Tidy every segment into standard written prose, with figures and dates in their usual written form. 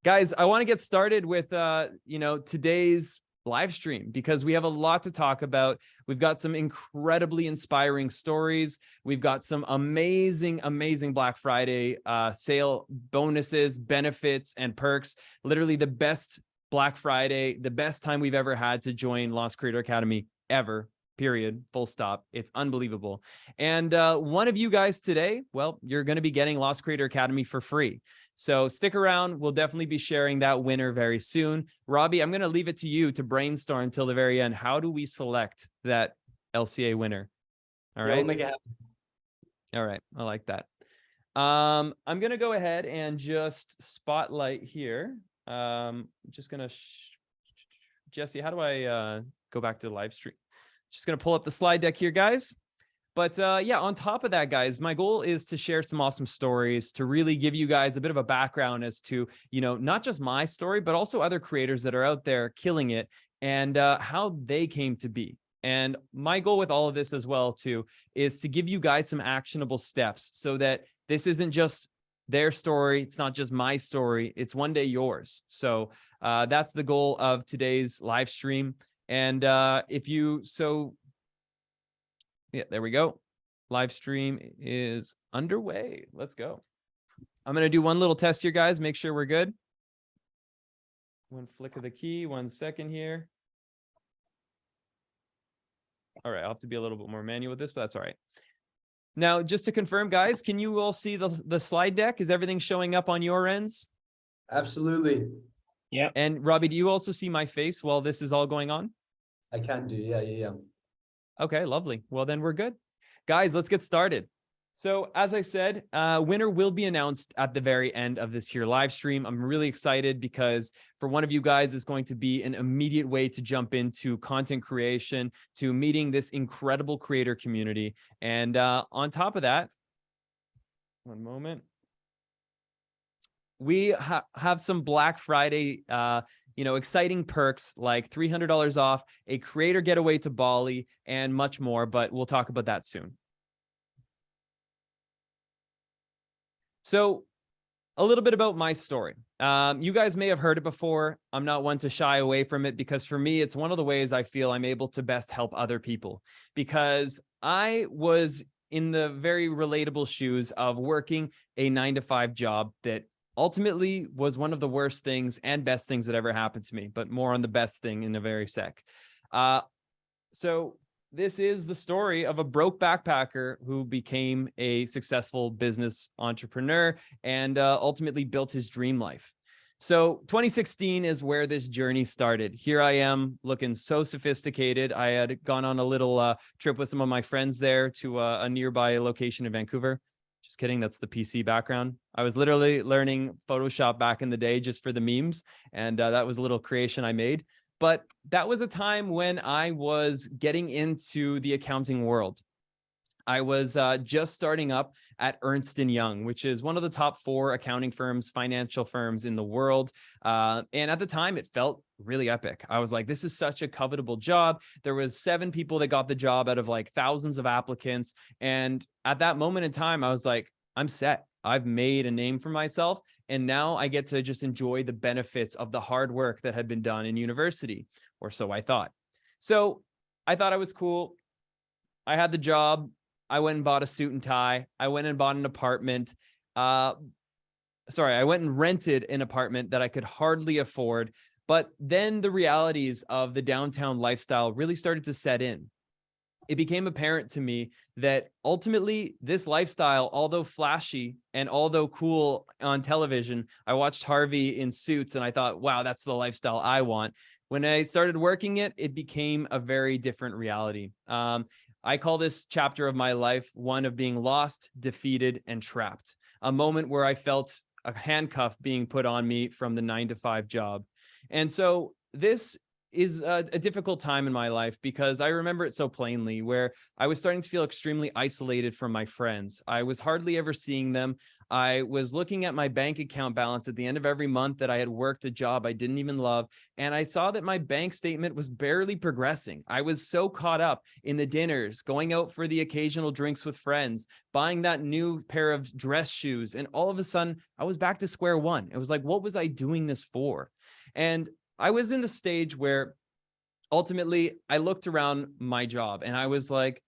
Guys, I want to get started with, today's live stream because we have a lot to talk about. We've got some incredibly inspiring stories. We've got some amazing, amazing Black Friday sale bonuses, benefits, and perks. Literally the best Black Friday, the best time we've ever had to join Lost Creator Academy ever. Period. Full stop. It's unbelievable. And one of you guys today, well, you're going to be getting Lost Creator Academy for free. So stick around. We'll definitely be sharing that winner very soon. Robbie, I'm going to leave it to you to brainstorm until the very end. How do we select that LCA winner? All right. We'll make it happen. All right. I like that. I'm going to go ahead and just spotlight here. Just going to, Jesse, how do I go back to the live stream? Just going to pull up the slide deck here, guys. But yeah, on top of that, guys, my goal is to share some awesome stories, to really give you guys a bit of a background as to, not just my story, but also other creators that are out there killing it and how they came to be. And my goal with all of this as well, too, is to give you guys some actionable steps so that this isn't just their story. It's not just my story. It's one day yours. So that's the goal of today's live stream. And yeah, there we go. Live stream is underway. Let's go. I'm going to do one little test here, guys. Make sure we're good. One flick of the key. 1 second here. All right. I'll have to be a little bit more manual with this, but that's all right. Now, just to confirm, guys, can you all see the slide deck? Is everything showing up on your ends? Absolutely. Yeah. And Robbie, do you also see my face while this is all going on? I can do. Yeah. Okay, lovely. Well, then we're good. Guys, let's get started. So as I said, winner will be announced at the very end of this here live stream. I'm really excited because for one of you guys, it's going to be an immediate way to jump into content creation, to meeting this incredible creator community. And on top of that, one moment, we have some Black Friday exciting perks like $300 off, a creator getaway to Bali, and much more, but we'll talk about that soon. So a little bit about my story. You guys may have heard it before. I'm not one to shy away from it because for me, it's one of the ways I feel I'm able to best help other people, because I was in the very relatable shoes of working a 9-to-5 job that ultimately was one of the worst things and best things that ever happened to me, but more on the best thing in a very sec. So this is the story of a broke backpacker who became a successful business entrepreneur and ultimately built his dream life. So 2016 is where this journey started. Here I am looking so sophisticated. I had gone on a little trip with some of my friends there to a nearby location in Vancouver. Just kidding. That's the PC background. I was literally learning Photoshop back in the day just for the memes. And that was a little creation I made. But that was a time when I was getting into the accounting world. I was just starting up at Ernst & Young, which is one of the top 4 accounting firms, financial firms in the world. And at the time, it felt really epic. I was like, this is such a covetable job. There was 7 people that got the job out of like thousands of applicants. And at that moment in time, I was like, I'm set. I've made a name for myself. And now I get to just enjoy the benefits of the hard work that had been done in university, or so I thought. So I thought I was cool. I had the job. I went and bought a suit and tie. I went and bought an apartment. I went and rented an apartment that I could hardly afford. But then the realities of the downtown lifestyle really started to set in. It became apparent to me that ultimately this lifestyle, although flashy and although cool on television, I watched Harvey in Suits and I thought, wow, that's the lifestyle I want. When I started working it, it became a very different reality. I call this chapter of my life one of being lost, defeated, and trapped. A moment where I felt a handcuff being put on me from the 9-to-5 job. And so this is a difficult time in my life because I remember it so plainly, where I was starting to feel extremely isolated from my friends. I was hardly ever seeing them. I was looking at my bank account balance at the end of every month that I had worked a job I didn't even love, and I saw that my bank statement was barely progressing. I was so caught up in the dinners, going out for the occasional drinks with friends, buying that new pair of dress shoes, and all of a sudden I was back to square one. It was like, what was I doing this for? And I was in the stage where ultimately I looked around my job and I was like,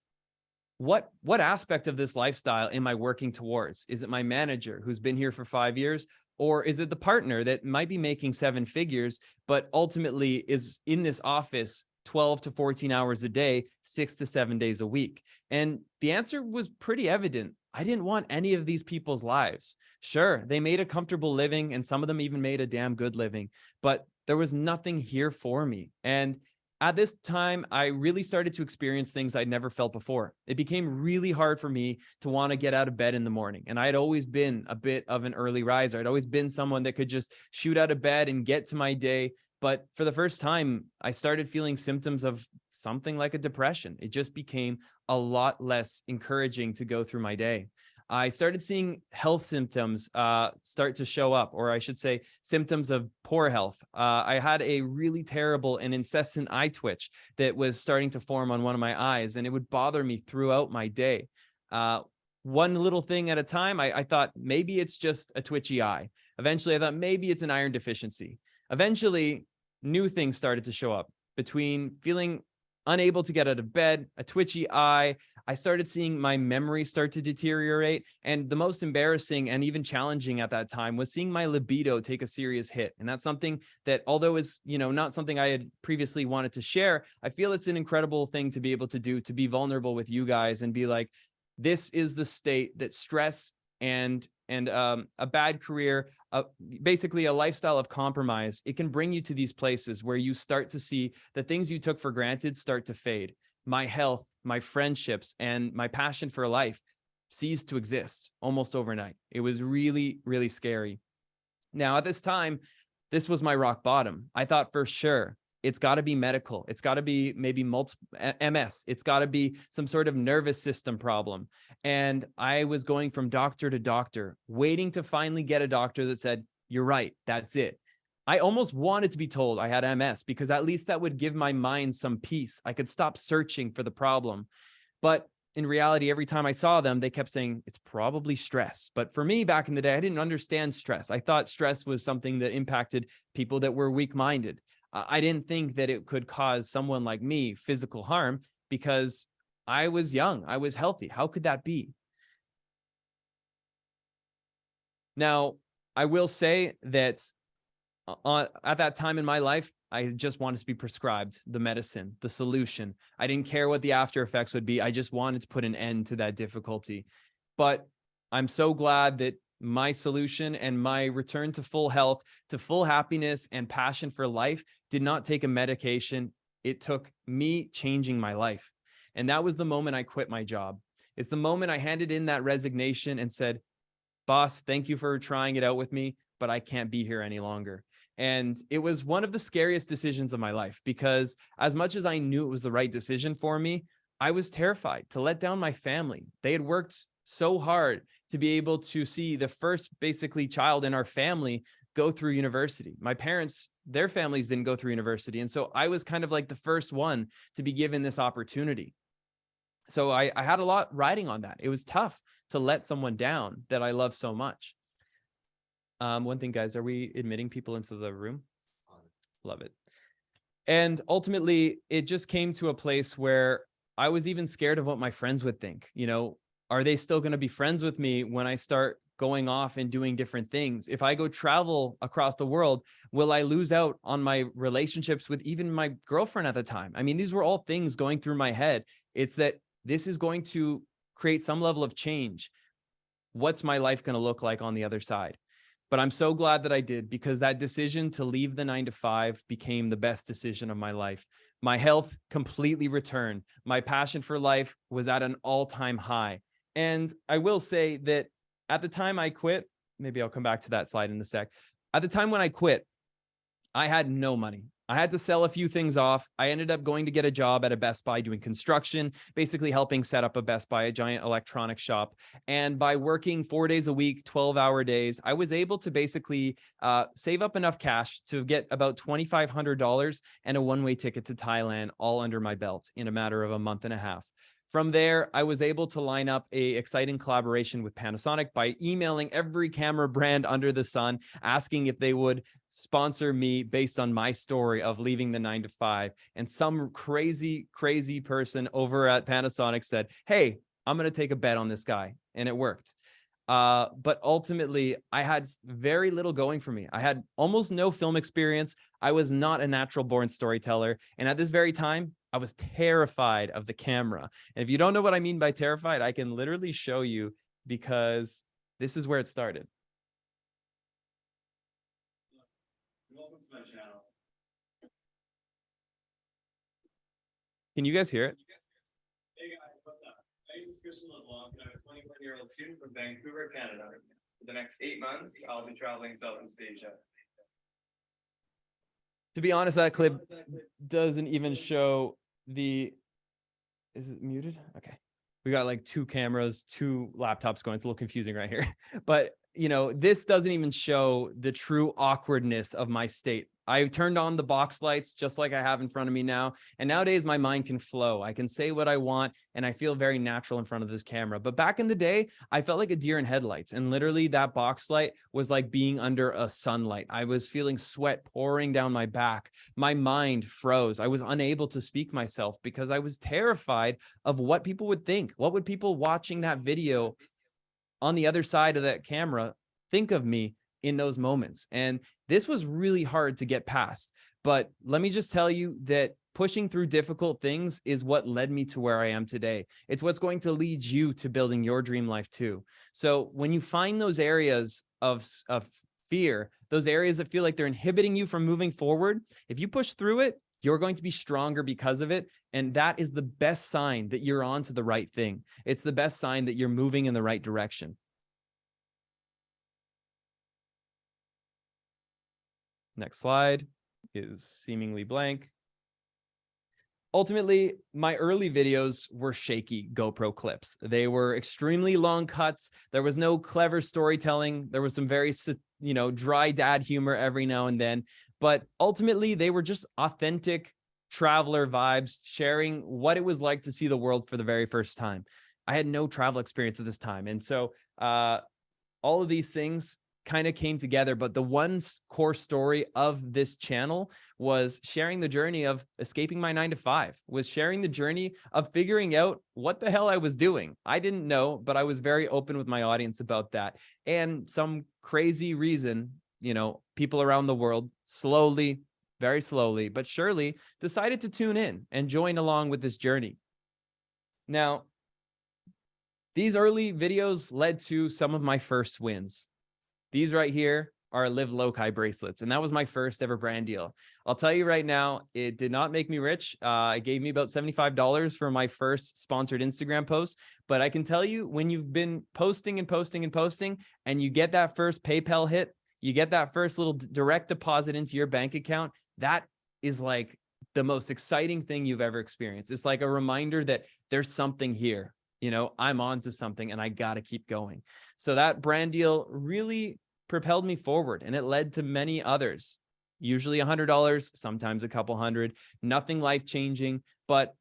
what aspect of this lifestyle am I working towards? Is it my manager who's been here for 5 years? Or is it the partner that might be making 7 figures, but ultimately is in this office 12 to 14 hours a day, 6 to 7 days a week? And the answer was pretty evident. I didn't want any of these people's lives. Sure, they made a comfortable living and some of them even made a damn good living, but there was nothing here for me. And at this time, I really started to experience things I'd never felt before. It became really hard for me to want to get out of bed in the morning. And I had always been a bit of an early riser. I'd always been someone that could just shoot out of bed and get to my day. But for the first time, I started feeling symptoms of something like a depression. It just became a lot less encouraging to go through my day. I started seeing health symptoms start to show up, or I should say symptoms of poor health. I had a really terrible and incessant eye twitch that was starting to form on one of my eyes, and it would bother me throughout my day. One little thing at a time, I thought maybe it's just a twitchy eye. Eventually, I thought maybe it's an iron deficiency. Eventually, new things started to show up between feeling unable to get out of bed, a twitchy eye. I started seeing my memory start to deteriorate. And the most embarrassing and even challenging at that time was seeing my libido take a serious hit. And that's something that, although is, not something I had previously wanted to share, I feel it's an incredible thing to be able to do, to be vulnerable with you guys and be like, this is the state that stress and a bad career, basically a lifestyle of compromise, it can bring you to these places where you start to see the things you took for granted start to fade. My health, my friendships, and my passion for life ceased to exist almost overnight. It was really, really scary. Now, at this time, this was my rock bottom. I thought for sure it's got to be medical. It's got to be maybe multiple MS. It's got to be some sort of nervous system problem. And I was going from doctor to doctor, waiting to finally get a doctor that said, you're right, that's it. I almost wanted to be told I had MS because at least that would give my mind some peace. I could stop searching for the problem. But in reality, every time I saw them, they kept saying it's probably stress. But for me back in the day, I didn't understand stress. I thought stress was something that impacted people that were weak-minded. I didn't think that it could cause someone like me physical harm because I was young, I was healthy. How could that be? Now, I will say that at that time in my life, I just wanted to be prescribed the medicine, the solution. I didn't care what the after effects would be. I just wanted to put an end to that difficulty. But I'm so glad that my solution and my return to full health, to full happiness and passion for life did not take a medication. It took me changing my life. And that was the moment I quit my job. It's the moment I handed in that resignation and said, boss, thank you for trying it out with me, but I can't be here any longer. And it was one of the scariest decisions of my life because as much as I knew it was the right decision for me, I was terrified to let down my family. They had worked so hard to be able to see the first basically child in our family go through university. My parents, their families didn't go through university. And so I was kind of like the first one to be given this opportunity. So I had a lot riding on that. It was tough to let someone down that I love so much. One thing, guys, are we admitting people into the room? Love it. And ultimately, it just came to a place where I was even scared of what my friends would think. Are they still going to be friends with me when I start going off and doing different things? If I go travel across the world, will I lose out on my relationships with even my girlfriend at the time? I mean, these were all things going through my head. It's that this is going to create some level of change. What's my life going to look like on the other side? But I'm so glad that I did, because that decision to leave the 9 to 5 became the best decision of my life. My health completely returned. My passion for life was at an all-time high. And I will say that at the time I quit, maybe I'll come back to that slide in a sec. At the time when I quit, I had no money. I had to sell a few things off. I ended up going to get a job at a Best Buy doing construction, basically helping set up a Best Buy, a giant electronic shop. And by working 4 days a week, 12-hour days, I was able to basically save up enough cash to get about $2,500 and a one-way ticket to Thailand all under my belt in a matter of a month and a half. From there, I was able to line up an exciting collaboration with Panasonic by emailing every camera brand under the sun, asking if they would sponsor me based on my story of leaving the 9 to 5. And some crazy, crazy person over at Panasonic said, hey, I'm going to take a bet on this guy. And it worked. But ultimately, I had very little going for me. I had almost no film experience. I was not a natural born storyteller. And at this very time, I was terrified of the camera. And if you don't know what I mean by terrified, I can literally show you because this is where it started. Welcome to my channel. Can you guys hear it? Hey guys, what's up? My name is LeBlanc, and I'm a 21-year-old student from Vancouver, Canada. For the next 8 months, I'll be traveling Southeast Asia. To be honest, that clip doesn't even show the, is it muted? Okay. We got like 2 cameras, 2 laptops going. It's a little confusing right here, but you know, this doesn't even show the true awkwardness of my state. I turned on the box lights just like I have in front of me now. And nowadays my mind can flow. I can say what I want and I feel very natural in front of this camera. But back in the day, I felt like a deer in headlights. And literally that box light was like being under a sunlight. I was feeling sweat pouring down my back. My mind froze. I was unable to speak myself because I was terrified of what people would think. What would people watching that video on the other side of that camera think of me in those moments? And this was really hard to get past. But let me just tell you that pushing through difficult things is what led me to where I am today. It's what's going to lead you to building your dream life too. So when you find those areas of fear, those areas that feel like they're inhibiting you from moving forward, if you push through it, you're going to be stronger because of it. And that is the best sign that you're on to the right thing. It's the best sign that you're moving in the right direction. Next slide is seemingly blank. Ultimately, my early videos were shaky GoPro clips. They were extremely long cuts. There was no clever storytelling. There was some very, dry dad humor every now and then. But ultimately, they were just authentic traveler vibes, sharing what it was like to see the world for the very first time. I had no travel experience at this time. And so all of these things kind of came together, but the one core story of this channel was sharing the journey of escaping my 9 to 5, was sharing the journey of figuring out what the hell I was doing. I didn't know, but I was very open with my audience about that. And some crazy reason, people around the world slowly, very slowly, but surely decided to tune in and join along with this journey. Now, these early videos led to some of my first wins. These right here are Live Loci bracelets, and that was my first ever brand deal. I'll tell you right now, it did not make me rich. It gave me about $75 for my first sponsored Instagram post, but I can tell you, when you've been posting and posting and posting, and you get that first PayPal hit, you get that first little direct deposit into your bank account, that is like the most exciting thing you've ever experienced. It's like a reminder that there's something here. I'm on to something and I got to keep going. So that brand deal really propelled me forward, and it led to many others, usually $100, sometimes a couple hundred, nothing life-changing, but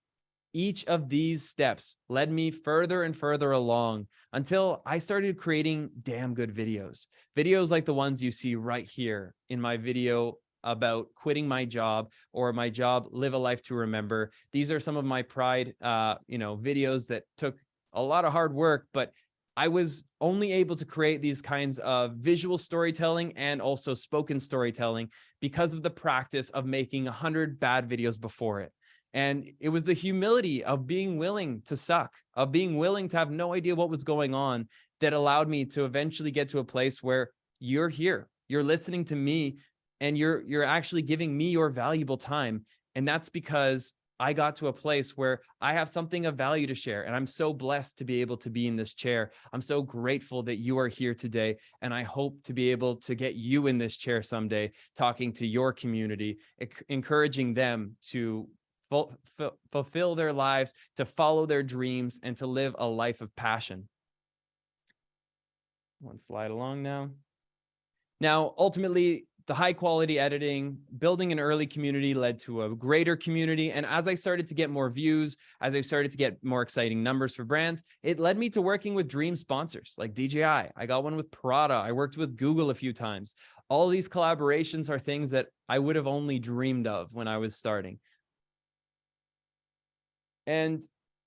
each of these steps led me further and further along until I started creating damn good videos like the ones you see right here in my video about quitting my job, or my job, Live a Life to Remember. These are some of my pride, videos that took a lot of hard work, but I was only able to create these kinds of visual storytelling and also spoken storytelling because of the practice of making 100 bad videos before it. And it was the humility of being willing to suck, of being willing to have no idea what was going on, that allowed me to eventually get to a place where you're here, you're listening to me, and you're actually giving me your valuable time. And that's because I got to a place where I have something of value to share. And I'm so blessed to be able to be in this chair. I'm so grateful that you are here today. And I hope to be able to get you in this chair someday, talking to your community, encouraging them to fulfill their lives, to follow their dreams, and to live a life of passion. One slide along now. Now, ultimately, the high quality editing, building an early community led to a greater community. And as I started to get more views, as I started to get more exciting numbers for brands, it led me to working with dream sponsors like DJI. I got one with Prada. I worked with Google a few times. All these collaborations are things that I would have only dreamed of when I was starting. And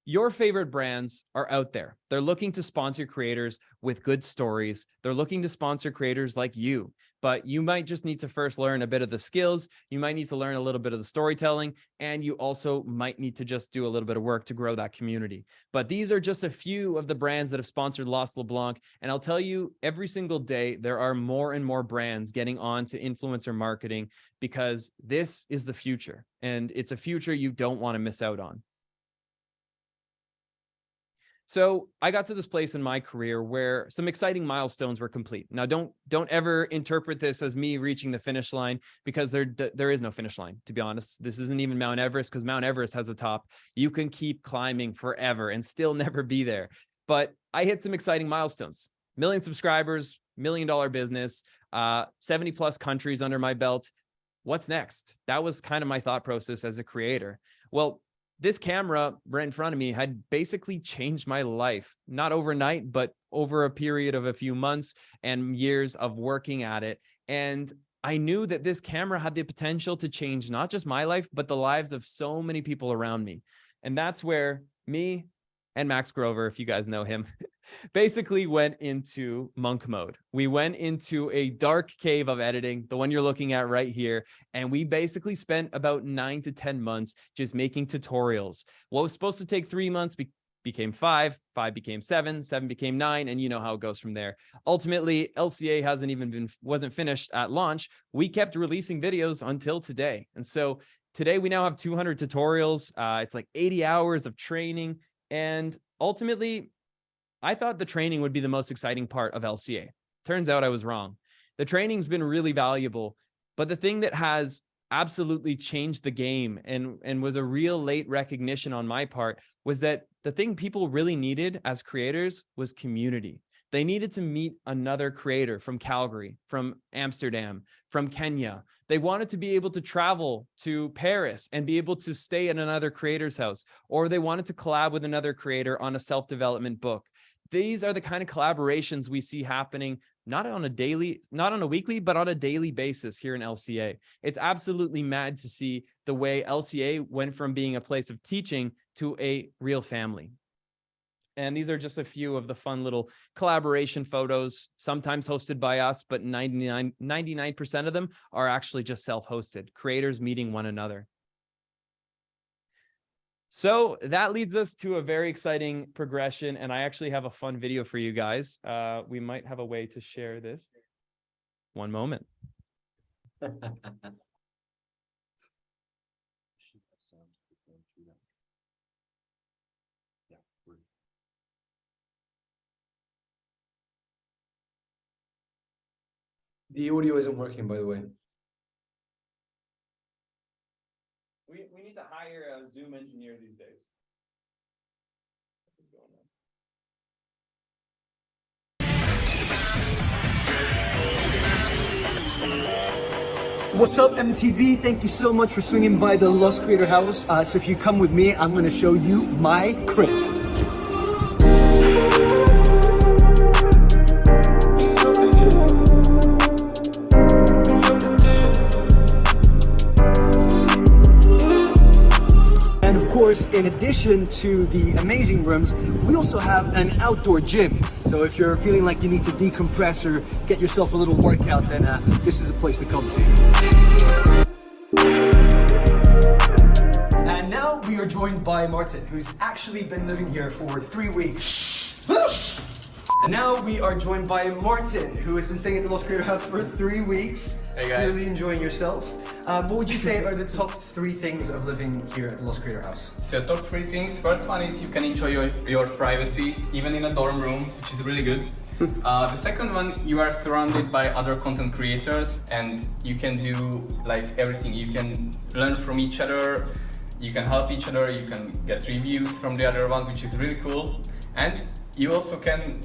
your favorite brands are out there. They're looking to sponsor creators with good stories. They're looking to sponsor creators like you, but you might just need to first learn a bit of the skills. You might need to learn a little bit of the storytelling, and you also might need to just do a little bit of work to grow that community. But these are just a few of the brands that have sponsored Lost LeBlanc. And I'll tell you, every single day, there are more and more brands getting on to influencer marketing, because this is the future, and it's a future you don't want to miss out on. So I got to this place in my career where some exciting milestones were complete. Now, don't ever interpret this as me reaching the finish line, because there is no finish line, to be honest. This isn't even Mount Everest, because Mount Everest has a top. You can keep climbing forever and still never be there. But I hit some exciting milestones. 1 million subscribers, $1 million business, 70 plus countries under my belt. What's next? That was kind of my thought process as a creator. Well, this camera right in front of me had basically changed my life, not overnight, but over a period of a few months and years of working at it. And I knew that this camera had the potential to change not just my life, but the lives of so many people around me. And that's where me and Max Grover, if you guys know him, basically went into monk mode. We went into a dark cave of editing, the one you're looking at right here. And we basically spent about 9 to 10 months just making tutorials. What was supposed to take 3 months became 5, 5 became 7, 7 became 9, and you know how it goes from there. Ultimately, LCA wasn't finished at launch. We kept releasing videos until today. And so today we now have 200 tutorials. It's like 80 hours of training. And ultimately, I thought the training would be the most exciting part of LCA. Turns out I was wrong. The training's been really valuable, but the thing that has absolutely changed the game and was a real late recognition on my part was that the thing people really needed as creators was community. They needed to meet another creator from Calgary, from Amsterdam, from Kenya. They wanted to be able to travel to Paris and be able to stay at another creator's house, or they wanted to collab with another creator on a self-development book. These are the kind of collaborations we see happening, not on a weekly, but on a daily basis here in LCA. It's absolutely mad to see the way LCA went from being a place of teaching to a real family. And these are just a few of the fun little collaboration photos, sometimes hosted by us, but 99% of them are actually just self-hosted, creators meeting one another. So that leads us to a very exciting progression, and I actually have a fun video for you guys. We might have a way to share this. One moment. The audio isn't working, by the way. We need to hire a Zoom engineer these days. What's up, MTV? Thank you so much for swinging by the Lost Creator House. So if you come with me, I'm going to show you my crib. In addition to the amazing rooms, we also have an outdoor gym. So if you're feeling like you need to decompress or get yourself a little workout, then this is a place to come to. And now we are joined by Martin, who's actually been living here for 3 weeks. And now we are joined by Martin, who has been staying at the Lost Creator House for 3 weeks. Hey guys. Really enjoying yourself. What would you say are the top 3 things of living here at the Lost Creator House? So top 3 things. First one is you can enjoy your privacy, even in a dorm room, which is really good. The second one, you are surrounded by other content creators and you can do like everything. You can learn from each other, you can help each other, you can get reviews from the other ones, which is really cool. And you also can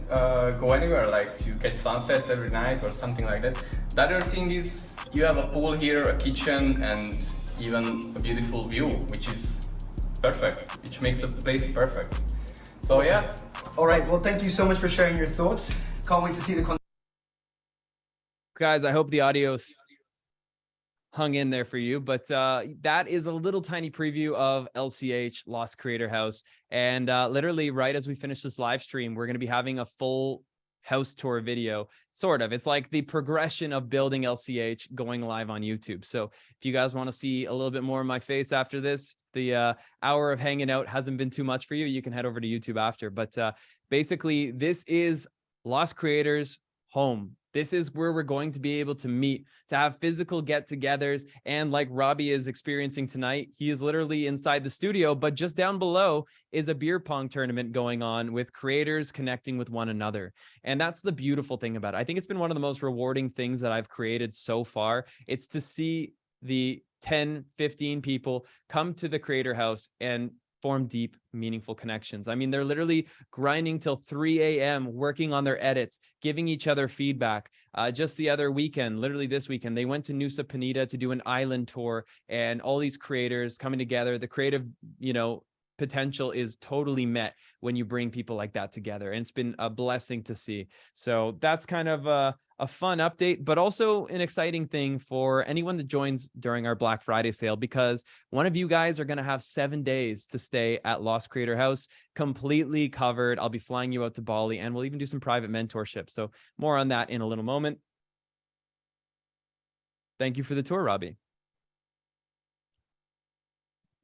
go anywhere, like to catch sunsets every night or something like that. The other thing is you have a pool here, a kitchen, and even a beautiful view, which is perfect, which makes the place perfect. So awesome. Yeah. All right, well, thank you so much for sharing your thoughts. Can't wait to see the content. Guys, I hope the audio's hung in there for you, but that is a little tiny preview of LCH, Lost Creator House. And literally right as we finish this live stream, we're going to be having a full house tour video, sort of. It's like the progression of building LCH going live on YouTube. So if you guys want to see a little bit more of my face after this, the hour of hanging out hasn't been too much for you, you can head over to YouTube after. But basically, this is Lost Creators' home. This is where we're going to be able to meet, to have physical get-togethers. And like Robbie is experiencing tonight, he is literally inside the studio, but just down below is a beer pong tournament going on with creators connecting with one another. And that's the beautiful thing about it. I think it's been one of the most rewarding things that I've created so far. It's to see the 10, 15 people come to the Creator House and form deep, meaningful connections. I mean, they're literally grinding till 3 a.m., working on their edits, giving each other feedback. Just the other weekend, literally this weekend, they went to Nusa Penida to do an island tour, and all these creators coming together. The creative, potential is totally met when you bring people like that together. And it's been a blessing to see. So that's kind of a fun update, but also an exciting thing for anyone that joins during our Black Friday sale, because one of you guys are going to have 7 days to stay at Lost Creator House, completely covered. I'll be flying you out to Bali, and we'll even do some private mentorship. So more on that in a little moment. Thank you for the tour, Robbie.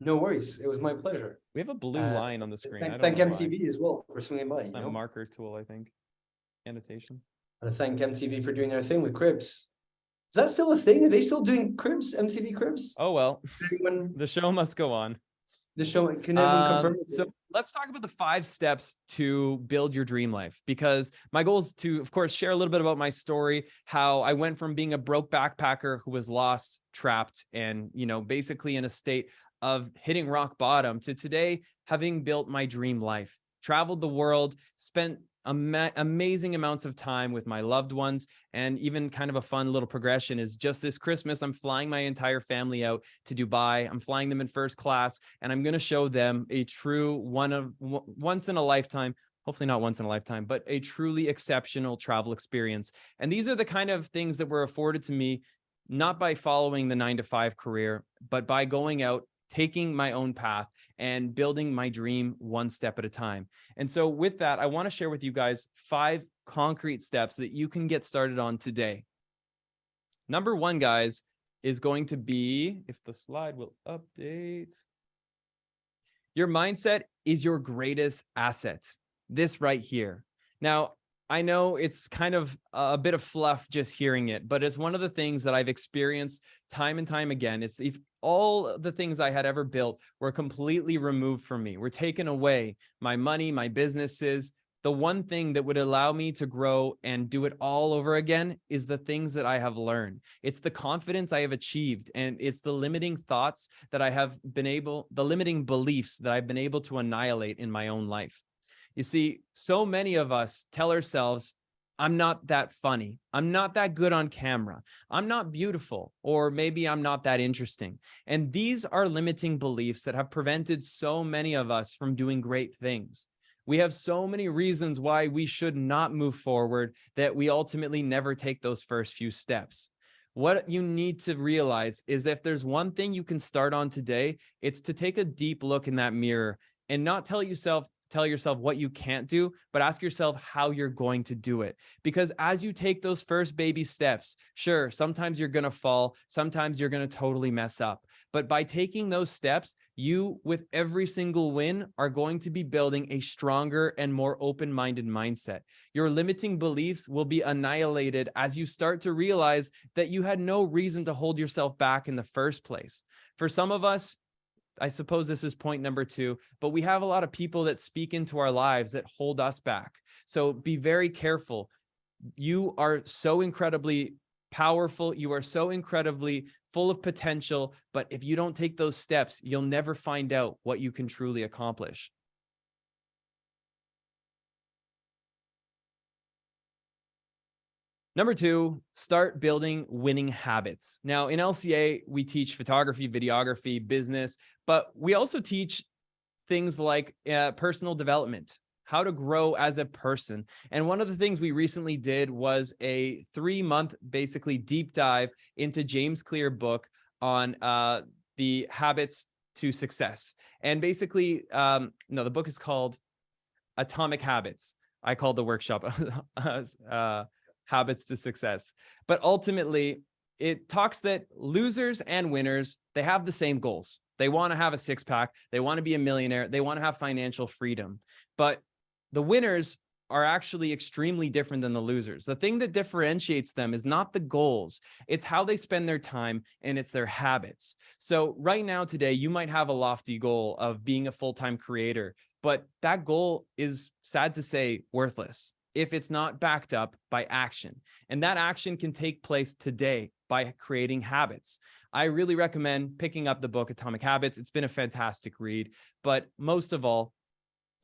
No worries. It was my pleasure. We have a blue line on the screen. Thank MTV as well for swinging by. A marker tool, I think. Annotation. I want to thank MTV for doing their thing with Cribs. Is that still a thing? Are they still doing Cribs? MTV Cribs? Oh, well, Anyone, the show must go on. the show, can anyone confirm? So let's talk about the 5 steps to build your dream life, because my goal is to, of course, share a little bit about my story, how I went from being a broke backpacker who was lost, trapped, and, basically in a state of hitting rock bottom, to today having built my dream life, traveled the world, spent amazing amounts of time with my loved ones. And even kind of a fun little progression is just this Christmas, I'm flying my entire family out to Dubai. I'm flying them in first class, and I'm going to show them a true once in a lifetime, hopefully not once in a lifetime, but a truly exceptional travel experience. And these are the kind of things that were afforded to me, not by following the 9-to-5 career, but by going out, taking my own path and building my dream one step at a time. And so with that, I want to share with you guys 5 concrete steps that you can get started on today. Number 1, guys, is going to be, if the slide will update, your mindset is your greatest asset. This right here. Now, I know it's kind of a bit of fluff just hearing it, but it's one of the things that I've experienced time and time again. It's if all the things I had ever built were completely removed from me, were taken away, my money, my businesses, the one thing that would allow me to grow and do it all over again is the things that I have learned. It's the confidence I have achieved, and it's the limiting thoughts that I have been able, the limiting beliefs that I've been able to annihilate in my own life. You see, so many of us tell ourselves, I'm not that funny. I'm not that good on camera. I'm not beautiful, or maybe I'm not that interesting. And these are limiting beliefs that have prevented so many of us from doing great things. We have so many reasons why we should not move forward that we ultimately never take those first few steps. What you need to realize is if there's one thing you can start on today, it's to take a deep look in that mirror and not tell yourself, tell yourself what you can't do, but ask yourself how you're going to do it. Because as you take those first baby steps, sure, sometimes you're going to fall, sometimes you're going to totally mess up. But by taking those steps, you, with every single win, are going to be building a stronger and more open-minded mindset. Your limiting beliefs will be annihilated as you start to realize that you had no reason to hold yourself back in the first place. For some of us, I suppose this is point number 2, but we have a lot of people that speak into our lives that hold us back. So be very careful. You are so incredibly powerful. You are so incredibly full of potential, but if you don't take those steps, you'll never find out what you can truly accomplish. Number 2, start building winning habits. Now, in LCA, we teach photography, videography, business, but we also teach things like personal development, how to grow as a person. And one of the things we recently did was a 3-month, basically deep dive into James Clear's book on the habits to success. And basically, no, the book is called Atomic Habits. I called the workshop Habits to Success. But ultimately, it talks that losers and winners, they have the same goals. They want to have a six-pack. They want to be a millionaire. They want to have financial freedom. But the winners are actually extremely different than the losers. The thing that differentiates them is not the goals. It's how they spend their time, and it's their habits. So right now, today, you might have a lofty goal of being a full-time creator, but that goal is, sad to say, worthless if it's not backed up by action. And that action can take place today by creating habits. I really recommend picking up the book Atomic Habits. It's been a fantastic read. But most of all,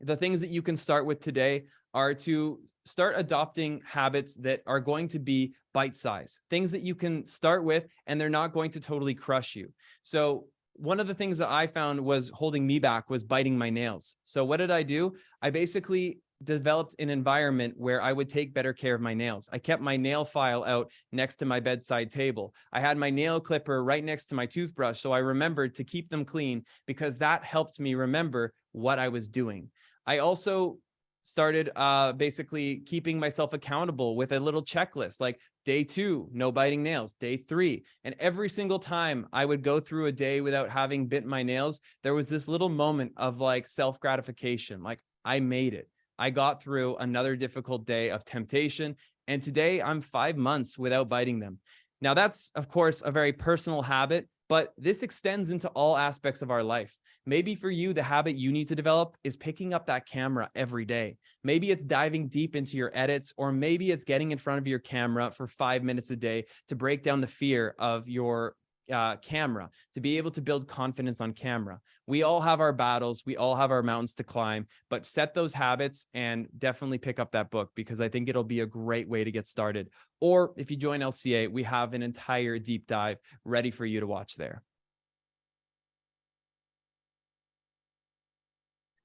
the things that you can start with today are to start adopting habits that are going to be bite-sized, things that you can start with and they're not going to totally crush you. So one of the things that I found was holding me back was biting my nails. So what did I do? I basically developed an environment where I would take better care of my nails. I kept my nail file out next to my bedside table. I had my nail clipper right next to my toothbrush, so I remembered to keep them clean because that helped me remember what I was doing. I also started basically keeping myself accountable with a little checklist, like day 2, no biting nails, day 3. And every single time I would go through a day without having bit my nails, there was this little moment of like self-gratification, like I made it. I got through another difficult day of temptation, and today I'm 5 months without biting them. Now, that's, of course, a very personal habit, but this extends into all aspects of our life. Maybe for you, the habit you need to develop is picking up that camera every day. Maybe it's diving deep into your edits, or maybe it's getting in front of your camera for 5 minutes a day to break down the fear of your camera, to be able to build confidence on camera. We all have our battles. We all have our mountains to climb, but set those habits and definitely pick up that book because I think it'll be a great way to get started. Or if you join LCA, we have an entire deep dive ready for you to watch there.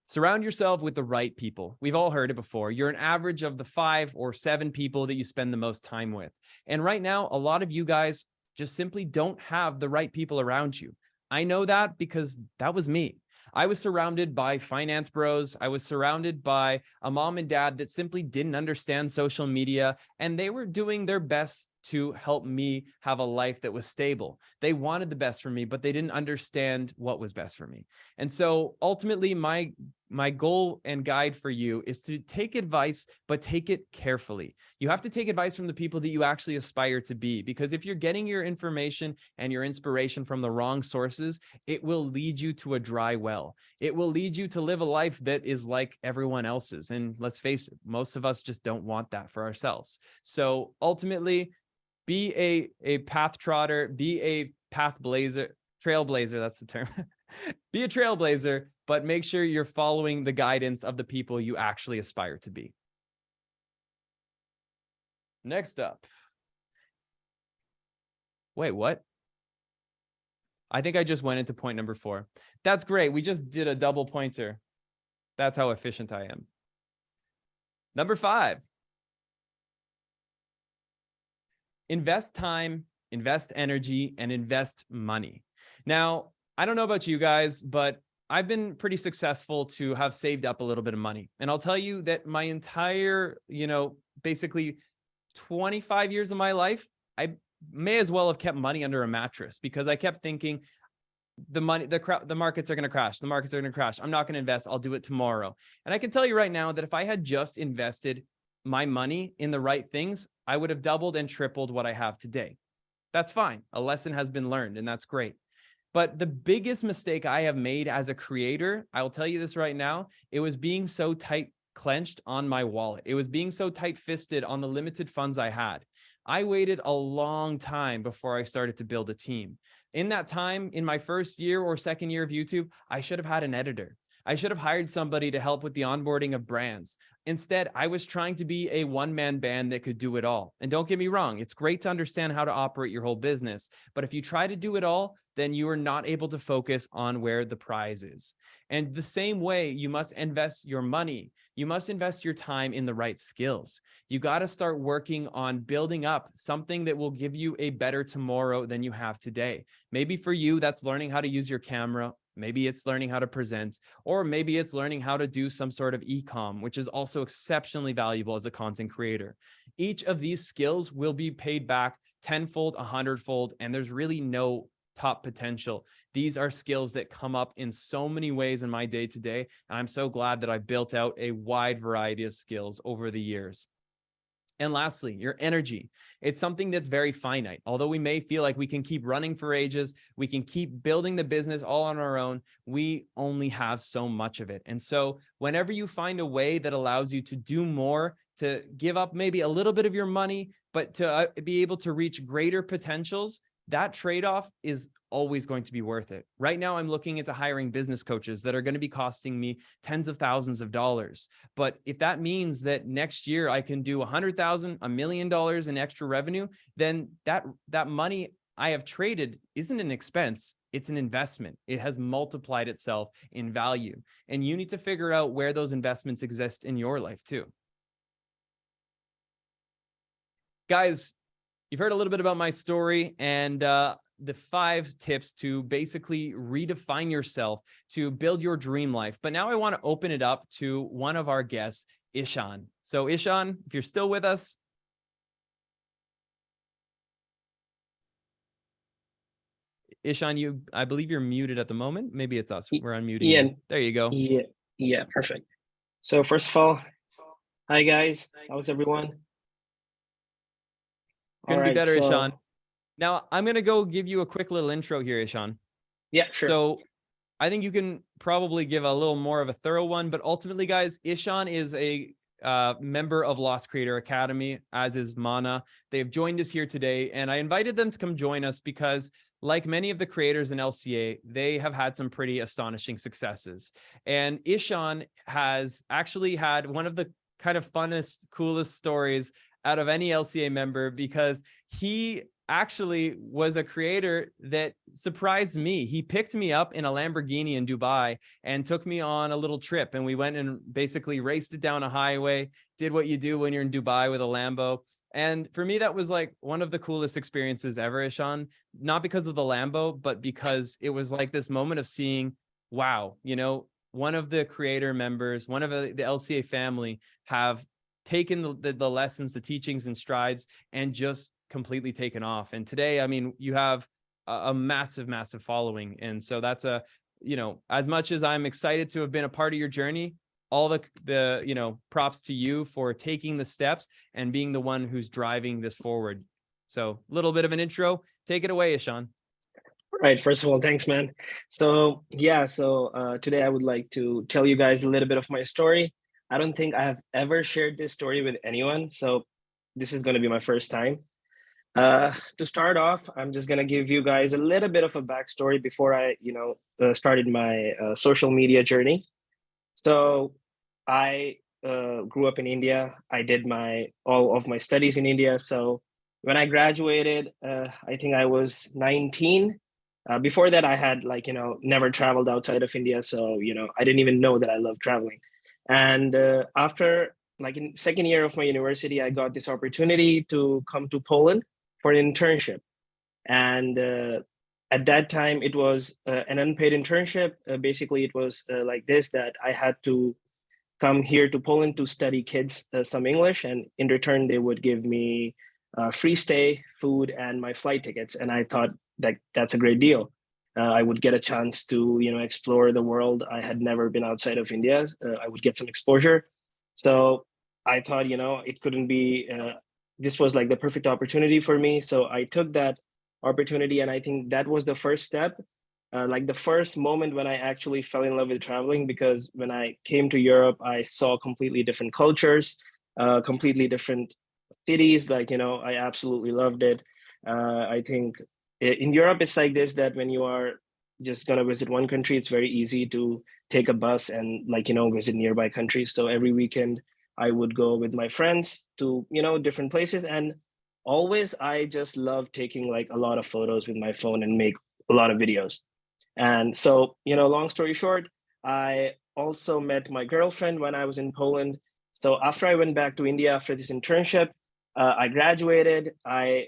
Surround yourself with the right people. We've all heard it before. You're an average of the 5 or 7 people that you spend the most time with. And right now, a lot of you guys just simply don't have the right people around you. I know that because that was me. I was surrounded by finance bros. I was surrounded by a mom and dad that simply didn't understand social media, and they were doing their best to help me have a life that was stable. They wanted the best for me, but they didn't understand what was best for me. And so ultimately, my goal and guide for you is to take advice, but take it carefully. You have to take advice from the people that you actually aspire to be, because if you're getting your information and your inspiration from the wrong sources, it will lead you to a dry well. It will lead you to live a life that is like everyone else's. And let's face it, most of us just don't want that for ourselves. So ultimately, be a path trotter, be a trailblazer, that's the term. Be a trailblazer, but make sure you're following the guidance of the people you actually aspire to be. Next up. Wait, what? I think I just went into point number 4. That's great. We just did a double pointer. That's how efficient I am. Number 5. Invest time, invest energy, and invest money. Now, I don't know about you guys, but I've been pretty successful to have saved up a little bit of money. And I'll tell you that my entire, basically 25 years of my life, I may as well have kept money under a mattress because I kept thinking the markets are going to crash. The markets are going to crash. I'm not going to invest. I'll do it tomorrow. And I can tell you right now that if I had just invested my money in the right things, I would have doubled and tripled what I have today. That's fine. A lesson has been learned, and that's great. But the biggest mistake I have made as a creator, I'll tell you this right now, it was being so tight clenched on my wallet. It was being so tight-fisted on the limited funds I had. I waited a long time before I started to build a team. In that time, in my first year or second year of YouTube, I should have had an editor. I should have hired somebody to help with the onboarding of brands. Instead, I was trying to be a one-man band that could do it all. And don't get me wrong, it's great to understand how to operate your whole business. But if you try to do it all, then you are not able to focus on where the prize is. And the same way, you must invest your money. You must invest your time in the right skills. You got to start working on building up something that will give you a better tomorrow than you have today. Maybe for you, that's learning how to use your camera. Maybe it's learning how to present, or maybe it's learning how to do some sort of e-com, which is also exceptionally valuable as a content creator. Each of these skills will be paid back tenfold, 100-fold, and there's really no top potential. These are skills that come up in so many ways in my day-to-day, and I'm so glad that I built out a wide variety of skills over the years. And lastly, your energy. It's something that's very finite. Although we may feel like we can keep running for ages, we can keep building the business all on our own, we only have so much of it. And so whenever you find a way that allows you to do more, to give up maybe a little bit of your money, but to be able to reach greater potentials, that trade-off is always going to be worth it. Right now, I'm looking into hiring business coaches that are going to be costing me tens of thousands of dollars. But if that means that next year I can do $100,000, $1 million in extra revenue, then that money I have traded isn't an expense, it's an investment. It has multiplied itself in value. And you need to figure out where those investments exist in your life too. Guys, you've heard a little bit about my story and the 5 tips to basically redefine yourself, to build your dream life. But now I want to open it up to one of our guests, Ishan. So Ishan, if you're still with us. Ishan, I believe you're muted at the moment. Maybe it's us. We're unmuting you. There you go. Yeah, perfect. So first of all, hi guys. How's everyone? Couldn't be better, Ishan. Now, I'm going to go give you a quick little intro here, Ishan. Yeah, sure. So I think you can probably give a little more of a thorough one, but ultimately, guys, Ishan is a member of Lost Creator Academy, as is Mana. They've joined us here today, and I invited them to come join us because, like many of the creators in LCA, they have had some pretty astonishing successes. And Ishan has actually had one of the kind of funnest, coolest stories out of any LCA member, because he actually was a creator that surprised me. He picked me up in a Lamborghini in Dubai and took me on a little trip. And we went and basically raced it down a highway, did what you do when you're in Dubai with a Lambo. And for me, that was like one of the coolest experiences ever, Ishan, not because of the Lambo, but because it was like this moment of seeing, wow, one of the creator members, one of the LCA family have taken the lessons, the teachings and strides, and just completely taken off. And today, I mean, you have a massive, massive following. And so that's as much as I'm excited to have been a part of your journey, all the props to you for taking the steps and being the one who's driving this forward. So a little bit of an intro. Take it away, Ishan. Right. First of all, thanks, man. So today I would like to tell you guys a little bit of my story. I don't think I have ever shared this story with anyone, so this is going to be my first time. To start off, I'm just going to give you guys a little bit of a backstory before I, started my social media journey. So I grew up in India. I did all of my studies in India. So when I graduated, I think I was 19. Before that, I had never traveled outside of India. So, I didn't even know that I love traveling. And after in second year of my university, I got this opportunity to come to Poland for an internship. And at that time, it was an unpaid internship. Basically, it was like this, that I had to come here to Poland to study kids some English, and in return, they would give me free stay, food, and my flight tickets. And I thought that that's a great deal. I would get a chance to, explore the world. I had never been outside of India. I would get some exposure. So I thought, it couldn't be. This was like the perfect opportunity for me. So I took that opportunity, and I think that was the first step. Like the first moment when I actually fell in love with traveling, because when I came to Europe, I saw completely different cultures, completely different cities. Like, I absolutely loved it. I think in Europe, it's like this, that when you are just going to visit one country, it's very easy to take a bus and visit nearby countries. So every weekend I would go with my friends to, different places. And always I just love taking like a lot of photos with my phone and make a lot of videos. And so, long story short, I also met my girlfriend when I was in Poland. So after I went back to India after this internship, I graduated. I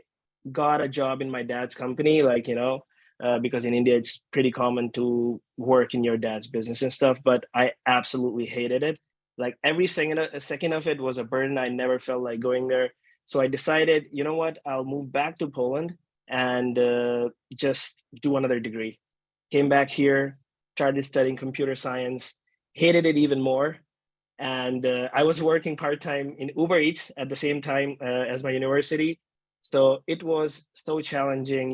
got a job in my dad's company, because in India it's pretty common to work in your dad's business and stuff. But I absolutely hated it. Like every second of it was a burden. I never felt like going there. So I decided, you know what, I'll move back to Poland and just do another degree. Came back here, started studying computer science, hated it even more. And I was working part-time in Uber Eats at the same time as my university. So it was so challenging,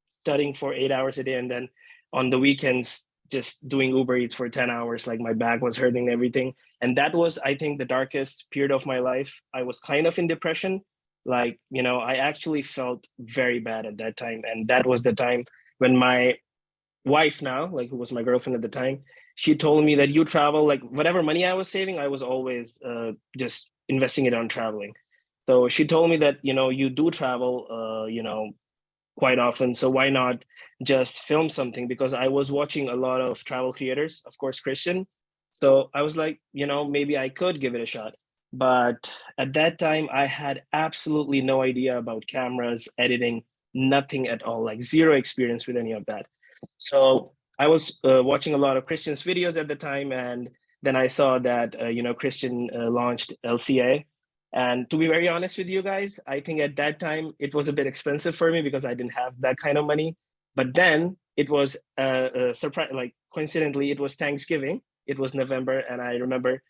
studying for 8 hours a day, and then on the weekends, just doing Uber Eats for 10 hours, like my back was hurting and everything. And that was, I think, the darkest period of my life. I was kind of in depression. I actually felt very bad at that time. And that was the time when my wife now, like who was my girlfriend at the time, she told me that you travel, like whatever money I was saving, I was always just investing it on traveling. So she told me that, you do travel, quite often. So why not just film something? Because I was watching a lot of travel creators, of course, Christian. So I was like, maybe I could give it a shot. But at that time, I had absolutely no idea about cameras, editing, nothing at all, like zero experience with any of that. So I was watching a lot of Christian's videos at the time, and then I saw that Christian launched LCA. And to be very honest with you guys, I think at that time it was a bit expensive for me because I didn't have that kind of money. But then it was a surprise, like coincidentally, it was Thanksgiving. It was November, and I remember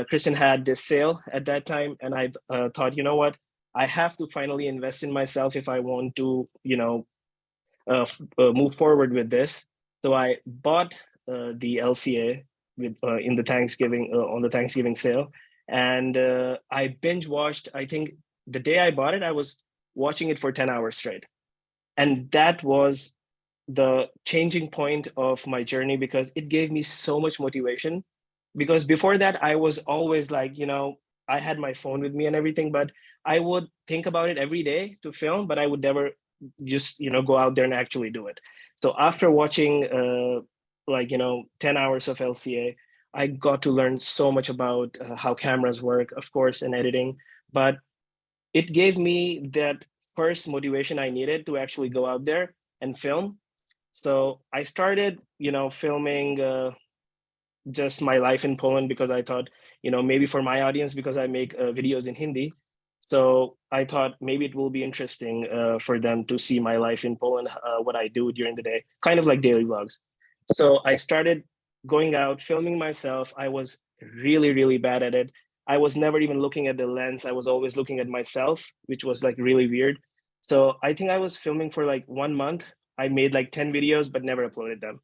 Christian had this sale at that time, and I thought, you know what, I have to finally invest in myself if I want to, move forward with this. So I bought the LCA with in the Thanksgiving on the Thanksgiving sale, and I binge watched. I think the day I bought it, I was watching it for 10 hours straight, and that was the changing point of my journey because it gave me so much motivation. Because before that, I was always like, I had my phone with me and everything, but I would think about it every day to film, but I would never just go out there and actually do it. So after watching 10 hours of LCA, I got to learn so much about how cameras work, of course, and editing, but it gave me that first motivation I needed to actually go out there and film. So I started filming just my life in Poland because I thought, maybe for my audience, because I make videos in Hindi. So I thought maybe it will be interesting for them to see my life in Poland, what I do during the day, kind of like daily vlogs. So I started going out, filming myself. I was really, really bad at it. I was never even looking at the lens. I was always looking at myself, which was like really weird. So I think I was filming for like 1 month. I made like 10 videos, but never uploaded them.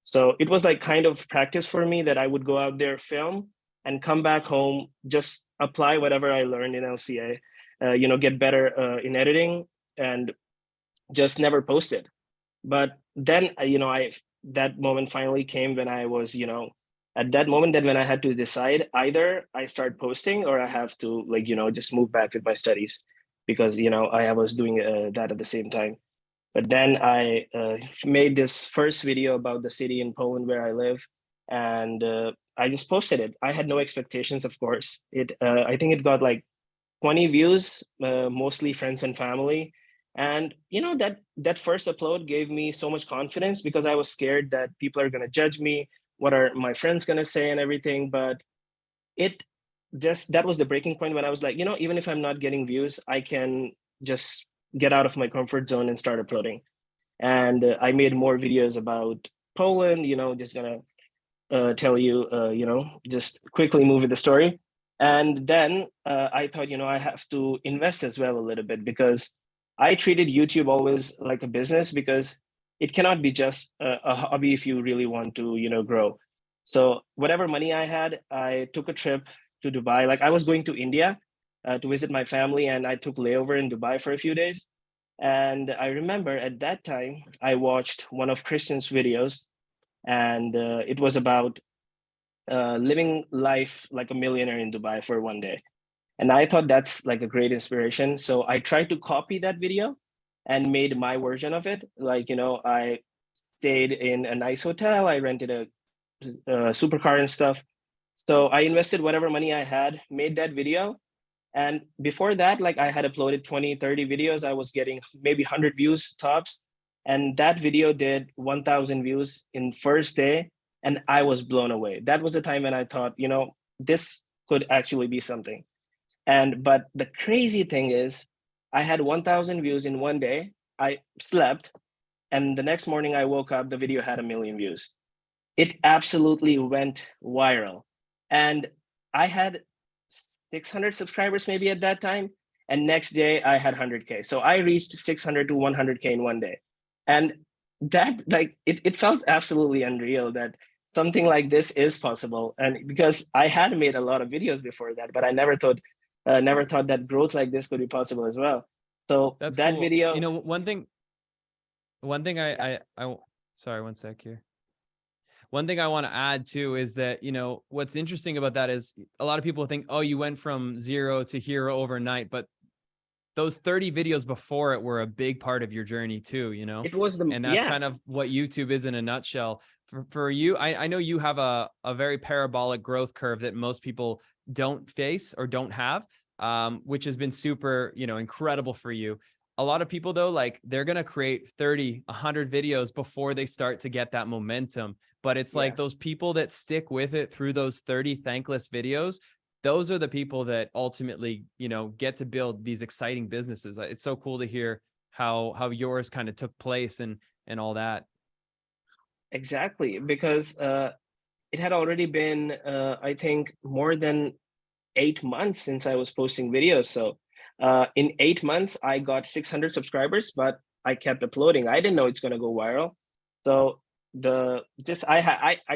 So it was like kind of practice for me that I would go out there, film, and come back home, just apply whatever I learned in LCA, get better in editing, and just never post it. But then, that moment finally came when I was, at that moment, then when I had to decide either I start posting or I have to just move back with my studies because, I was doing that at the same time. But then I made this first video about the city in Poland where I live, and I just posted it. I had no expectations, of course. I think it got like 20 views, mostly friends and family. And that first upload gave me so much confidence because I was scared that people are going to judge me, what are my friends going to say and everything. But it that was the breaking point when I was like, even if I'm not getting views, I can just get out of my comfort zone and start uploading. And I made more videos about Poland, just gonna tell you, just quickly move with the story. And then I thought, I have to invest as well a little bit, because I treated YouTube always like a business, because it cannot be just a hobby if you really want to, grow. So whatever money I had, I took a trip to Dubai. Like, I was going to India to visit my family, and I took layover in Dubai for a few days. And I remember at that time, I watched one of Christian's videos, and it was about living life like a millionaire in Dubai for one day. And I thought that's like a great inspiration. So I tried to copy that video and made my version of it. Like, I stayed in a nice hotel, I rented a supercar and stuff. So I invested whatever money I had, made that video. And before that, like, I had uploaded 20, 30 videos. I was getting maybe 100 views tops. And that video did 1,000 views in first day. And I was blown away. That was the time when I thought, this could actually be something. But the crazy thing is, I had 1,000 views in one day. I slept, and the next morning I woke up, the video had 1 million views. It absolutely went viral. And I had 600 subscribers maybe at that time. And next day I had 100K. So I reached 600 to 100K in one day. And that, like, it felt absolutely unreal that something like this is possible. And because I had made a lot of videos before that, but I never thought that growth like this could be possible as well. So That's that cool. video, One thing I sorry, one sec here. One thing I want to add too is that, what's interesting about that is a lot of people think, oh, you went from 0 to hero overnight, but those 30 videos before it were a big part of your journey too, it was and that's kind of what YouTube is in a nutshell. For you, I know you have a very parabolic growth curve that most people don't face or don't have, which has been super, incredible for you. A lot of people though, like, they're going to create 30, 100 videos before they start to get that momentum. But it's like those people that stick with it through those 30 thankless videos, those are the people that ultimately, get to build these exciting businesses. It's so cool to hear how yours kind of took place and all that. Exactly, because it had already been, I think, more than 8 months since I was posting videos. So in 8 months, I got 600 subscribers, but I kept uploading. I didn't know it's going to go viral. So I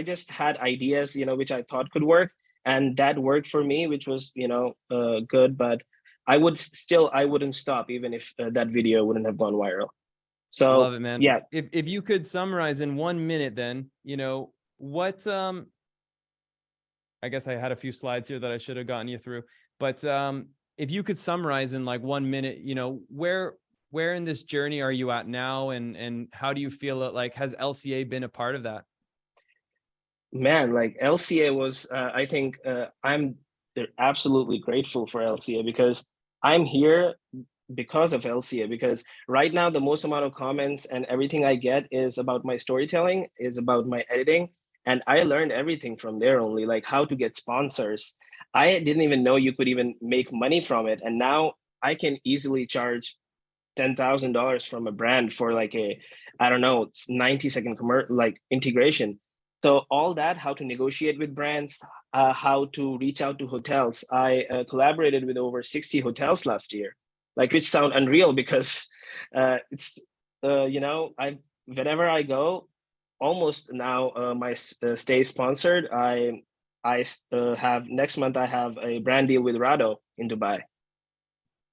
just had ideas, which I thought could work, and that worked for me, which was, good. But I wouldn't stop even if that video wouldn't have gone viral. So love it, man. yeah. If you could summarize in 1 minute, then, what, I guess I had a few slides here that I should have gotten you through, but if you could summarize in like 1 minute, where in this journey are you at now, and how do you feel it, like, has LCA been a part of that? Man, like, LCA was, I think I'm absolutely grateful for LCA, because I'm here because of LCA. Because right now, the most amount of comments and everything I get is about my storytelling, is about my editing. And I learned everything from there only, like how to get sponsors. I didn't even know you could even make money from it. And now I can easily charge $10,000 from a brand for like a, I don't know, 90-second like integration. So all that, how to negotiate with brands, how to reach out to hotels. I collaborated with over 60 hotels last year, like, which sound unreal because it's, I whenever I go, almost now my stay sponsored. I have next month, I have a brand deal with Rado in Dubai.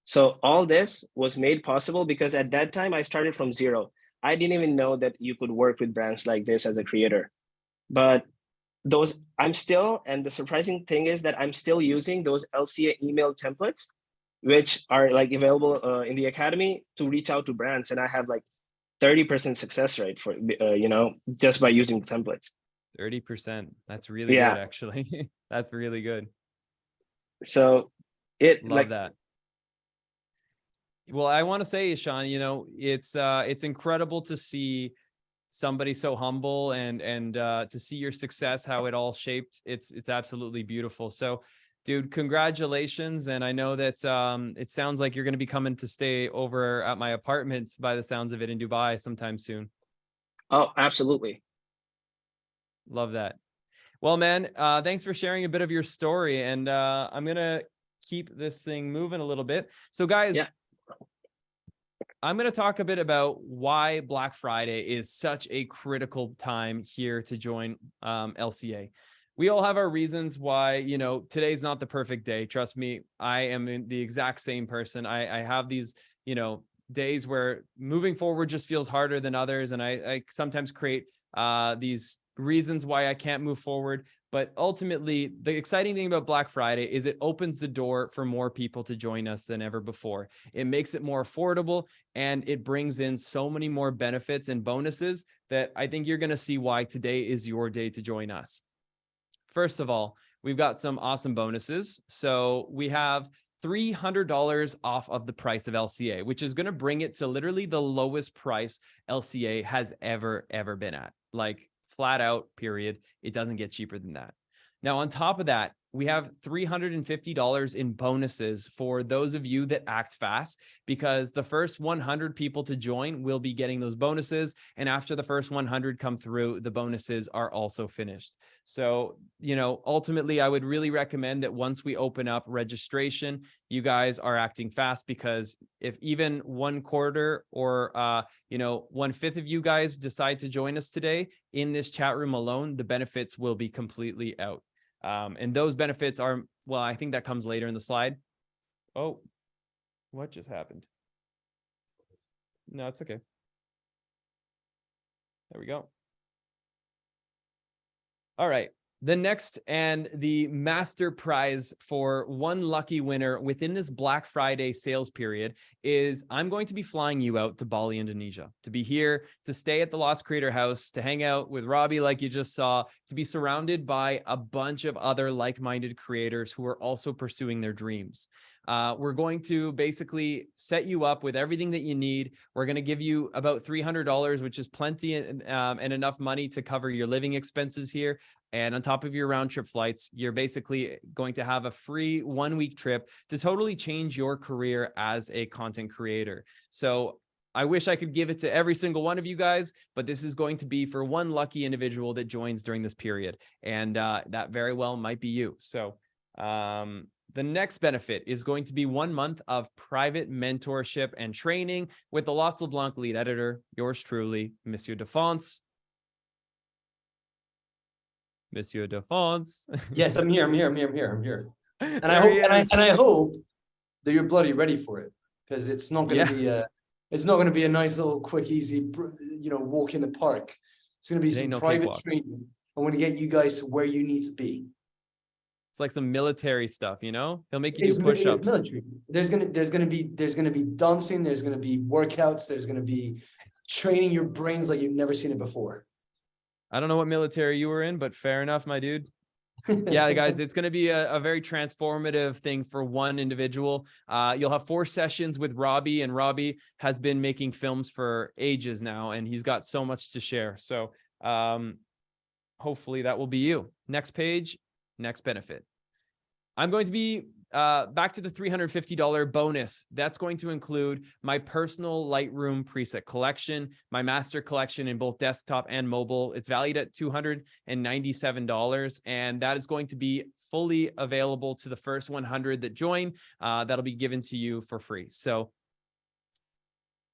So all this was made possible because at that time I started from zero. I didn't even know that you could work with brands like this as a creator. But and the surprising thing is that I'm still using those LCA email templates, which are like available in the academy, to reach out to brands. And I have like 30% success rate for, just by using the templates. 30%. That's really good, actually. That's really good. So Love that. Well, I want to say, Sean, you know, it's incredible to see somebody so humble and to see your success, how it all shaped. It's absolutely beautiful. So, dude, congratulations. And I know that it sounds like you're going to be coming to stay over at my apartment by the sounds of it in Dubai sometime soon. Oh, absolutely. Love that. Well, man, thanks for sharing a bit of your story. And I'm going to keep this thing moving a little bit. So, guys, Yeah. I'm going to talk a bit about why Black Friday is such a critical time here to join LCA. We all have our reasons why, you know, today's not the perfect day. Trust me, I am the exact same person. I have these, you know, days where moving forward just feels harder than others. And I sometimes create these reasons why I can't move forward. But ultimately, the exciting thing about Black Friday is it opens the door for more people to join us than ever before. It makes it more affordable, and it brings in so many more benefits and bonuses that I think you're going to see why today is your day to join us. First of all, we've got some awesome bonuses. So we have $300 off of the price of LCA, which is going to bring it to literally the lowest price LCA has ever been at. Like, flat out, period. It doesn't get cheaper than that. Now, on top of that, we have $350 in bonuses for those of you that act fast, because the first 100 people to join will be getting those bonuses. And after the first 100 come through, the bonuses are also finished. So, you know, ultimately, I would really recommend that once we open up registration, you guys are acting fast, because if even 1/4 or, you know, 1/5 of you guys decide to join us today in this chat room alone, the benefits will be completely out. And those benefits are, well, I think that comes later in the slide. Oh, what just happened? No, it's okay. There we go. All right. The next and the master prize for one lucky winner within this Black Friday sales period is I'm going to be flying you out to Bali, Indonesia, to be here, to stay at the Lost Creator House, to hang out with Robbie like you just saw, to be surrounded by a bunch of other like-minded creators who are also pursuing their dreams. We're going to basically set you up with everything that you need. We're going to give you about $300, which is plenty and enough money to cover your living expenses here. And on top of your round trip flights, you're basically going to have a free 1-week trip to totally change your career as a content creator. So I wish I could give it to every single one of you guys, but this is going to be for one lucky individual that joins during this period. And that very well might be you. So the next benefit is going to be 1 month of private mentorship and training with the Lost LeBlanc lead editor, yours truly, Monsieur Defonce. Monsieur Defonce. Yes, I'm here. And There I hope that you're bloody ready for it, because it's not going to be a nice little quick, easy, you know, walk in the park. It's going to be some private training. I want to get you guys to where you need to be. It's like some military stuff, you know? He'll make you do push-ups. It's military. There's gonna be dancing. There's gonna be workouts. There's gonna be training your brains like you've never seen it before. I don't know what military you were in, but fair enough, my dude. Yeah, guys, it's going to be a very transformative thing for one individual. You'll have 4 sessions with Robbie, and Robbie has been making films for ages now, and he's got so much to share. So hopefully that will be you. Next page, next benefit. I'm going to be back to the $350 bonus. That's going to include my personal Lightroom preset collection, my master collection in both desktop and mobile. It's valued at $297, and that is going to be fully available to the first 100 that join. That'll be given to you for free. So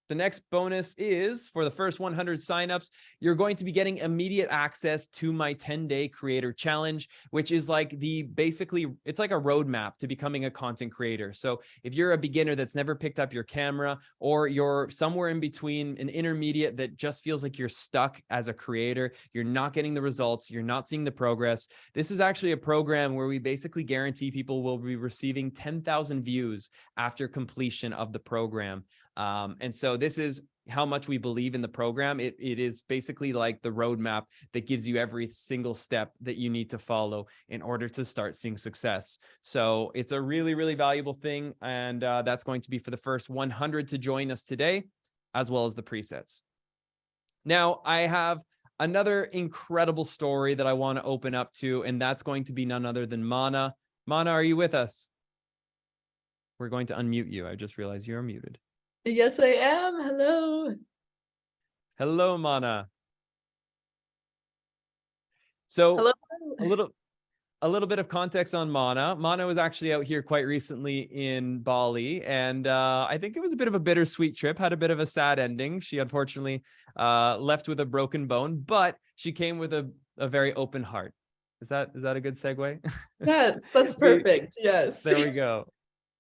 the next bonus is for the first 100 signups, you're going to be getting immediate access to my 10-day creator challenge, which is like it's like a roadmap to becoming a content creator. So if you're a beginner that's never picked up your camera, or you're somewhere in between, an intermediate that just feels like you're stuck as a creator, you're not getting the results, you're not seeing the progress, this is actually a program where we basically guarantee people will be receiving 10,000 views after completion of the program. And so this is how much we believe in the program. It is basically like the roadmap that gives you every single step that you need to follow in order to start seeing success. So it's a really, really valuable thing. And that's going to be for the first 100 to join us today, as well as the presets. Now, I have another incredible story that I want to open up to, and that's going to be none other than Mana. Mana, are you with us? We're going to unmute you. I just realized you're muted. Yes, I am. Hello. Hello, Mana. So Hello. a little bit of context on Mana. Mana was actually out here quite recently in Bali, and I think it was a bit of a bittersweet trip, had a bit of a sad ending. She unfortunately left with a broken bone, but she came with a very open heart. Is that a good segue? Yes, that's perfect. Yes. There we go.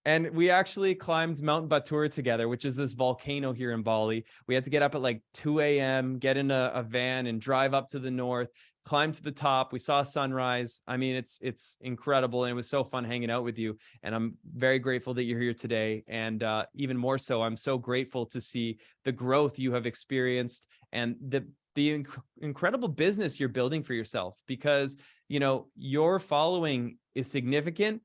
And we actually climbed Mount Batur together, which is this volcano here in Bali. We had to get up at like 2 a.m., get in a van and drive up to the north, climb to the top. We saw sunrise. I mean, it's incredible. And it was so fun hanging out with you. And I'm very grateful that you're here today. And even more so, I'm so grateful to see the growth you have experienced and the incredible business you're building for yourself, because, you know, your following is significant.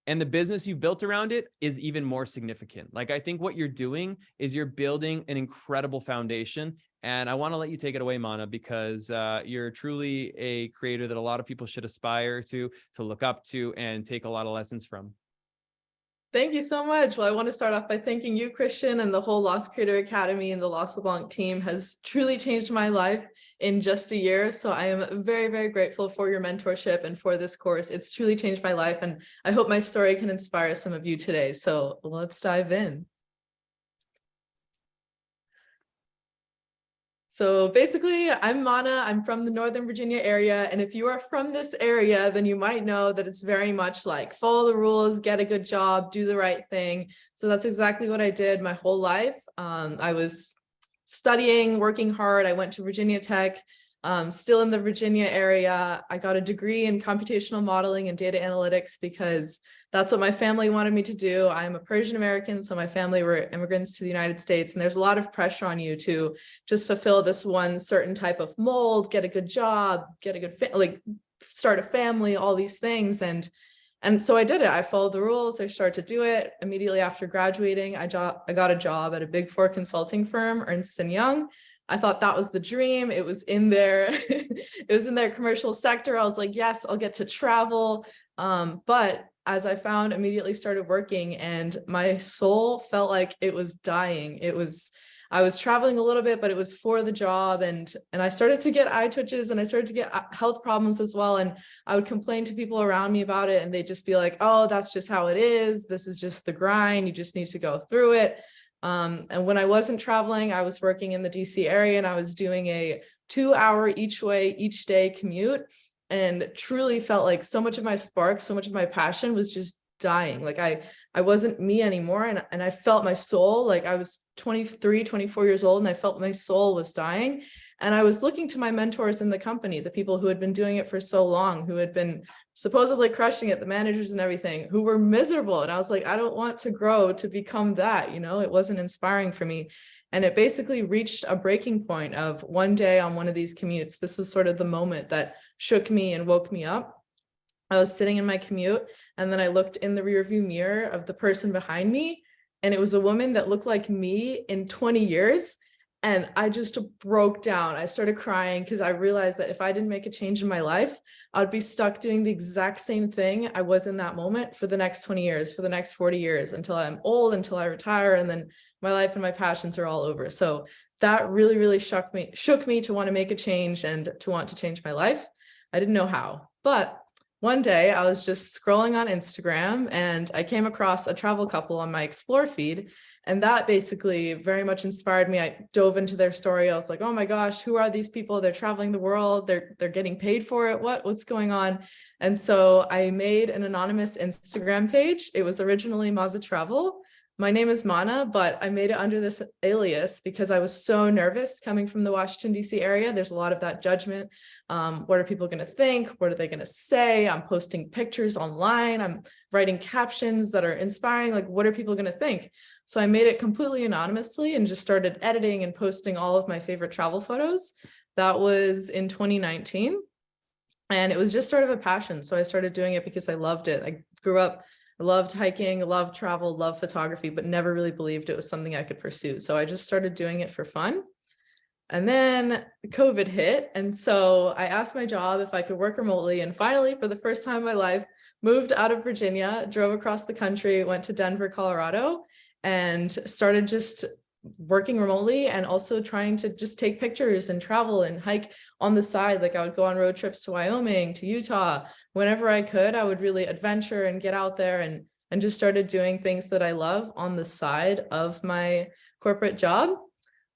And the business you've built around it is even more significant. Like, I think what you're doing is you're building an incredible foundation. And I want to let you take it away, Mana, because you're truly a creator that a lot of people should aspire to look up to, and take a lot of lessons from. Thank you so much. Well, I want to start off by thanking you, Christian, and the whole Lost Creator Academy and the Lost LeBlanc team has truly changed my life in just a year. So I am very, very grateful for your mentorship and for this course. It's truly changed my life, and I hope my story can inspire some of you today. So let's dive in. So basically, I'm Mana. I'm from the Northern Virginia area. And if you are from this area, then you might know that it's very much like follow the rules, get a good job, do the right thing. So that's exactly what I did my whole life. I was studying, working hard. I went to Virginia Tech, still in the Virginia area. I got a degree in computational modeling and data analytics because that's what my family wanted me to do. I'm a Persian American, so my family were immigrants to the United States, and there's a lot of pressure on you to just fulfill this one certain type of mold, get a good job, get a good start a family, all these things. And so I did it. I followed the rules. I started to do it. Immediately after graduating, I got a job at a Big Four consulting firm, Ernst & Young. I thought that was the dream. It was in their commercial sector. I was like, yes, I'll get to travel. But as I found, immediately started working, and my soul felt like it was dying. I was traveling a little bit, but it was for the job. And I started to get eye twitches, and I started to get health problems as well. And I would complain to people around me about it, and they'd just be like, oh, that's just how it is. This is just the grind. You just need to go through it. And when I wasn't traveling, I was working in the DC area, and I was doing a 2-hour each way, each day commute, and truly felt like so much of my spark, so much of my passion was just dying. Like I wasn't me anymore. And I felt my soul, like I was 23, 24 years old, and I felt my soul was dying. And I was looking to my mentors in the company, the people who had been doing it for so long, who had been supposedly crushing it, the managers and everything, who were miserable. And I was like, I don't want to grow to become that, it wasn't inspiring for me. And it basically reached a breaking point of one day on one of these commutes. This was sort of the moment that shook me and woke me up. I was sitting in my commute, and then I looked in the rearview mirror of the person behind me, and it was a woman that looked like me in 20 years. And I just broke down. I started crying because I realized that if I didn't make a change in my life, I would be stuck doing the exact same thing I was in that moment for the next 20 years, for the next 40 years, until I'm old, until I retire, and then my life and my passions are all over. So that really, really shook me to want to make a change and to want to change my life. I didn't know how, but one day I was just scrolling on Instagram, and I came across a travel couple on my Explore feed. And that basically very much inspired me. I dove into their story. I was like, oh my gosh, who are these people? They're traveling the world. They're getting paid for it. What's going on? And so I made an anonymous Instagram page. It was originally Mazda Travel. My name is Mana, but I made it under this alias because I was so nervous coming from the Washington, D.C. area. There's a lot of that judgment. What are people going to think? What are they going to say? I'm posting pictures online. I'm writing captions that are inspiring. Like, what are people going to think? So I made it completely anonymously and just started editing and posting all of my favorite travel photos. That was in 2019. And it was just sort of a passion. So I started doing it because I loved it. I grew up, I loved hiking, loved travel, loved photography, but never really believed it was something I could pursue. So I just started doing it for fun. And then COVID hit. And so I asked my job if I could work remotely. And finally, for the first time in my life, moved out of Virginia, drove across the country, went to Denver, Colorado, and started just working remotely and also trying to just take pictures and travel and hike on the side. Like I would go on road trips to Wyoming, to Utah. Whenever I could, I would really adventure and get out there and just started doing things that I love on the side of my corporate job.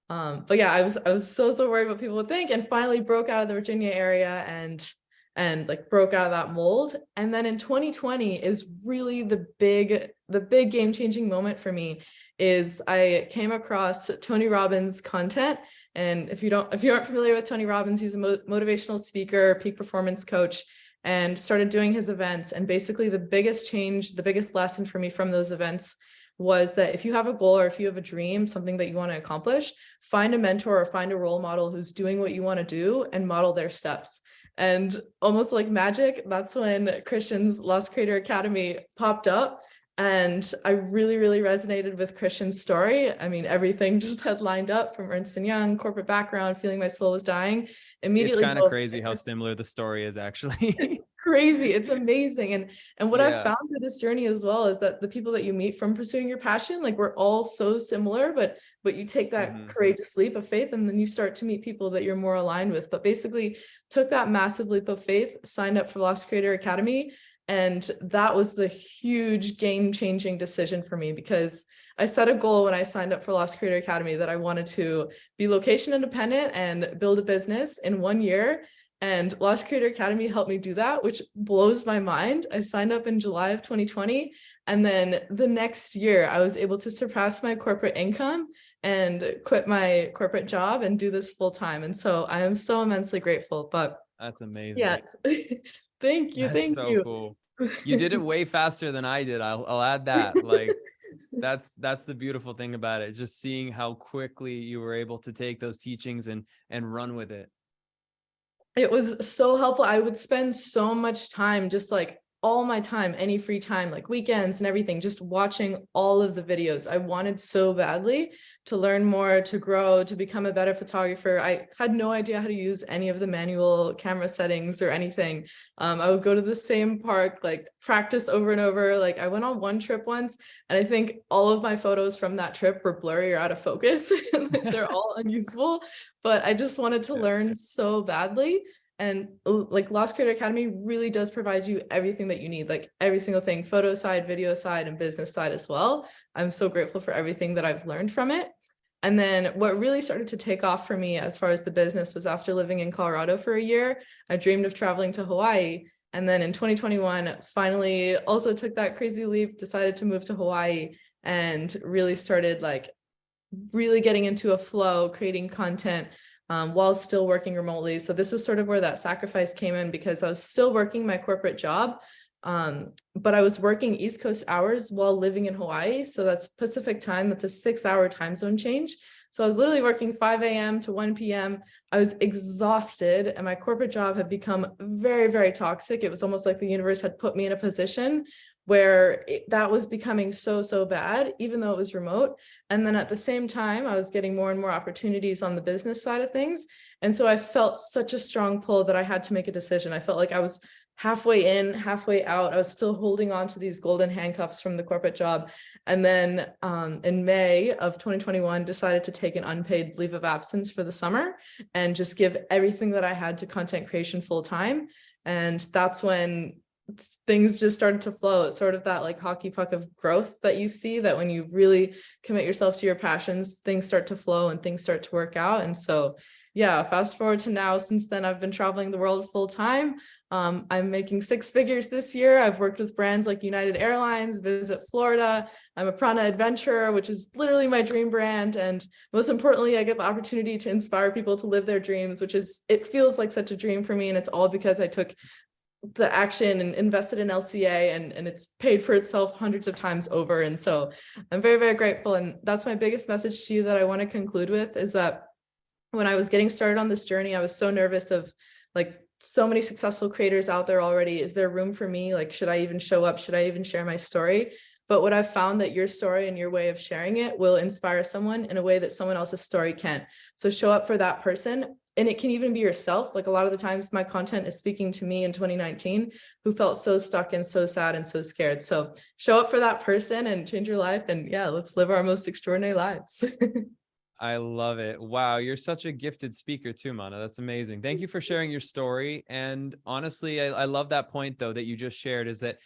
But yeah, I was so worried what people would think, and finally broke out of the Virginia area and like broke out of that mold. And then in 2020 is really the big game-changing moment for me. Is I came across Tony Robbins' content. And if you aren't familiar with Tony Robbins, he's a motivational speaker, peak performance coach, and started doing his events. And basically the biggest change, the biggest lesson for me from those events was that if you have a goal or if you have a dream, something that you want to accomplish, find a mentor or find a role model who's doing what you want to do and model their steps. And almost like magic, that's when Christian's Lost Creator Academy popped up. And I really resonated with Christian's story. I mean, everything just had lined up, from Ernst & Young, corporate background, feeling my soul was dying. Immediately, it's kind of crazy how similar the story is, actually. Crazy. It's amazing. And what I've found through this journey as well is that the people that you meet from pursuing your passion, like we're all so similar, but you take that courageous leap of faith, and then you start to meet people that you're more aligned with. But basically took that massive leap of faith, signed up for Lost Creator Academy. And that was the huge game-changing decision for me, because I set a goal when I signed up for Lost Creator Academy that I wanted to be location independent and build a business in 1 year. And Lost Creator Academy helped me do that, which blows my mind. I signed up in July of 2020. And then the next year, I was able to surpass my corporate income and quit my corporate job and do this full time. And so I am so immensely grateful. But that's amazing. Yeah. Thank you. That's so cool. You did it way faster than I did. I'll add that. Like that's the beautiful thing about it. Just seeing how quickly you were able to take those teachings and run with it. It was so helpful. I would spend so much time, just like all my time, any free time, like weekends and everything, just watching all of the videos. I wanted so badly to learn more, to grow, to become a better photographer. I had no idea how to use any of the manual camera settings or anything. I would go to the same park, like practice over and over. Like I went on one trip once, and I think all of my photos from that trip were blurry or out of focus. They're all unusable, but I just wanted to learn so badly. And like Lost Creator Academy really does provide you everything that you need, like every single thing, photo side, video side, and business side as well. I'm so grateful for everything that I've learned from it. And then what really started to take off for me as far as the business was after living in Colorado for a year. I dreamed of traveling to Hawaii. And then in 2021, finally also took that crazy leap, decided to move to Hawaii, and really started like really getting into a flow, creating content, while still working remotely. So this was sort of where that sacrifice came in, because I was still working my corporate job, but I was working East Coast hours while living in Hawaii. So that's Pacific time. That's a 6-hour time zone change. So I was literally working 5 a.m. to 1 p.m. I was exhausted, and my corporate job had become very toxic. It was almost like the universe had put me in a position where that was becoming so bad, even though it was remote. And then at the same time, I was getting more and more opportunities on the business side of things. And so I felt such a strong pull that I had to make a decision. I felt like I was halfway in, halfway out. I was still holding on to these golden handcuffs from the corporate job. And then in May of 2021, decided to take an unpaid leave of absence for the summer and just give everything that I had to content creation full time. And that's when things just started to flow. It's sort of that like hockey puck of growth that you see, that when you really commit yourself to your passions, things start to flow and things start to work out. And so yeah, fast forward to now, since then, I've been traveling the world full time. I'm making 6 figures this year. I've worked with brands like United Airlines, Visit Florida. I'm a Prana adventurer, which is literally my dream brand. And most importantly, I get the opportunity to inspire people to live their dreams, it feels like such a dream for me. And it's all because I took the action and invested in LCA, and it's paid for itself hundreds of times over. And so I'm very, very grateful. And that's my biggest message to you that I want to conclude with, is that when I was getting started on this journey, I was so nervous of, like, so many successful creators out there already. Is there room for me? Like, should I even show up? Should I even share my story? But what I've found, that your story and your way of sharing it will inspire someone in a way that someone else's story can't. So show up for that person. And it can even be yourself. Like, a lot of the times my content is speaking to me in 2019, who felt so stuck and so sad and so scared. So show up for that person and change your life. And yeah, let's live our most extraordinary lives. I love it. Wow, you're such a gifted speaker too, Mana. That's amazing. Thank you for sharing your story. And honestly, I love that point, though, that you just shared, is that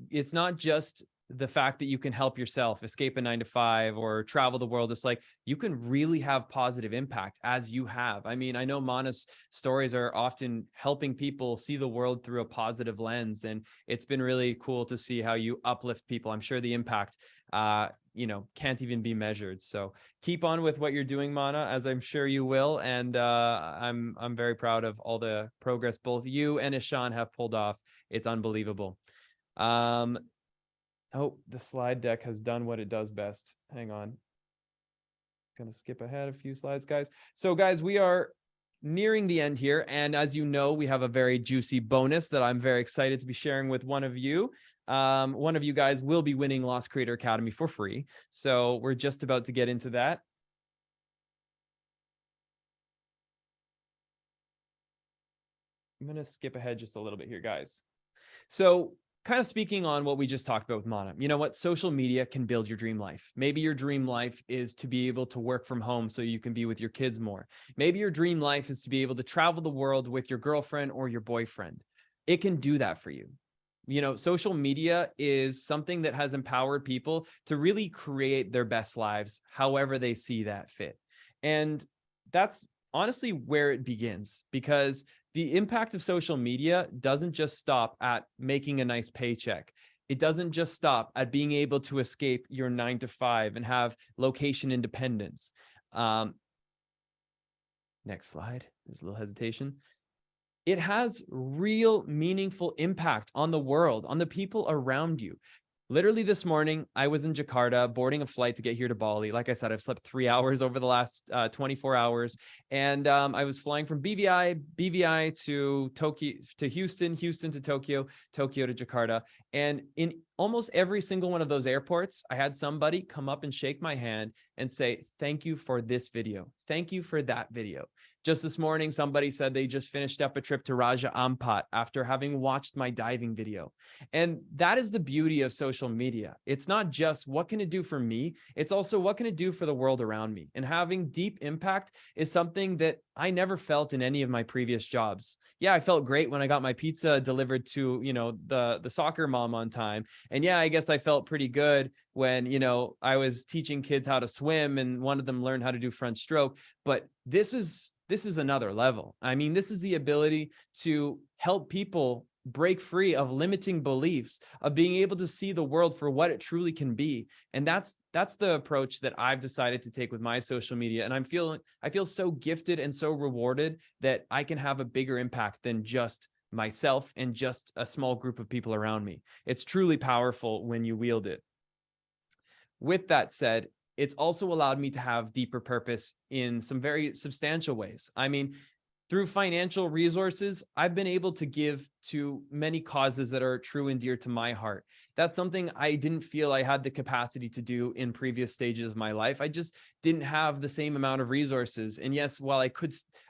it's not just the fact that you can help yourself escape a 9-to-5 or travel the world. It's like, you can really have positive impact, as you have. I mean, I know Mana's stories are often helping people see the world through a positive lens, and it's been really cool to see how you uplift people. I'm sure the impact, can't even be measured. So keep on with what you're doing, Mana, as I'm sure you will. And I'm very proud of all the progress both you and Ishan have pulled off. It's unbelievable. Oh, the slide deck has done what it does best. Hang on. Gonna skip ahead a few slides, guys. So guys, we are nearing the end here. And as you know, we have a very juicy bonus that I'm very excited to be sharing with one of you. One of you guys will be winning Lost Creator Academy for free. So we're just about to get into that. I'm going to skip ahead just a little bit here, guys. So kind of speaking on what we just talked about with Mana, you know what? Social media can build your dream life. Maybe your dream life is to be able to work from home so you can be with your kids more. Maybe your dream life is to be able to travel the world with your girlfriend or your boyfriend. It can do that for you. You know, social media is something that has empowered people to really create their best lives, however they see that fit. And that's honestly where it begins, because the impact of social media doesn't just stop at making a nice paycheck. It doesn't just stop at being able to escape your 9-to-5 and have location independence. Next slide. There's a little hesitation. It has real meaningful impact on the world, on the people around you. Literally this morning, I was in Jakarta boarding a flight to get here to Bali. Like I said, I've slept 3 hours over the last 24 hours. And I was flying from BVI to Tokyo, to Houston to Tokyo, Tokyo to Jakarta. And in almost every single one of those airports, I had somebody come up and shake my hand and say, thank you for this video. Thank you for that video. Just this morning, somebody said they just finished up a trip to Raja Ampat after having watched my diving video. And that is the beauty of social media. It's not just what can it do for me, it's also what can it do for the world around me. And having deep impact is something that I never felt in any of my previous jobs. Yeah, I felt great when I got my pizza delivered to, the soccer mom on time. And yeah, I guess I felt pretty good when, I was teaching kids how to swim and one of them learned how to do front stroke. But this is another level. I mean, this is the ability to help people break free of limiting beliefs, of being able to see the world for what it truly can be. And that's the approach that I've decided to take with my social media. And I feel so gifted and so rewarded that I can have a bigger impact than just myself and just a small group of people around me. It's truly powerful when you wield it. With that said, it's also allowed me to have deeper purpose in some very substantial ways. I mean, through financial resources, I've been able to give to many causes that are true and dear to my heart. That's something I didn't feel I had the capacity to do in previous stages of my life. I just didn't have the same amount of resources. And yes, while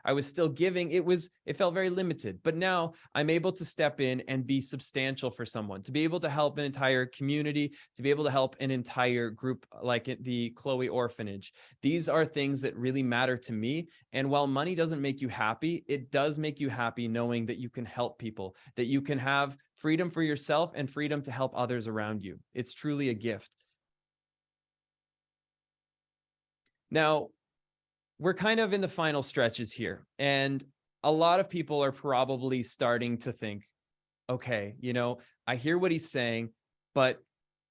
I was still giving, it felt very limited. But now I'm able to step in and be substantial for someone, to be able to help an entire community, to be able to help an entire group like the Chloe Orphanage. These are things that really matter to me. And while money doesn't make you happy, it does make you happy knowing that you can help people, that you can have freedom for yourself and freedom to help others around you. It's truly a gift. Now, we're kind of in the final stretches here. And a lot of people are probably starting to think, okay, you know, I hear what he's saying, but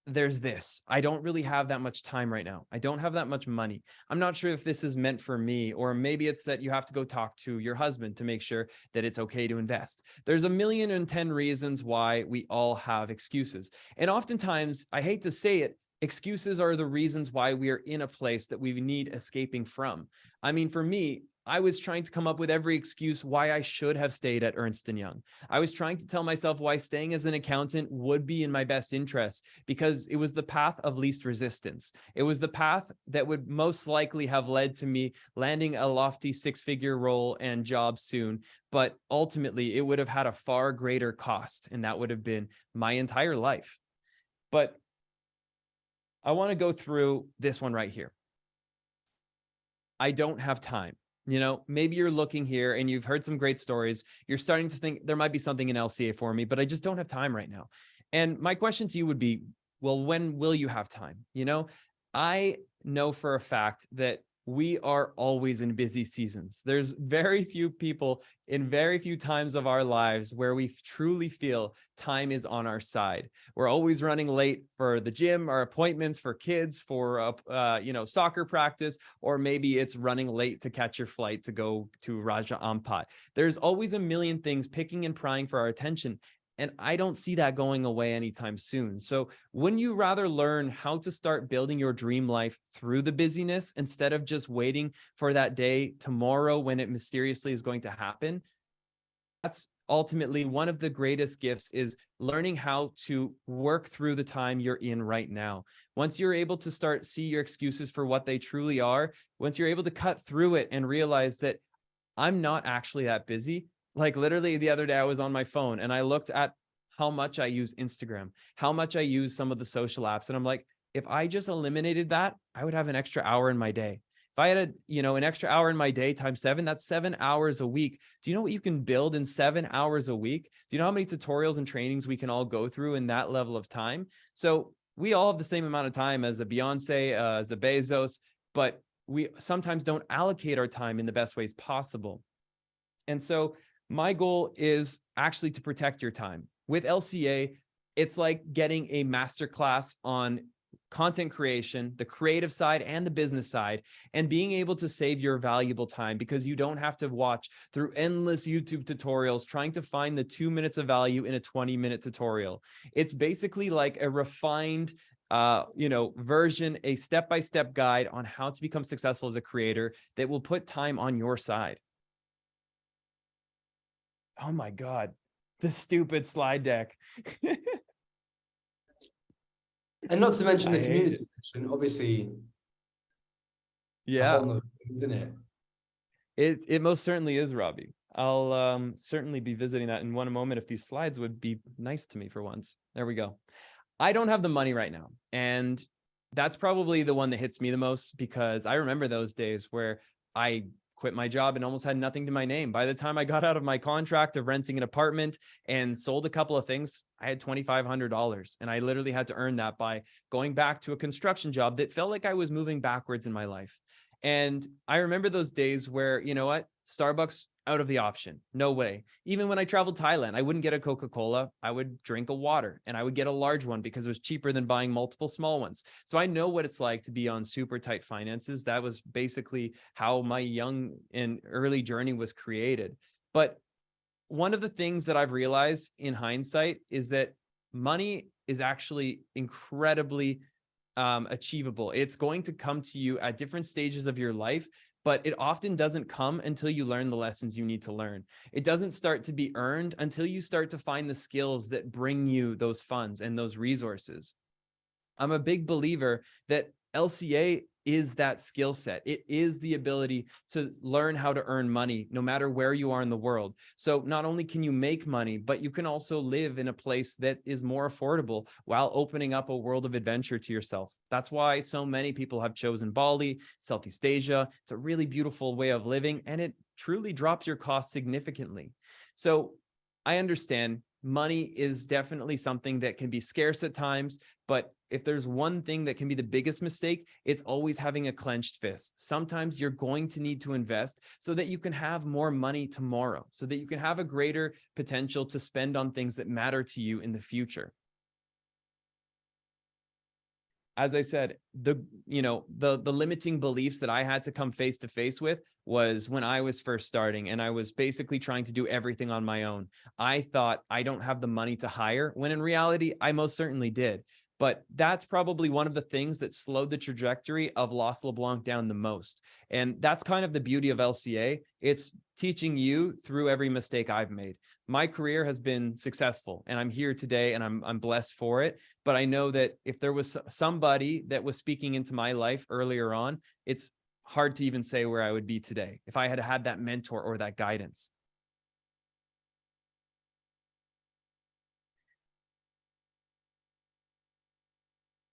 there's this. I don't really have that much time right now. I don't have that much money. I'm not sure if this is meant for me, or maybe it's that you have to go talk to your husband to make sure that it's okay to invest. There's 1,000,010 reasons why we all have excuses. And oftentimes, I hate to say it, excuses are the reasons why we are in a place that we need escaping from. I mean, for me, I was trying to come up with every excuse why I should have stayed at Ernst & Young. I was trying to tell myself why staying as an accountant would be in my best interest, because it was the path of least resistance. It was the path that would most likely have led to me landing a lofty 6-figure role and job soon. But ultimately, it would have had a far greater cost, and that would have been my entire life. But I want to go through this one right here. I don't have time. You know, maybe you're looking here and you've heard some great stories. You're starting to think there might be something in LCA for me, but I just don't have time right now. And my question to you would be, well, when will you have time? You know, I know for a fact that we are always in busy seasons. There's very few people in very few times of our lives where we truly feel time is on our side. We're always running late for the gym, our appointments, for kids, for soccer practice, or maybe it's running late to catch your flight to go to Raja Ampat. There's always a million things picking and prying for our attention. And I don't see that going away anytime soon. So wouldn't you rather learn how to start building your dream life through the busyness instead of just waiting for that day tomorrow when it mysteriously is going to happen? That's ultimately one of the greatest gifts, is learning how to work through the time you're in right now. Once you're able to start see your excuses for what they truly are, once you're able to cut through it and realize that I'm not actually that busy. Like literally the other day I was on my phone and I looked at how much I use Instagram, how much I use some of the social apps. And I'm like, if I just eliminated that, I would have an extra hour in my day. If I had an extra hour in my day times 7, that's 7 hours a week. Do you know what you can build in 7 hours a week? Do you know how many tutorials and trainings we can all go through in that level of time? So we all have the same amount of time as a Beyonce, as a Bezos, but we sometimes don't allocate our time in the best ways possible. And so my goal is actually to protect your time. With LCA, it's like getting a masterclass on content creation, the creative side and the business side, and being able to save your valuable time, because you don't have to watch through endless YouTube tutorials trying to find the 2 minutes of value in a 20-minute tutorial. It's basically like a refined version, a step-by-step guide on how to become successful as a creator that will put time on your side. Oh my God, the stupid slide deck. And not to mention the community section, obviously. Yeah, it's a whole nother thing, isn't it? It most certainly is, Robbie. I'll certainly be visiting that in one moment if these slides would be nice to me for once. There we go. I don't have the money right now. And that's probably the one that hits me the most, because I remember those days where I quit my job and almost had nothing to my name. By the time I got out of my contract of renting an apartment and sold a couple of things, I had $2,500. And I literally had to earn that by going back to a construction job that felt like I was moving backwards in my life. And I remember those days where, you know what, Starbucks out of the option. No way. Even when I traveled Thailand, I wouldn't get a Coca-Cola. I would drink a water, and I would get a large one because it was cheaper than buying multiple small ones. So I know what it's like to be on super tight finances. That was basically how my young and early journey was created. But one of the things that I've realized in hindsight is that money is actually incredibly achievable. It's going to come to you at different stages of your life, but it often doesn't come until you learn the lessons you need to learn. It doesn't start to be earned until you start to find the skills that bring you those funds and those resources. I'm a big believer that LCA is that skill set. It is the ability to learn how to earn money no matter where you are in the world. So not only can you make money, but you can also live in a place that is more affordable while opening up a world of adventure to yourself. That's why so many people have chosen Bali, Southeast Asia. It's a really beautiful way of living, and it truly drops your costs significantly. So I understand money is definitely something that can be scarce at times, but if there's one thing that can be the biggest mistake, it's always having a clenched fist. Sometimes you're going to need to invest so that you can have more money tomorrow, so that you can have a greater potential to spend on things that matter to you in the future. As I said, the limiting beliefs that I had to come face to face with was when I was first starting and I was basically trying to do everything on my own. I thought I don't have the money to hire, when in reality, I most certainly did. But that's probably one of the things that slowed the trajectory of Los LeBlanc down the most. And that's kind of the beauty of LCA. It's teaching you through every mistake I've made. My career has been successful and I'm here today and I'm blessed for it. But I know that if there was somebody that was speaking into my life earlier on, it's hard to even say where I would be today if I had had that mentor or that guidance.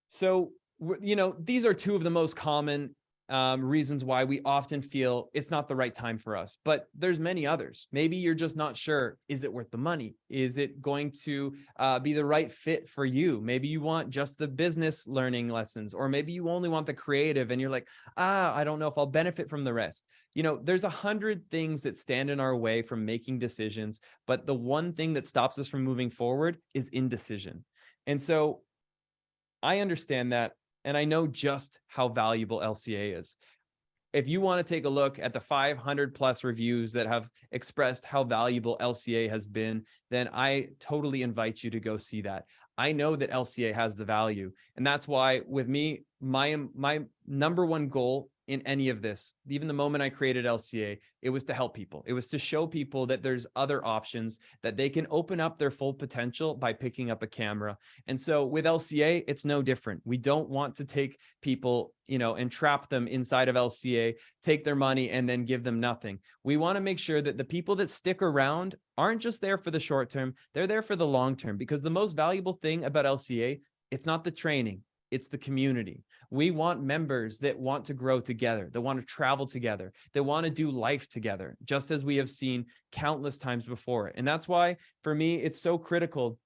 So, these are two of the most common reasons why we often feel it's not the right time for us, but there's many others. Maybe you're just not sure. Is it worth the money? Is it going to be the right fit for you? Maybe you want just the business learning lessons, or maybe you only want the creative and you're like, I don't know if I'll benefit from the rest. There's 100 things that stand in our way from making decisions, but the one thing that stops us from moving forward is indecision. And so I understand that, and I know just how valuable LCA is. If you want to take a look at the 500 plus reviews that have expressed how valuable LCA has been, then I totally invite you to go see that. I know that LCA has the value, and that's why with me, my number one goal in any of this, even the moment I created LCA, it was to help people. It was to show people that there's other options, that they can open up their full potential by picking up a camera. And so with LCA, it's no different. We don't want to take people, and trap them inside of LCA, take their money and then give them nothing. We want to make sure that the people that stick around aren't just there for the short term, they're there for the long term, because the most valuable thing about LCA, it's not the training, it's the community. We want members that want to grow together, that want to travel together, that want to do life together, just as we have seen countless times before. And that's why, for me, it's so critical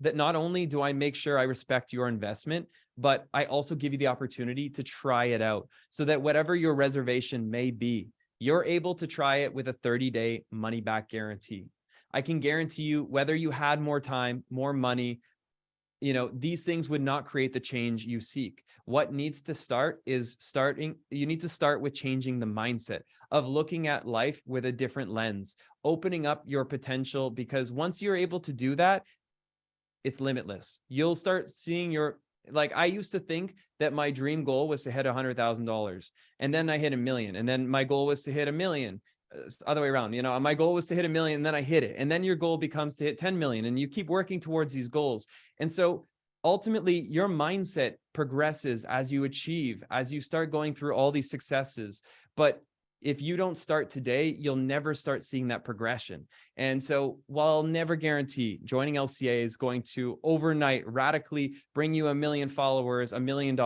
that not only do I make sure I respect your investment, but I also give you the opportunity to try it out, so that whatever your reservation may be, you're able to try it with a 30-day money-back guarantee. I can guarantee you, whether you had more time, more money, these things would not create the change you seek. What needs to start is you need to start with changing the mindset of looking at life with a different lens, opening up your potential, because once you're able to do that, it's limitless. You'll start seeing I used to think that my dream goal was to hit $100,000, and then I hit $1 million, and then my goal was to hit $1 million. Other way around, my goal was to hit $1 million, and then I hit it. And then your goal becomes to hit 10 million, and you keep working towards these goals. And so ultimately your mindset progresses as you start going through all these successes. But if you don't start today, you'll never start seeing that progression. And so while I'll never guarantee joining LCA is going to overnight radically bring you 1 million followers, $1 million,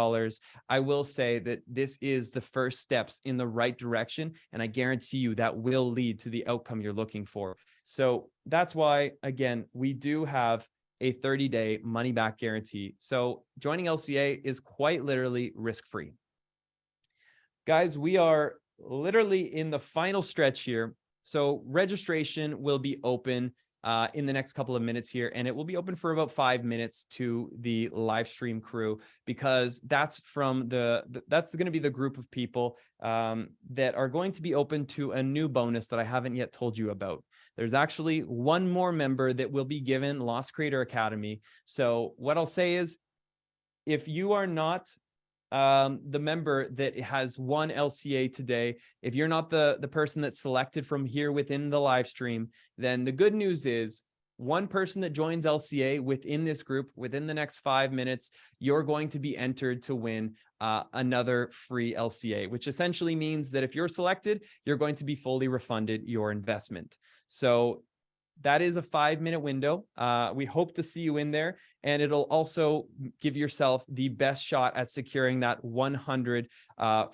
I will say that this is the first steps in the right direction. And I guarantee you that will lead to the outcome you're looking for. So that's why, again, we do have a 30-day money-back guarantee. So joining LCA is quite literally risk-free. Guys, we are literally in the final stretch here. So registration will be open in the next couple of minutes here, and it will be open for about 5 minutes to the live stream crew, because that's that's going to be the group of people that are going to be open to a new bonus that I haven't yet told you about. There's actually one more member that will be given Lost Creator Academy. So what I'll say is, if you are not the member that has won LCA today, if you're not the person that's selected from here within the live stream, then the good news is one person that joins LCA within this group, within the next 5 minutes, you're going to be entered to win another free LCA, which essentially means that if you're selected, you're going to be fully refunded your investment. So that is a 5-minute window. We hope to see you in there, and it'll also give yourself the best shot at securing that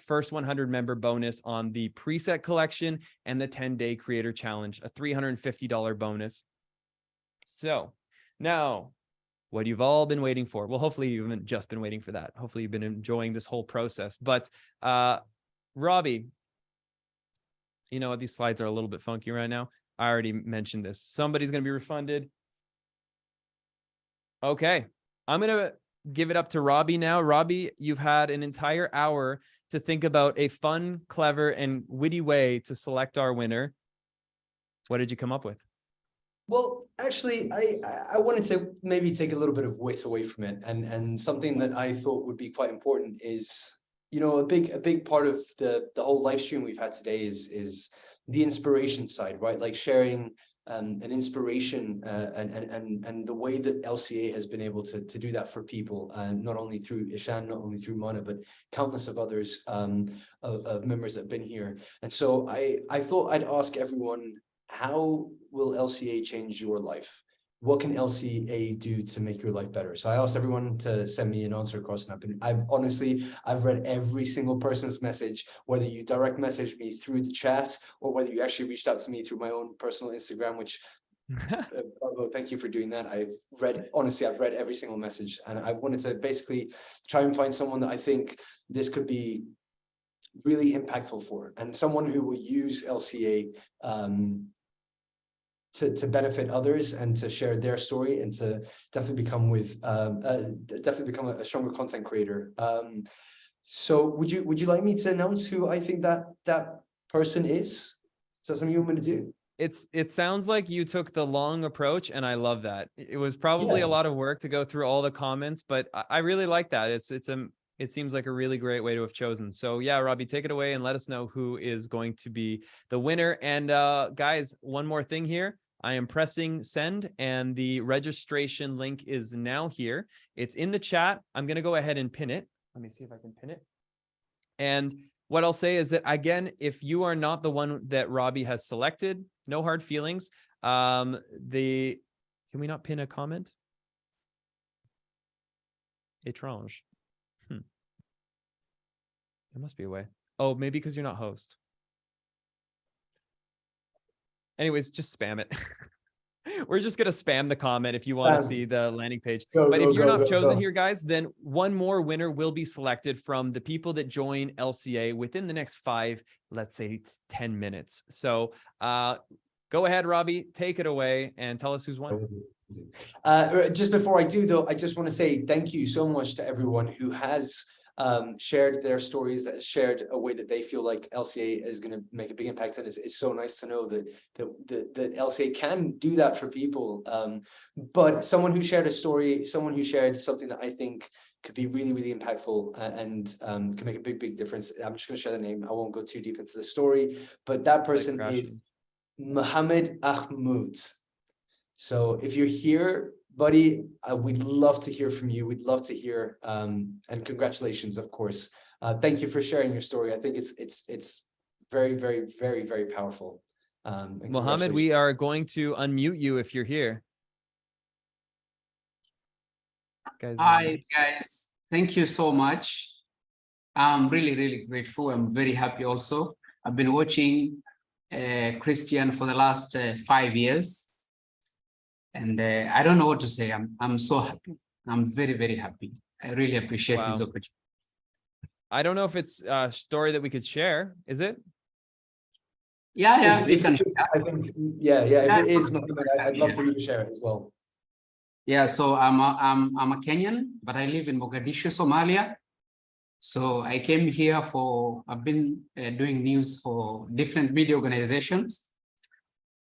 first 100 member bonus on the preset collection and the 10-day creator challenge, a $350 bonus. So now what you've all been waiting for. Well, hopefully you haven't just been waiting for that. Hopefully you've been enjoying this whole process. But Robbie, you know what? These slides are a little bit funky right now. I already mentioned this. Somebody's going to be refunded. Okay. I'm going to give it up to Robbie now. Robbie, you've had an entire hour to think about a fun, clever, and witty way to select our winner. What did you come up with? Well, actually, I wanted to maybe take a little bit of wit away from it, and something that I thought would be quite important is, you know, a big part of the whole live stream we've had today is the inspiration side, right? Like sharing an inspiration and the way that LCA has been able to do that for people, not only through Ishan, not only through Mana, but countless of others of members that have been here. And so I thought I'd ask everyone, how will LCA change your life? What can LCA do to make your life better? So I asked everyone to send me an answer across, and I've read every single person's message, whether you direct message me through the chat or whether you actually reached out to me through my own personal Instagram, which bravo, thank you for doing that. I've read every single message, and I wanted to basically try and find someone that I think this could be really impactful for, and someone who will use LCA to benefit others and to share their story and to definitely become a stronger content creator. So would you like me to announce who I think that person is? Is that something you want me to do? It sounds like you took the long approach, and I love that. It was probably a lot of work to go through all the comments, but I really like that. It seems like a really great way to have chosen. So yeah, Robbie, take it away and let us know who is going to be the winner. And guys, one more thing here. I am pressing send, and the registration link is now here. It's in the chat. I'm going to go ahead and pin it. Let me see if I can pin it. And what I'll say is that, again, if you are not the one that Robbie has selected, no hard feelings. Can we not pin a comment? Étrange. There must be a way. Oh, maybe because you're not host. Anyways, just spam it. We're just going to spam the comment if you want to see the landing page. But if you're not chosen here, guys, then one more winner will be selected from the people that join LCA within the next 5, let's say 10 minutes. So go ahead, Robbie, take it away and tell us who's won. Just before I do, though, I just want to say thank you so much to everyone who has shared their stories, shared a way that they feel like LCA is going to make a big impact. And it's so nice to know that LCA can do that for people. But someone who shared a story, someone who shared something that I think could be really, really impactful and can make a big, big difference. I'm just going to share the name. I won't go too deep into the story, but that person is Mohammed Ahmoud. So if you're here, buddy, we'd love to hear from you. We'd love to hear, and congratulations, of course. Thank you for sharing your story. I think it's very, very, very, very powerful. Mohammed, we are going to unmute you if you're here. Hi, guys. Thank you so much. I'm really, really grateful. I'm very happy also. I've been watching Christian for the last 5 years. And I don't know what to say. I'm so happy. I'm very, very happy. I really appreciate this opportunity. I don't know if it's a story that we could share. Is it? Yeah, I think, if it is, I'd love for you to share it as well. Yeah, so I'm a Kenyan, but I live in Mogadishu, Somalia. So I came here I've been doing news for different media organizations.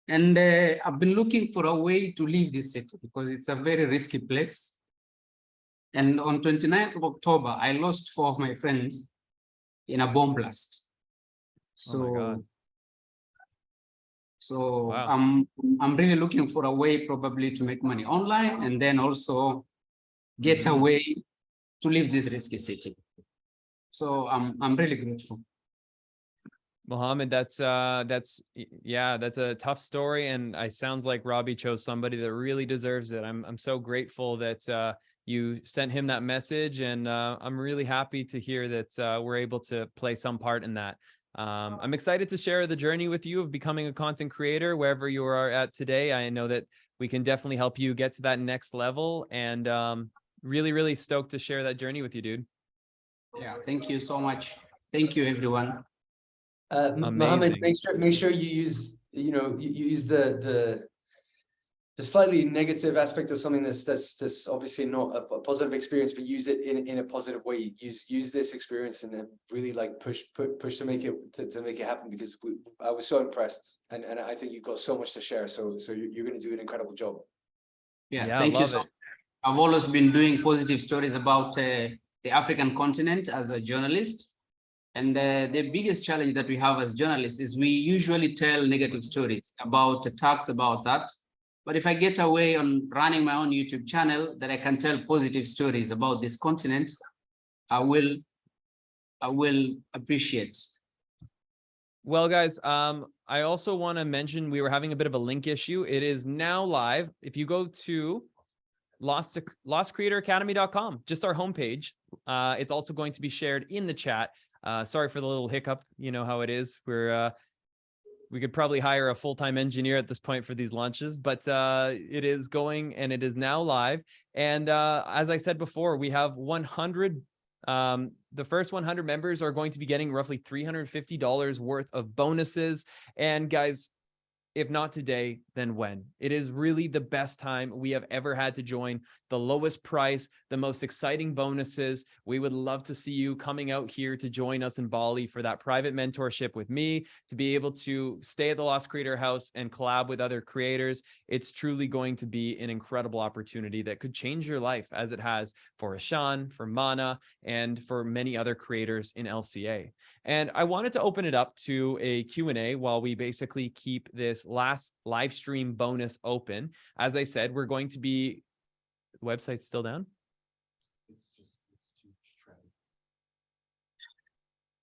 And I've been looking for a way to leave this city because it's a very risky place. And on 29th of October, I lost 4 of my friends in a bomb blast. So, I'm really looking for a way probably to make money online and then also get a way to leave this risky city. So I'm really grateful. Mohammed, that's a tough story, and it sounds like Robbie chose somebody that really deserves it. I'm so grateful that you sent him that message, and I'm really happy to hear that we're able to play some part in that. I'm excited to share the journey with you of becoming a content creator wherever you are at today. I know that we can definitely help you get to that next level, and really, really stoked to share that journey with you, dude. Yeah, thank you so much. Thank you, everyone. Mohammed, make sure you use, you use the slightly negative aspect of something that's obviously not a positive experience, but use it in a positive way. Use this experience and then really like push to make it happen, because I was so impressed, and I think you've got so much to share. So you're going to do an incredible job. Yeah, thank you. I've always been doing positive stories about the African continent as a journalist. And the biggest challenge that we have as journalists is we usually tell negative stories about attacks, about that. But if I get away on running my own YouTube channel that I can tell positive stories about this continent, I will appreciate. Well, guys, I also want to mention we were having a bit of a link issue. It is now live. If you go to lostcreatoracademy.com, just our homepage, it's also going to be shared in the chat. Sorry for the little hiccup. You know how it is. We could probably hire a full-time engineer at this point for these launches, but it is going and it is now live. And as I said before, we have 100. The first 100 members are going to be getting roughly $350 worth of bonuses. And guys, if not today, then when? It is really the best time we have ever had to join. The lowest price, the most exciting bonuses. We would love to see you coming out here to join us in Bali for that private mentorship with me, to be able to stay at the Lost Creator House and collab with other creators. It's truly going to be an incredible opportunity that could change your life, as it has for Ishan, for Mana, and for many other creators in LCA. And I wanted to open it up to a Q&A while we basically keep this last live stream bonus open. As I said, we're going to be, the website's still down. It's too trendy.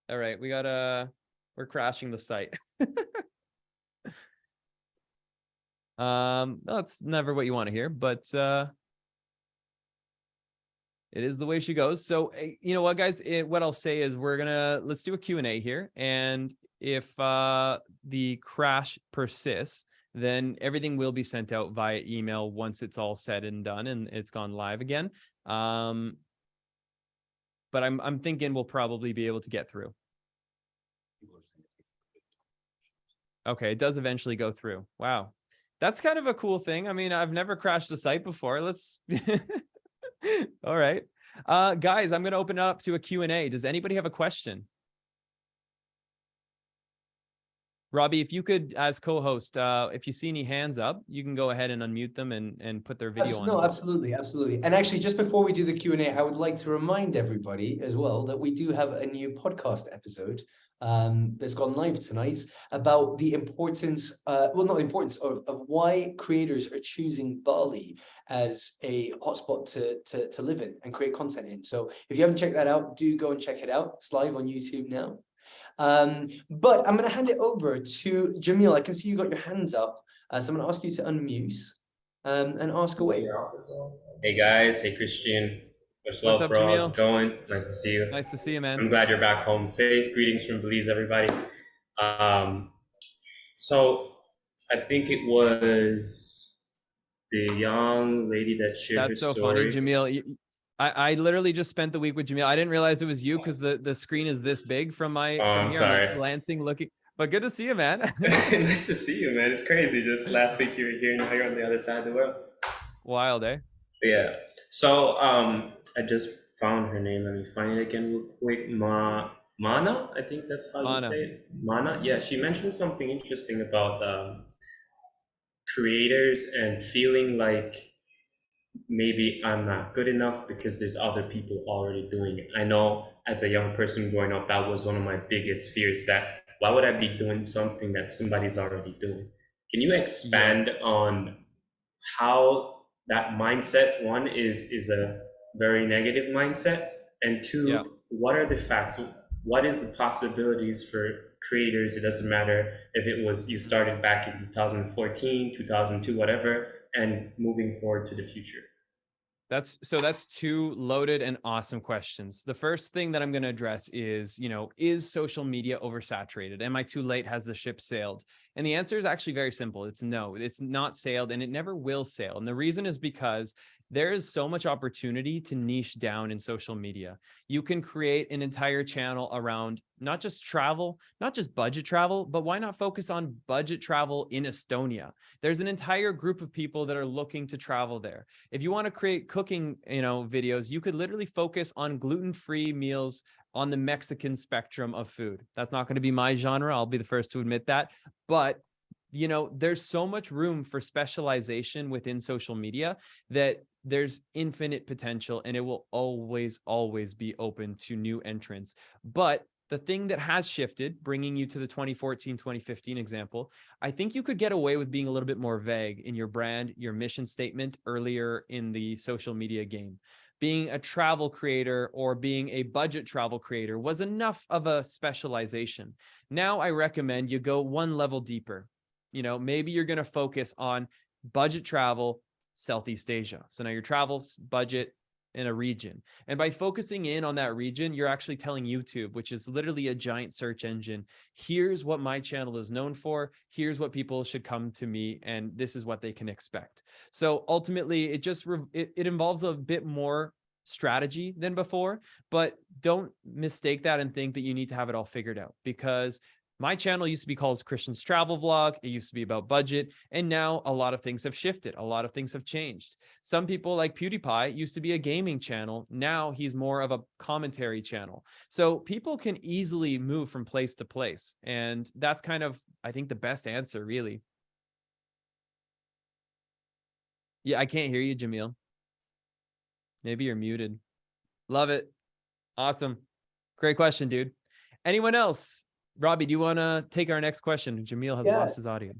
All right, we're crashing the site. That's never what you want to hear, but it is the way she goes. So, you know what, guys, what I'll say is let's do a Q&A here. And if the crash persists, then everything will be sent out via email once it's all said and done and it's gone live again. But I'm thinking we'll probably be able to get through. Okay, it does eventually go through. Wow. That's kind of a cool thing. I mean, I've never crashed a site before. Let's... All right. Guys, I'm going to open it up to a Q&A. Does anybody have a question? Robbie, if you could, as co-host, if you see any hands up, you can go ahead and unmute them and put their video on. No, absolutely. And actually, just before we do the Q&A, I would like to remind everybody as well that we do have a new podcast episode that's gone live tonight about the importance, well, not the importance of why creators are choosing Bali as a hotspot to live in and create content in. So if you haven't checked that out, do go and check it out. It's live on YouTube now. But I'm going to hand it over to Jamil. I can see you got your hands up. So I'm going to ask you to unmute and ask away. Hey guys, hey Christian. Much love, bro. Jamil? How's it going? Nice to see you. Nice to see you, man. I'm glad you're back home safe. Greetings from Belize, everybody. So I think it was the young lady that shared her story. That's so funny, Jamil. I literally just spent the week with Jamil. I didn't realize it was you because the screen is this big from my from here. Sorry. I'm like glancing, looking. But good to see you, man. Nice to see you, man. It's crazy. Just last week you were here, now you're on the other side of the world. Wild, eh? Yeah. So I just found her name. Let me find it again real quick. Mana, I think that's how you say it. Mana. Yeah, she mentioned something interesting about creators and feeling like maybe I'm not good enough because there's other people already doing it. I know as a young person growing up, that was one of my biggest fears, that why would I be doing something that somebody's already doing? Can you expand on how that mindset, one, is a very negative mindset, and two, what are the facts? What is the possibilities for creators? It doesn't matter if it was you started back in 2014, 2002, whatever, and moving forward to the future. That's two loaded and awesome questions. The first thing that I'm going to address is, is social media oversaturated? Am I too late? Has the ship sailed? And the answer is actually very simple. It's no, it's not sailed, and it never will sail. And the reason is because there is so much opportunity to niche down in social media. You can create an entire channel around not just travel, not just budget travel, but why not focus on budget travel in Estonia? There's an entire group of people that are looking to travel there. If you want to create cooking, videos, you could literally focus on gluten-free meals on the Mexican spectrum of food. That's not going to be my genre. I'll be the first to admit that. But there's so much room for specialization within social media that there's infinite potential, and it will always, always be open to new entrants. But the thing that has shifted, bringing you to the 2014, 2015 example, I think you could get away with being a little bit more vague in your brand, your mission statement earlier in the social media game. Being a travel creator or being a budget travel creator was enough of a specialization. Now I recommend you go one level deeper. Maybe you're going to focus on budget travel, Southeast Asia. So now your travels budget in a region. And by focusing in on that region, you're actually telling YouTube, which is literally a giant search engine, here's what my channel is known for. Here's what people should come to me, and this is what they can expect. So ultimately, it involves a bit more strategy than before, but don't mistake that and think that you need to have it all figured out, because my channel used to be called Christian's Travel Vlog. It used to be about budget. And now a lot of things have shifted. A lot of things have changed. Some people like PewDiePie used to be a gaming channel. Now he's more of a commentary channel. So people can easily move from place to place. And that's kind of, I think, the best answer, really. Yeah, I can't hear you, Jamil. Maybe you're muted. Love it. Awesome. Great question, dude. Anyone else? Robbie, do you want to take our next question? Jamil has lost his audio.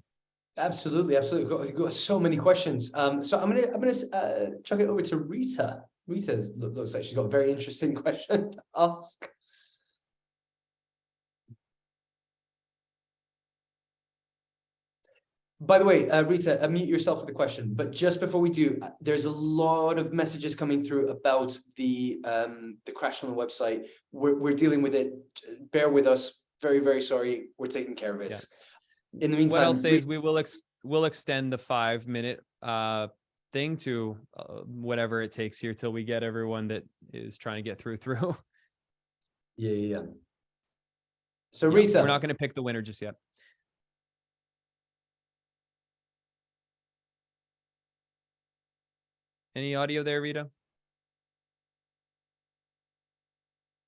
Absolutely. We've got so many questions. So I'm gonna chuck it over to Rita. Rita looks like she's got a very interesting question to ask. By the way, Rita, unmute yourself for the question. But just before we do, there's a lot of messages coming through about the crash on the website. We're dealing with it. Bear with us. Very, very sorry. We're taking care of it. Yeah. In the meantime, what I'll say is we'll extend the 5-minute thing to whatever it takes here till we get everyone that is trying to get through. Yeah. So Rita, we're not going to pick the winner just yet. Any audio there, Rita?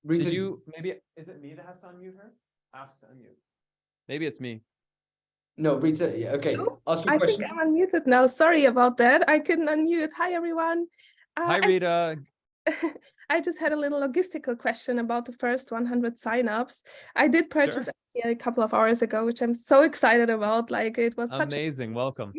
Rita, maybe is it me that has to unmute her? Ask to unmute. Maybe it's me. No, Rita. Yeah, okay. Ask your question. I think I'm unmuted now. Sorry about that. I couldn't unmute. Hi, everyone. Hi, Rita. I just had a little logistical question about the first 100 signups. I did purchase a couple of hours ago, which I'm so excited about. Like, it was amazing. Welcome.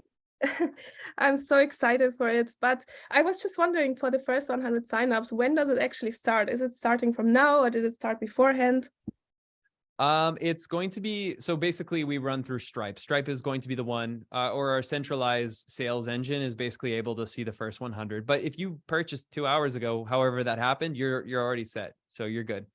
I'm so excited for it. But I was just wondering, for the first 100 signups, when does it actually start? Is it starting from now, or did it start beforehand? It's going to be, so basically we run through Stripe. Stripe is going to be the one, or our centralized sales engine is basically able to see the first 100. But if you purchased 2 hours ago, however that happened, you're already set. So you're good.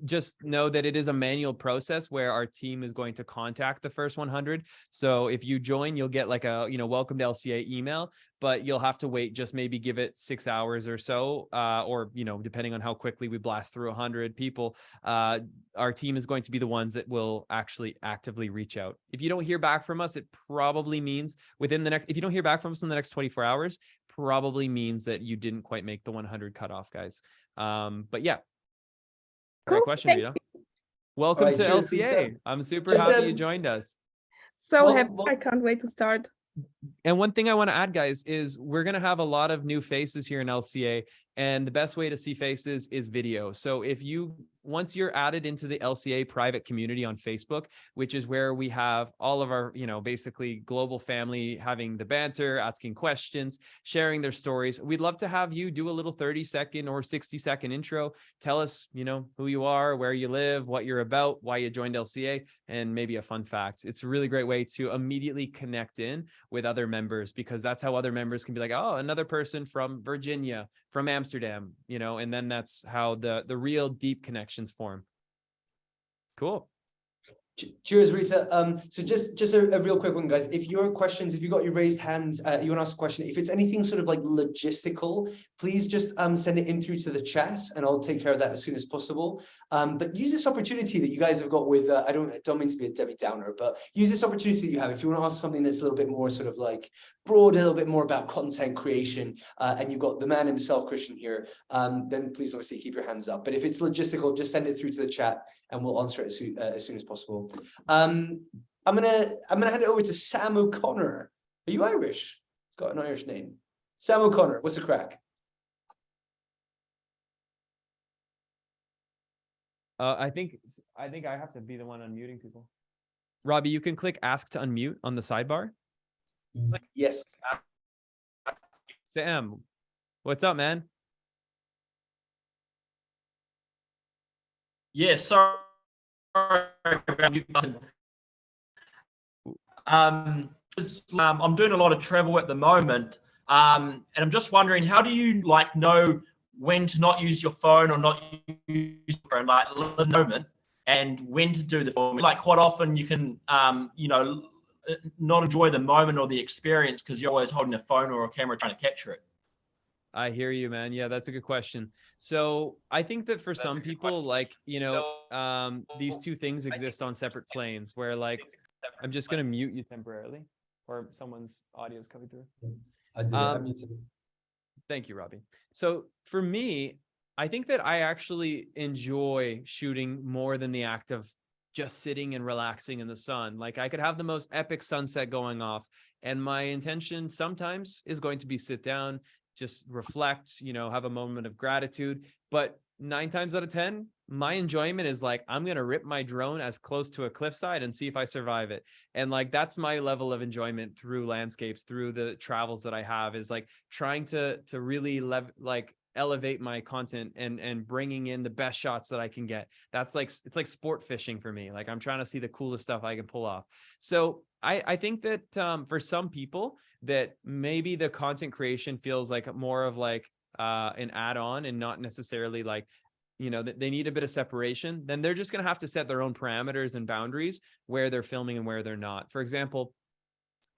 Just know that it is a manual process where our team is going to contact the first 100. So if you join, you'll get like a, welcome to LCA email, but you'll have to wait, just maybe give it 6 hours or so, or, depending on how quickly we blast through 100 people, our team is going to be the ones that will actually actively reach out. If you don't hear back from us, it probably means if you don't hear back from us in the next 24 hours, probably means that you didn't quite make the 100 cutoff, guys. But yeah. Great question, Rita. Welcome to LCA. I'm super happy you joined us. So happy. I can't wait to start. And one thing I want to add, guys, is we're going to have a lot of new faces here in LCA. And the best way to see faces is video. So if you once you're added into the LCA private community on Facebook, which is where we have all of our, basically global family having the banter, asking questions, sharing their stories. We'd love to have you do a little 30-second or 60-second intro. Tell us, who you are, where you live, what you're about, why you joined LCA, and maybe a fun fact. It's a really great way to immediately connect in with other members, because that's how other members can be like, oh, another person from Virginia, from Amsterdam, and then that's how the real deep connections form. Cool. Cheers, Rita. So just a real quick one, guys. If your questions, if you got your raised hands, you want to ask a question, if it's anything sort of like logistical, please just send it in through to the chat, and I'll take care of that as soon as possible. But use this opportunity that you guys have got with, I don't mean to be a Debbie Downer, but use this opportunity that you have. If you want to ask something that's a little bit more sort of like broad, a little bit more about content creation, and you've got the man himself, Christian, here, then please obviously keep your hands up. But if it's logistical, just send it through to the chat, and we'll answer it as soon as possible. I'm gonna hand it over to Sam O'Connor. Are you Irish? Got an Irish name. Sam O'Connor, what's the crack? I think I have to be the one unmuting people. Robbie, you can click ask to unmute on the sidebar. Yes. Sam, what's up, man? Yeah, sorry. I'm doing a lot of travel at the moment, and I'm just wondering, how do you know when to not use your phone or not use your phone, at the moment, and when to do the film? Quite often you can, not enjoy the moment or the experience because you're always holding a phone or a camera trying to capture it. I hear you, man. Yeah, that's a good question. So I think that for some people, these two things exist on separate planes where I'm just going to mute you temporarily, or someone's audio is coming through. I did it. I muted it. Thank you, Robbie. So for me, I think that I actually enjoy shooting more than the act of just sitting and relaxing in the sun. I could have the most epic sunset going off, and my intention sometimes is going to be sit down, just reflect, have a moment of gratitude. But 9 times out of 10, my enjoyment is I'm going to rip my drone as close to a cliffside and see if I survive it. And that's my level of enjoyment through landscapes, through the travels that I have, is trying to really elevate my content and bringing in the best shots that I can get. That's it's like sport fishing for me. I'm trying to see the coolest stuff I can pull off. So I think that for some people that maybe the content creation feels more of an add-on and not necessarily that they need a bit of separation, then they're just going to have to set their own parameters and boundaries where they're filming and where they're not. For example,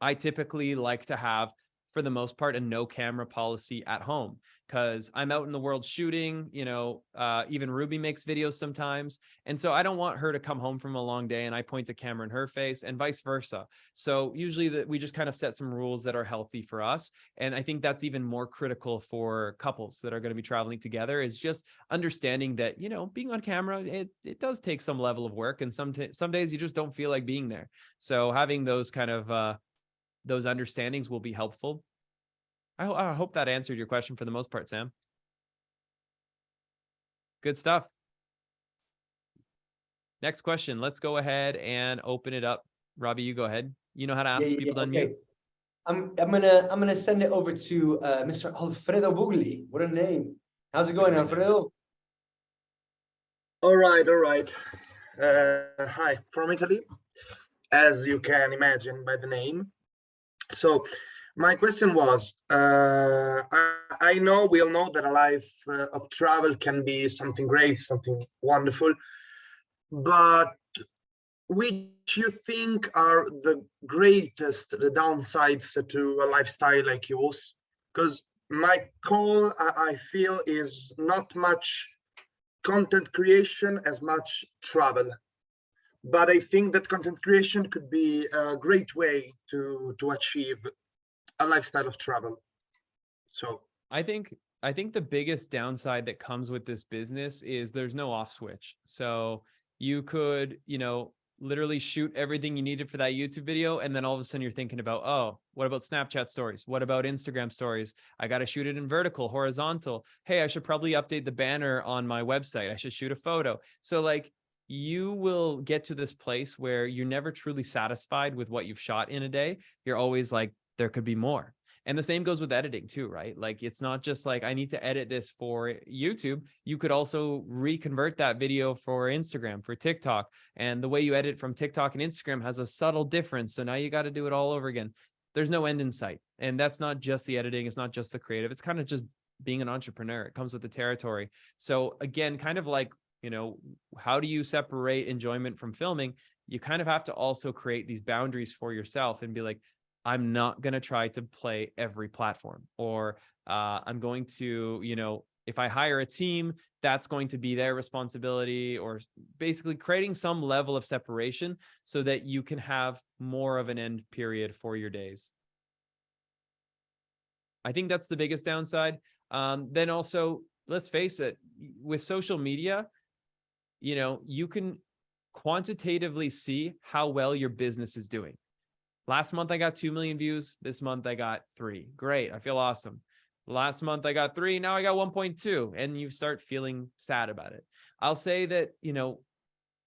I typically like to have, for the most part, a no camera policy at home, because I'm out in the world shooting, even Ruby makes videos sometimes. And so I don't want her to come home from a long day and I point a camera in her face, and vice versa. So usually we just kind of set some rules that are healthy for us. And I think that's even more critical for couples that are going to be traveling together, is just understanding that, being on camera, it does take some level of work. And some days you just don't feel like being there. So having those kind of, those understandings will be helpful. I hope that answered your question for the most part, Sam. Good stuff. Next question. Let's go ahead and open it up. Robbie, you go ahead. You know how to ask people to unmute. I'm gonna send it over to Mr. Alfredo Bugli. What a name! How's it going, Alfredo? All right. Hi, from Italy, as you can imagine by the name. So my question was, I know we all know that a life of travel can be something great, something wonderful, but which you think are the downsides to a lifestyle like yours? Because my call, I feel, is not much content creation as much travel. But I think that content creation could be a great way to achieve a lifestyle of travel. So I think the biggest downside that comes with this business is there's no off switch. So you could, literally shoot everything you needed for that YouTube video. And then all of a sudden you're thinking about, oh, what about Snapchat stories? What about Instagram stories? I got to shoot it in vertical, horizontal. Hey, I should probably update the banner on my website. I should shoot a photo. So like you will get to this place where you're never truly satisfied with what you've shot in a day. You're always like, there could be more. And the same goes with editing too, right? Like, it's not just like, I need to edit this for YouTube. You could also reconvert that video for Instagram, for TikTok. And the way you edit from TikTok and Instagram has a subtle difference. So now you got to do it all over again. There's no end in sight. And that's not just the editing. It's not just the creative. It's kind of just being an entrepreneur. It comes with the territory. So again, kind of like, you know, how do you separate enjoyment from filming? You kind of have to also create these boundaries for yourself and be like, I'm not going to try to play every platform, or I'm going to, you know, if I hire a team, that's going to be their responsibility, or basically creating some level of separation so that you can have more of an end period for your days. I think that's the biggest downside. Then also, let's face it, with social media, you know, you can quantitatively see how well your business is doing. Last month, I got 2 million views. This month, I got 3. Great. I feel awesome. Last month, I got 3. Now I got 1.2. And you start feeling sad about it. I'll say that, you know,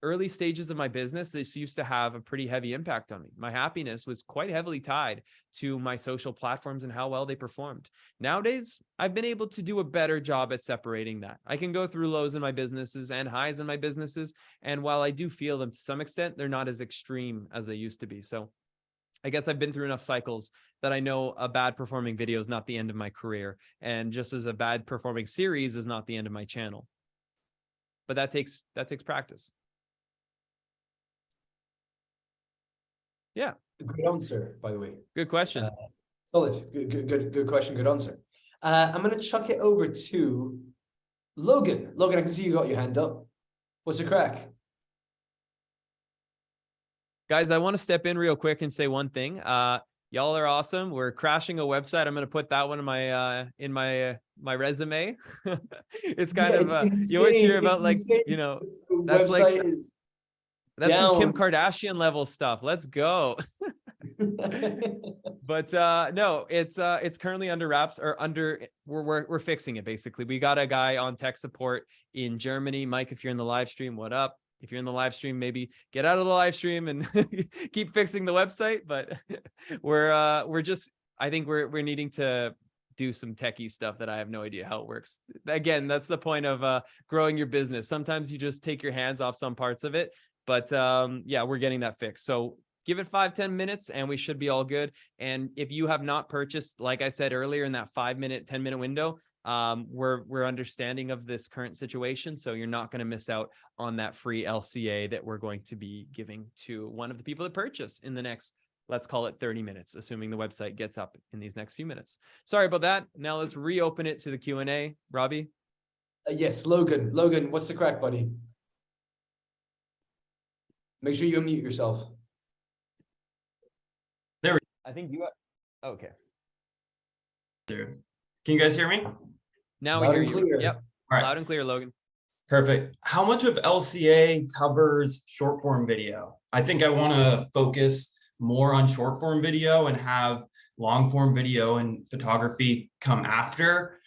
early stages of my business, this used to have a pretty heavy impact on me. My happiness was quite heavily tied to my social platforms and how well they performed. Nowadays, I've been able to do a better job at separating that. I can go through lows in my businesses and highs in my businesses. And while I do feel them to some extent, they're not as extreme as they used to be. So I guess I've been through enough cycles that I know a bad performing video is not the end of my career. And just as a bad performing series is not the end of my channel. But that takes practice. Yeah. Good answer, by the way. Good question. Solid. Good question. Good answer. I'm going to chuck it over to Logan. Logan, I can see you got your hand up. What's the crack? Guys, I want to step in real quick and say one thing. Y'all are awesome. We're crashing a website. I'm going to put that one in my resume. It's kind of you always hear about like, you know, that's like that's some Kim Kardashian level stuff. Let's go. But no, it's currently under wraps, or we're fixing it basically. We got a guy on tech support in Germany. Mike, if you're in the live stream, what up? If you're in the live stream, maybe get out of the live stream and keep fixing the website. But we're just, I think we're needing to do some techie stuff that I have no idea how it works. Again, that's the point of growing your business. Sometimes you just take your hands off some parts of it, but yeah, we're getting that fixed. So give it 5-10 minutes and we should be all good. And if you have not purchased, like I said earlier, in that 5-minute, 10-minute window, we're understanding of this current situation. So you're not going to miss out on that free LCA that we're going to be giving to one of the people that purchase in the next, let's call it 30 minutes, assuming the website gets up in these next few minutes. Sorry about that. Now let's reopen it to the Q&A. Robbie? Yes, Logan. Logan, what's the crack, buddy? Make sure you unmute yourself. There we go. I think you are. Okay. There. Can you guys hear me? Now we hear you. Yep. All right. Loud and clear, Logan. Perfect. How much of LCA covers short form video? I think I want to focus more on short form video and have long form video and photography come after.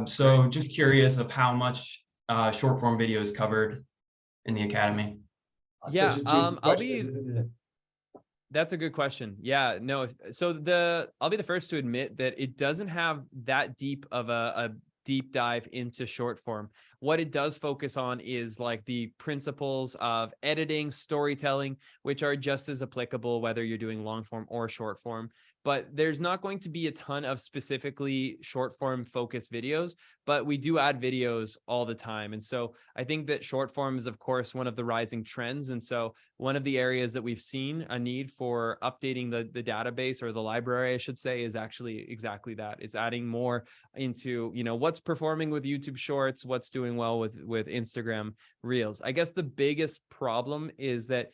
So just curious of how much short form video is covered in the Academy. Yeah, that's a good question. Yeah, no. So I'll be the first to admit that it doesn't have that deep of a deep dive into short form. What it does focus on is like the principles of editing, storytelling, which are just as applicable whether you're doing long form or short form. But there's not going to be a ton of specifically short form focused videos, but we do add videos all the time. And so I think that short form is, of course, one of the rising trends. And so one of the areas that we've seen a need for updating the database, or the library, I should say, is actually exactly that. It's adding more into, you know, what's performing with YouTube Shorts, what's doing well with Instagram Reels. I guess the biggest problem is that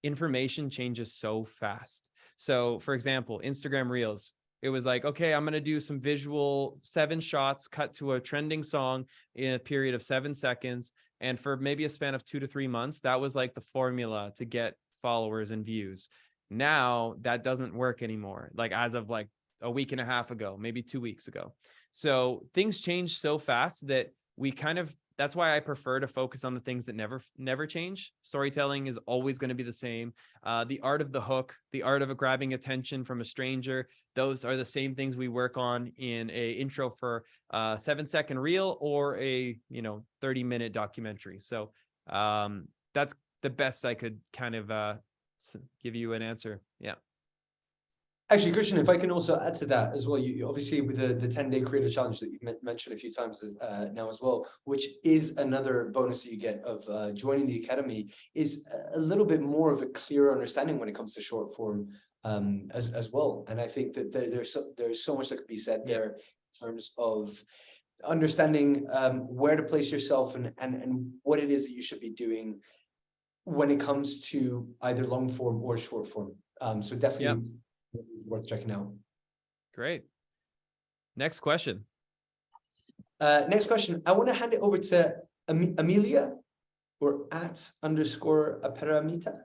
information changes so fast. So for example, Instagram Reels, it was like, okay, I'm going to do some visual 7 shots cut to a trending song in a period of 7 seconds. And for maybe a span of 2 to 3 months, that was like the formula to get followers and views. Now that doesn't work anymore. Like as of like a week and a half ago, maybe 2 weeks ago. So things change so fast that we that's why I prefer to focus on the things that never change. Storytelling is always going to be the same. The art of the hook, the art of grabbing attention from a stranger, those are the same things we work on in a intro for a 7-second reel or a 30-minute documentary. So that's the best I could kind of give you an answer. Yeah. Actually, Christian, if I can also add to that as well, you obviously with the 10-day creator challenge that you've mentioned a few times now as well, which is another bonus that you get of joining the academy, is a little bit more of a clear understanding when it comes to short form as well. And I think that there's so much that could be said there in terms of understanding where to place yourself and what it is that you should be doing when it comes to either long form or short form. So definitely worth checking out. Great. Next question. Next question. I want to hand it over to Amelia or @_Aperamita.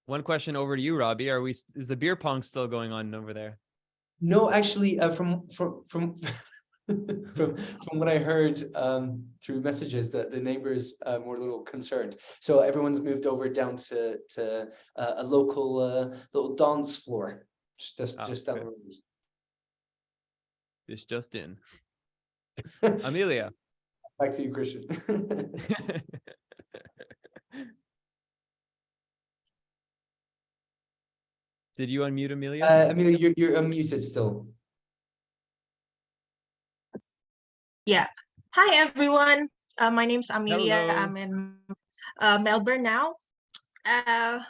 One question over to you, Robbie. Is the beer pong still going on over there? No, actually, from what I heard through messages, that the neighbors were a little concerned. So everyone's moved over down to a local little dance floor, just down the road. This just in. Amelia. Back to you, Christian. Did you unmute Amelia? Amelia, you're unmuted still. Yeah. Hi, everyone. My name's Amelia. Hello. I'm in Melbourne now. All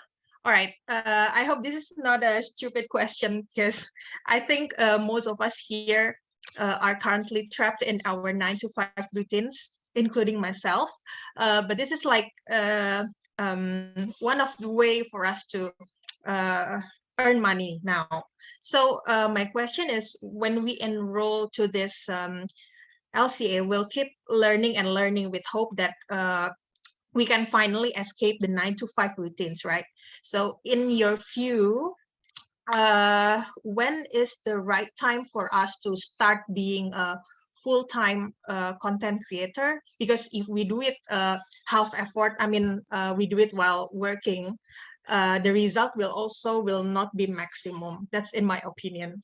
right. I hope this is not a stupid question, because I think most of us here are currently trapped in our 9-to-5 routines, including myself. But this is like one of the way for us to earn money now. So my question is, when we enroll to this LCA, we'll keep learning and learning with hope that we can finally escape the 9-to-5 routines, right? So in your view, when is the right time for us to start being a full-time content creator? Because if we do it half effort, we do it while working, the result will not be maximum. That's in my opinion.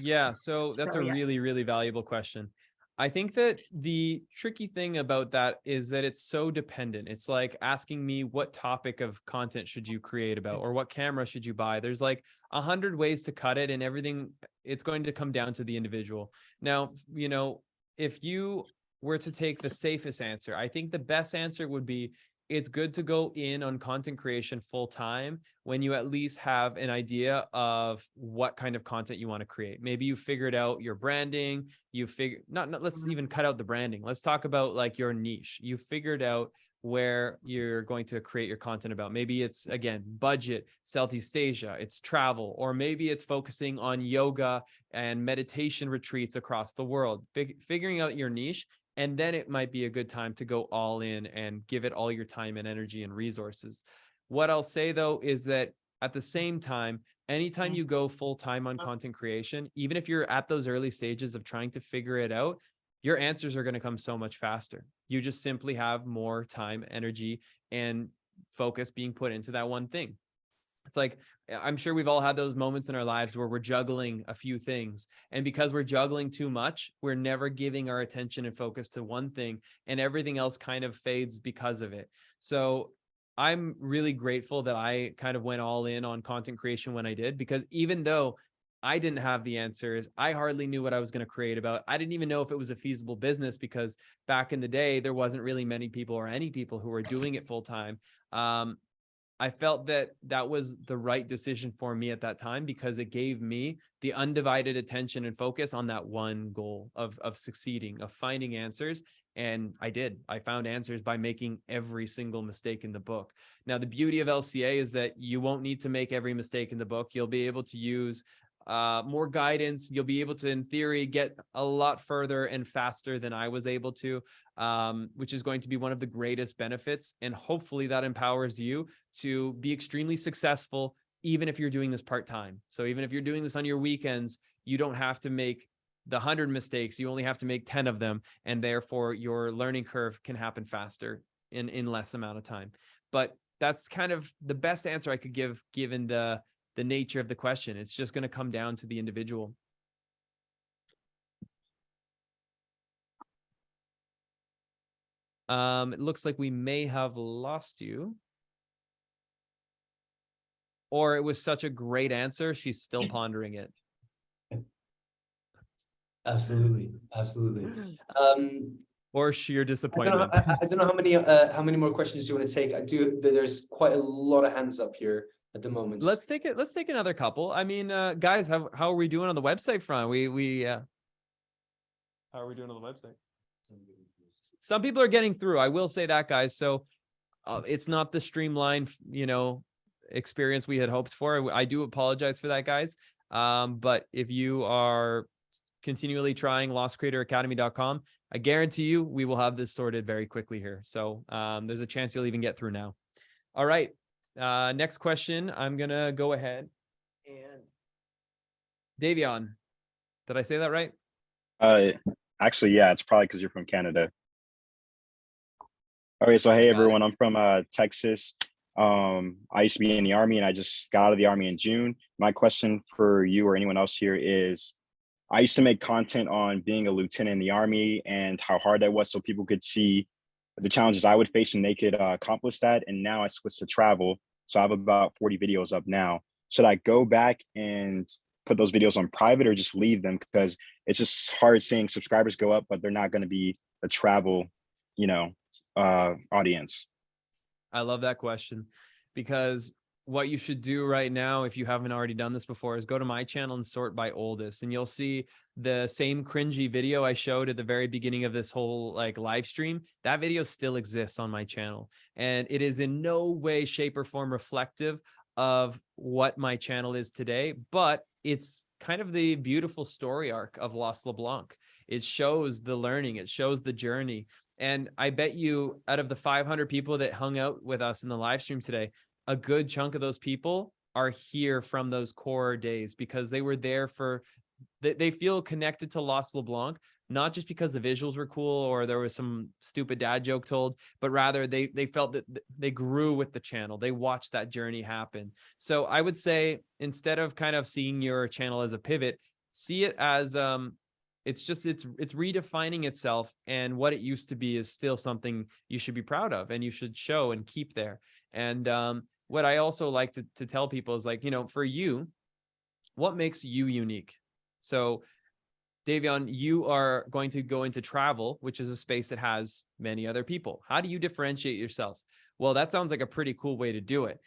Yeah, so that's a really, really valuable question. I think that the tricky thing about that is that it's so dependent. It's like asking me, what topic of content should you create about, or what camera should you buy? There's like 100 ways to cut it, and everything, it's going to come down to the individual. Now, if you were to take the safest answer, I think the best answer would be, it's good to go in on content creation full time when you at least have an idea of what kind of content you want to create. Maybe you figured out your branding, let's even cut out the branding. Let's talk about like your niche. You figured out where you're going to create your content about. Maybe it's, again, budget, Southeast Asia, it's travel, or maybe it's focusing on yoga and meditation retreats across the world. Figuring out your niche, and then it might be a good time to go all in and give it all your time and energy and resources. What I'll say, though, is that at the same time, anytime you go full time on content creation, even if you're at those early stages of trying to figure it out, your answers are going to come so much faster. You just simply have more time, energy, and focus being put into that one thing. It's like, I'm sure we've all had those moments in our lives where we're juggling a few things. And because we're juggling too much, we're never giving our attention and focus to one thing, and everything else kind of fades because of it. So I'm really grateful that I kind of went all in on content creation when I did, because even though I didn't have the answers, I hardly knew what I was going to create about. I didn't even know if it was a feasible business, because back in the day, there wasn't really many people or any people who were doing it full time. I felt that that was the right decision for me at that time, because it gave me the undivided attention and focus on that one goal of succeeding, of finding answers. And I did. I found answers by making every single mistake in the book. Now, the beauty of LCA is that you won't need to make every mistake in the book. You'll be able to use more guidance. You'll be able to, in theory, get a lot further and faster than I was able to, which is going to be one of the greatest benefits. And hopefully that empowers you to be extremely successful, even if you're doing this part-time. So even if you're doing this on your weekends, you don't have to make the 100 mistakes. You only have to make 10 of them. And therefore your learning curve can happen faster in less amount of time. But that's kind of the best answer I could give, given the nature of the question. It's just going to come down to the individual. It looks like we may have lost you. Or it was such a great answer, she's still pondering it. Absolutely, absolutely. Or sheer disappointment. I don't know how many more questions you want to take. There's quite a lot of hands up here at the moment. Let's take another couple. I mean, guys, how are we doing on the website front? How are we doing on the website? Some people are getting through. I will say that, guys. So it's not the streamlined, experience we had hoped for. I do apologize for that, guys. But if you are continually trying lostcreatoracademy.com, I guarantee you we will have this sorted very quickly here. So there's a chance you'll even get through now. All right. Next question. I'm going to go ahead and Davion, did I say that right? Actually, yeah, it's probably because you're from Canada. All right. So, hey, everyone, I'm from Texas. I used to be in the Army and I just got out of the Army in June. My question for you or anyone else here is, I used to make content on being a lieutenant in the Army and how hard that was so people could see the challenges I would face and they could accomplish that. And now I switched to travel. So I have about 40 videos up now. Should I go back and put those videos on private or just leave them? Because it's just hard seeing subscribers go up, but they're not going to be a travel, audience. I love that question, because what you should do right now, if you haven't already done this before, is go to my channel and sort by oldest, and you'll see the same cringy video I showed at the very beginning of this whole live stream. That video still exists on my channel, and it is in no way, shape, or form reflective of what my channel is today, but it's kind of the beautiful story arc of Lost LeBlanc. It shows the learning, it shows the journey. And I bet you, out of the 500 people that hung out with us in the live stream today, a good chunk of those people are here from those core days, because they were there for, they feel connected to Lost LeBlanc, not just because the visuals were cool or there was some stupid dad joke told, but rather they felt that they grew with the channel. They watched that journey happen. So I would say, instead of kind of seeing your channel as a pivot, see it as it's redefining itself, and what it used to be is still something you should be proud of and you should show and keep there. And what I also like to tell people is, for you, what makes you unique? So Davion, you are going to go into travel, which is a space that has many other people. How do you differentiate yourself? Well, that sounds like a pretty cool way to do it.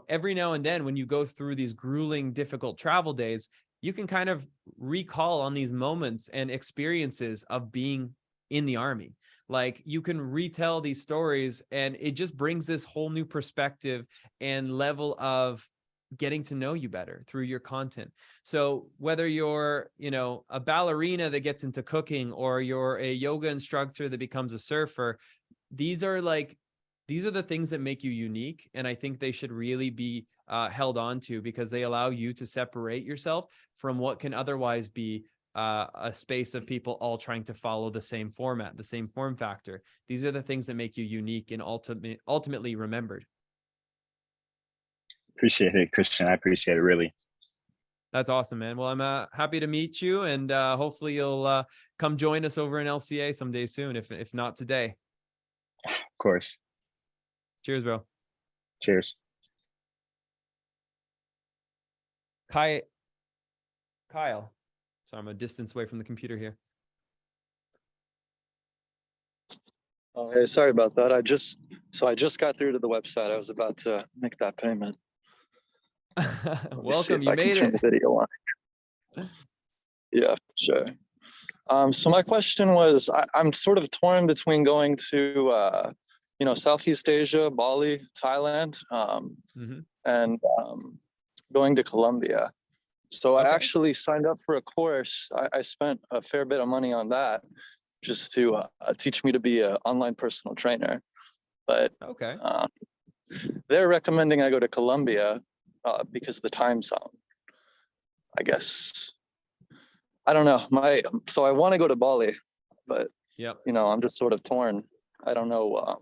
Every now and then when you go through these grueling, difficult travel days, you can kind of recall on these moments and experiences of being in the Army. You can retell these stories, and it just brings this whole new perspective and level of getting to know you better through your content. So whether you're, a ballerina that gets into cooking, or you're a yoga instructor that becomes a surfer, these are the things that make you unique. And I think they should really be held on to, because they allow you to separate yourself from what can otherwise be a space of people all trying to follow the same format, the same form factor. These are the things that make you unique and ultimately remembered. Appreciate it, Christian. I appreciate it, really. That's awesome, man. Well, I'm happy to meet you, and hopefully you'll come join us over in LCA someday soon, if not today. Of course. Cheers, bro. Cheers. Kyle. So I'm a distance away from the computer here. Oh, hey, sorry about that. I just got through to the website. I was about to make that payment. Welcome, you made it. The video on. Yeah, sure. So my question was, I'm sort of torn between going to, Southeast Asia, Bali, Thailand, and going to Colombia. So I actually signed up for a course. I spent a fair bit of money on that just to teach me to be an online personal trainer. But they're recommending I go to Colombia because of the time zone, I guess. I don't know. So I want to go to Bali, but you know, I'm just sort of torn. I don't know.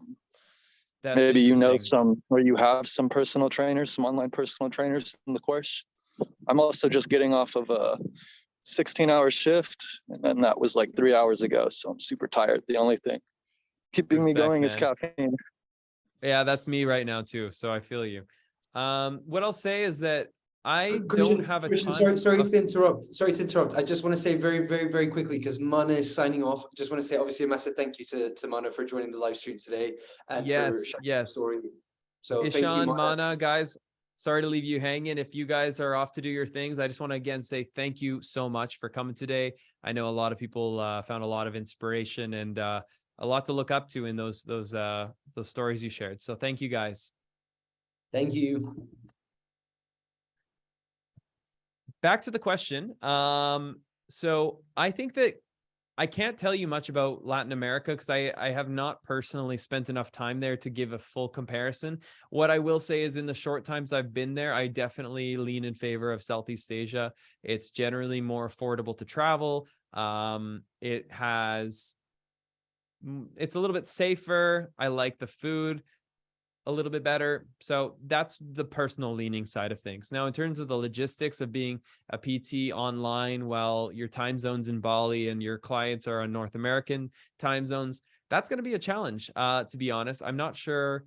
Maybe you know some, or you have some personal trainers, some online personal trainers in the course. I'm also just getting off of a 16-hour shift, and then that was like 3 hours ago, so I'm super tired. The only thing keeping me going is caffeine. Yeah, that's me right now too. So I feel you. What I'll say is that I don't have a ton. Sorry to interrupt. Sorry to interrupt. I just want to say very, very, very quickly, because Mana is signing off. I just want to say, obviously, a massive thank you to Mana for joining the live stream today. And for sharing the story. So thank you, Ishan, Mana, guys. Sorry to leave you hanging. If you guys are off to do your things, I just want to again say thank you so much for coming today. I know a lot of people found a lot of inspiration and a lot to look up to in those stories you shared. So thank you, guys. Thank you. Back to the question. So I think that I can't tell you much about Latin America because I have not personally spent enough time there to give a full comparison. What I will say is in the short times I've been there, I definitely lean in favor of Southeast Asia. It's generally more affordable to travel. It's a little bit safer. I like the food a little bit better. So that's the personal leaning side of things. Now, in terms of the logistics of being a PT online while your time zone's in Bali and your clients are on North American time zones, that's going to be a challenge. To be honest, I'm not sure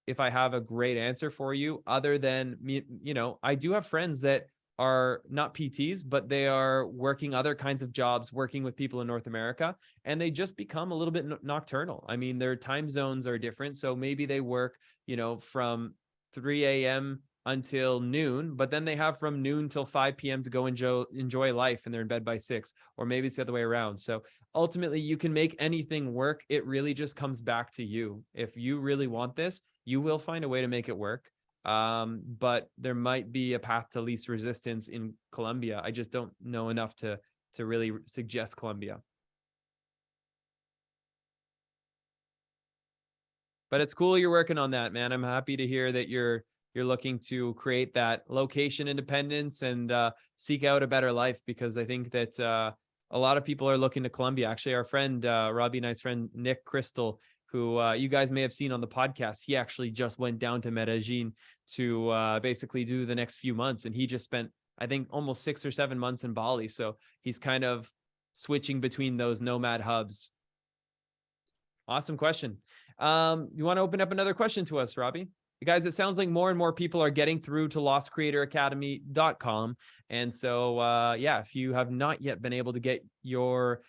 if I have a great answer for you other than me. You know, I do have friends that are not PTs, but they are working other kinds of jobs, working with people in North America, and they just become a little bit nocturnal. I mean, their time zones are different. So maybe they work, you know, from 3 a.m. until noon, but then they have from noon till 5 p.m. to go enjoy life, and they're in bed by 6, or maybe it's the other way around. So ultimately you can make anything work. It really just comes back to you. If you really want this, you will find a way to make it work. But there might be a path to least resistance in Colombia. I just don't know enough to really suggest Colombia. But it's cool you're working on that, man. I'm happy to hear that you're looking to create that location independence and seek out a better life, because I think that a lot of people are looking to Colombia. Actually, our friend, Robbie and I's friend, Nick Crystal, who you guys may have seen on the podcast, he actually just went down to Medellin to basically do the next few months. And he just spent, I think, almost 6 or 7 months in Bali. So he's kind of switching between those nomad hubs. Awesome question. You want to open up another question to us, Robbie? Guys, it sounds like more and more people are getting through to lostcreatoracademy.com. And so, yeah, if you have not yet been able to get your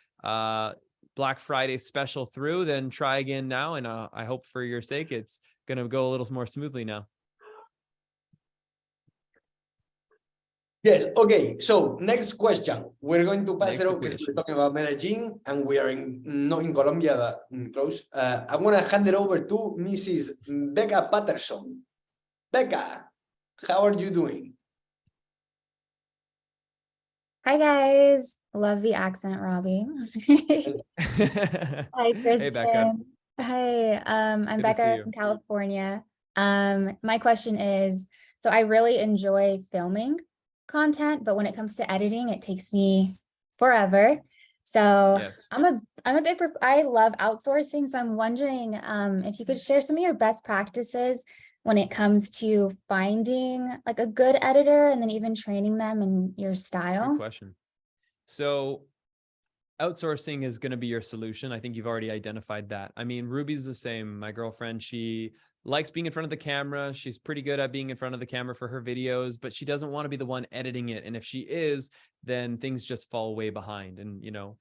Black Friday special through, then try again now. And I hope for your sake, it's going to go a little more smoothly now. Yes. Okay. So next question. We're going to pass it over because we're talking about Medellin and we are not in Colombia, but close. I'm going to hand it over to Mrs. Becca Patterson. Becca, how are you doing? Hi, guys. Love the accent, Robbie. Hi, Christian. Hey, Becca. Hi, I'm Good to see Becca you. from California. My question is, so I really enjoy filming content, but when it comes to editing, it takes me forever. So yes. I love outsourcing. So I'm wondering if you could share some of your best practices when it comes to finding like a good editor and then even training them in your style. Good question. So outsourcing is going to be your solution. I think you've already identified that. I mean, Ruby's the same. My girlfriend, she likes being in front of the camera. She's pretty good at being in front of the camera for her videos, but she doesn't want to be the one editing it. And if she is, then things just fall way behind. And, you know,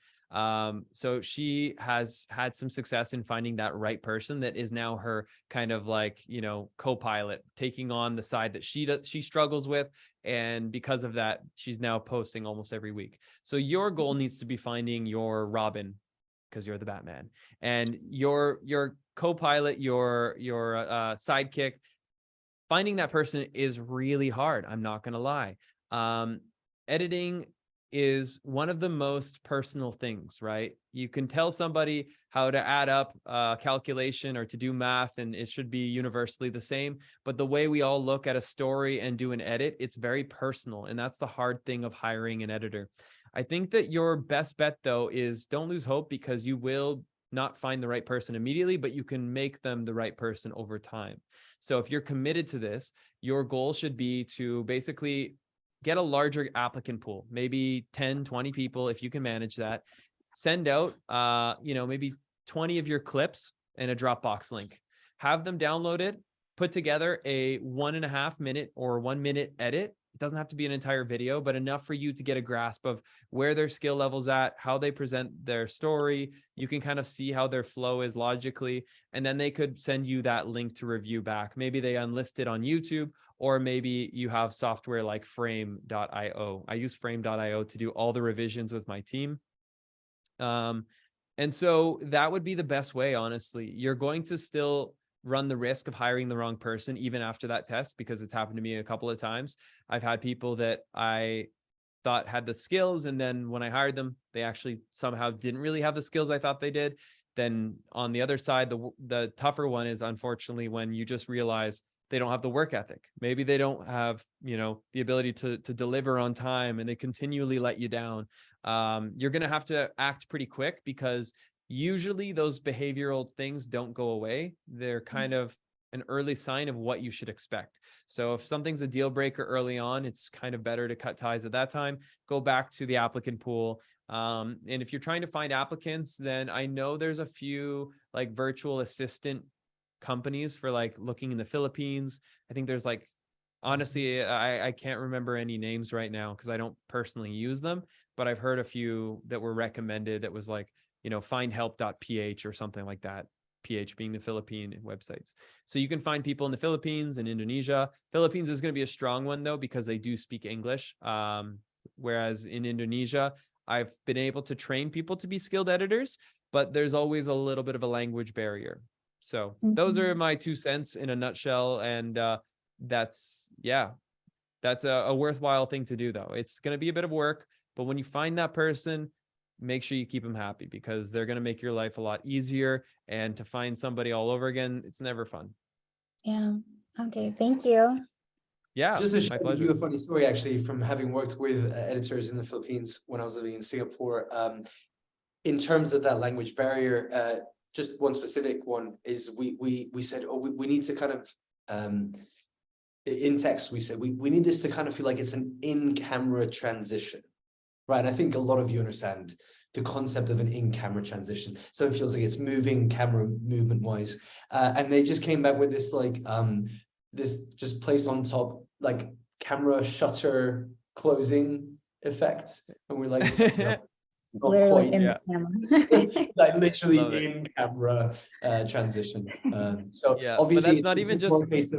so she has had some success in finding that right person that is now her kind of like, you know, co-pilot, taking on the side that she struggles with. And because of that, she's now posting almost every week. So your goal needs to be finding your Robin, because you're the Batman, and your co-pilot, your sidekick. Finding that person is really hard. I'm not going to lie. editing is one of the most personal things, right? You can tell somebody how to add up a calculation or to do math, and it should be universally the same. But the way we all look at a story and do an edit, it's very personal. And that's the hard thing of hiring an editor. I think that your best bet, though, is don't lose hope, because you will not find the right person immediately, but you can make them the right person over time. So if you're committed to this, your goal should be to basically get a larger applicant pool, maybe 10, 20 people, if you can manage that. Send out, maybe 20 of your clips and a Dropbox link. Have them download it, put together a 1.5 minute or 1 minute edit. It doesn't have to be an entire video, but enough for you to get a grasp of where their skill level's at, how they present their story. You can kind of see how their flow is logically, and then they could send you that link to review back. Maybe they unlist it on YouTube, or maybe you have software like frame.io. I use frame.io to do all the revisions with my team. And so that would be the best way, honestly. You're going to still run the risk of hiring the wrong person even after that test, because it's happened to me a couple of times. I've had people that I thought had the skills, and then when I hired them, they actually somehow didn't really have the skills I thought they did. Then on the other side, the tougher one is, unfortunately, when you just realize they don't have the work ethic. Maybe they don't have, the ability to deliver on time, and they continually let you down. You're going to have to act pretty quick, because usually those behavioral things don't go away. They're kind of an early sign of what you should expect. So if something's a deal breaker early on, it's kind of better to cut ties at that time, go back to the applicant pool. And if you're trying to find applicants, then I know there's a few like virtual assistant companies for like looking in the Philippines. I think there's like, honestly, I can't remember any names right now because I don't personally use them, but I've heard a few that were recommended that was like, findhelp.ph or something like that. PH being the Philippine websites. So you can find people in the Philippines and Indonesia. Philippines is going to be a strong one though, because they do speak English. Whereas in Indonesia, I've been able to train people to be skilled editors, but there's always a little bit of a language barrier. So those are my 2 cents in a nutshell. And that's a worthwhile thing to do though. It's going to be a bit of work, but when you find that person, make sure you keep them happy, because they're going to make your life a lot easier. And to find somebody all over again, it's never fun. Yeah. Okay. Thank you. Yeah. Just to share you a funny story, actually, from having worked with editors in the Philippines when I was living in Singapore. In terms of that language barrier, just one specific one is we said, we need to kind of, in text, we said, we need this to kind of feel like it's an in-camera transition. Right, and I think a lot of you understand the concept of an in-camera transition. So it feels like it's moving camera movement-wise, and they just came back with this like this just placed on top like camera shutter closing effect, and we're like, not literally quite, in the camera. like literally in camera transition. So yeah, obviously, but that's not even just one case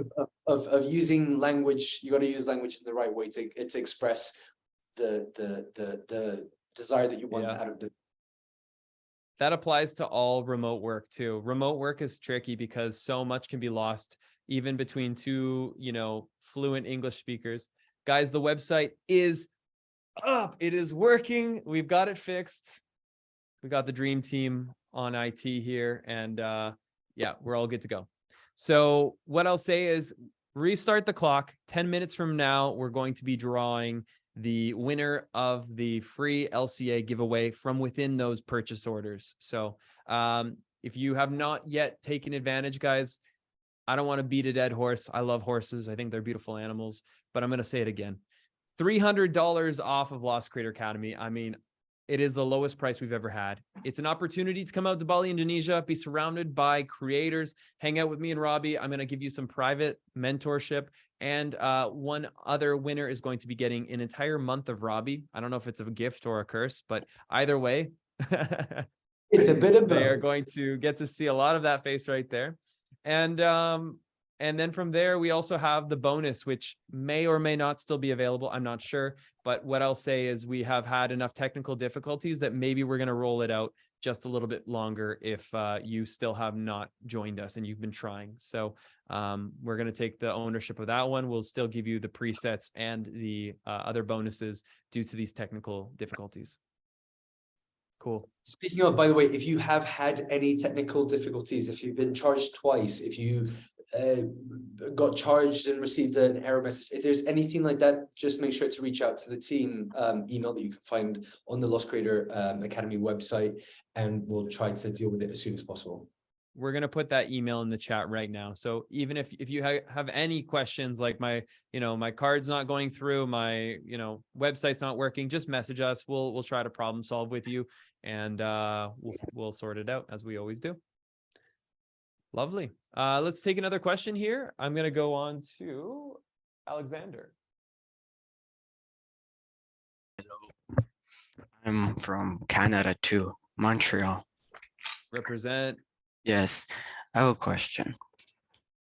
of using language. You got to use language in the right way to express the desire that you want out of the. That applies to all remote work too. Remote work is tricky because so much can be lost even between two, fluent English speakers. Guys, the website is up. It is working. We've got it fixed. We got the dream team on IT here, and we're all good to go. So what I'll say is restart the clock. 10 minutes from now, we're going to be drawing the winner of the free LCA giveaway from within those purchase orders. So if you have not yet taken advantage, guys, I don't want to beat a dead horse. I love horses. I think they're beautiful animals, but I'm going to say it again. $300 off of Lost Creator Academy. I mean, it is the lowest price we've ever had. It's an opportunity to come out to Bali, Indonesia, be surrounded by creators, hang out with me and Robbie. I'm going to give you some private mentorship. And one other winner is going to be getting an entire month of Robbie. I don't know if it's a gift or a curse, but either way, it's a bit of both. They are going to get to see a lot of that face right there. And And then from there, we also have the bonus, which may or may not still be available. I'm not sure. But what I'll say is we have had enough technical difficulties that maybe we're going to roll it out just a little bit longer if you still have not joined us and you've been trying. So we're going to take the ownership of that one. We'll still give you the presets and the other bonuses due to these technical difficulties. Cool. Speaking of, by the way, if you have had any technical difficulties, if you've been charged twice, if you got charged and received an error message, if there's anything like that, just make sure to reach out to the team email that you can find on the Lost Creator Academy website, and we'll try to deal with it as soon as possible. We're going to put that email in the chat right now. So even if you have any questions, like my card's not going through, my, website's not working, just message us. We'll try to problem solve with you, and we'll sort it out as we always do. Lovely. Let's take another question here. I'm going to go on to Alexander. Hello. I'm from Canada too, Montreal. Represent. Yes, I have a question.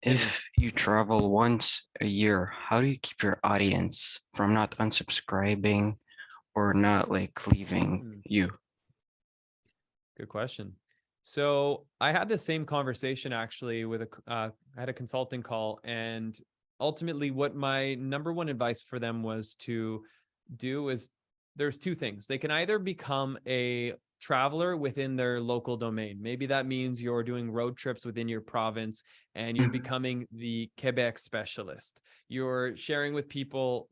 If you travel once a year, how do you keep your audience from not unsubscribing or not like leaving you? Good question. So I had the same conversation actually with I had a consulting call, and ultimately what my number one advice for them was to do is there's two things. They can either become a traveler within their local domain. Maybe that means you're doing road trips within your province and you're becoming the Quebec specialist. You're sharing with people,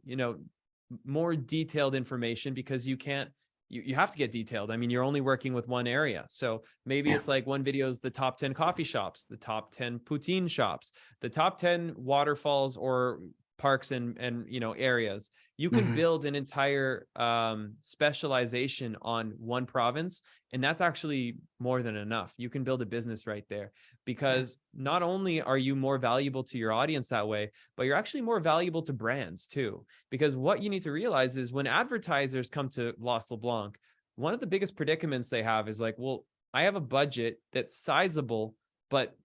more detailed information, because you can't, you have to get detailed. I mean, you're only working with one area. So maybe it's like one video is the top 10 coffee shops, the top 10 poutine shops, the top 10 waterfalls or parks and areas. You can build an entire specialization on one province, and that's actually more than enough. You can build a business right there, because not only are you more valuable to your audience that way, but you're actually more valuable to brands too. Because what you need to realize is when advertisers come to Lost LeBlanc, one of the biggest predicaments they have is like, well, I have a budget that's sizable, but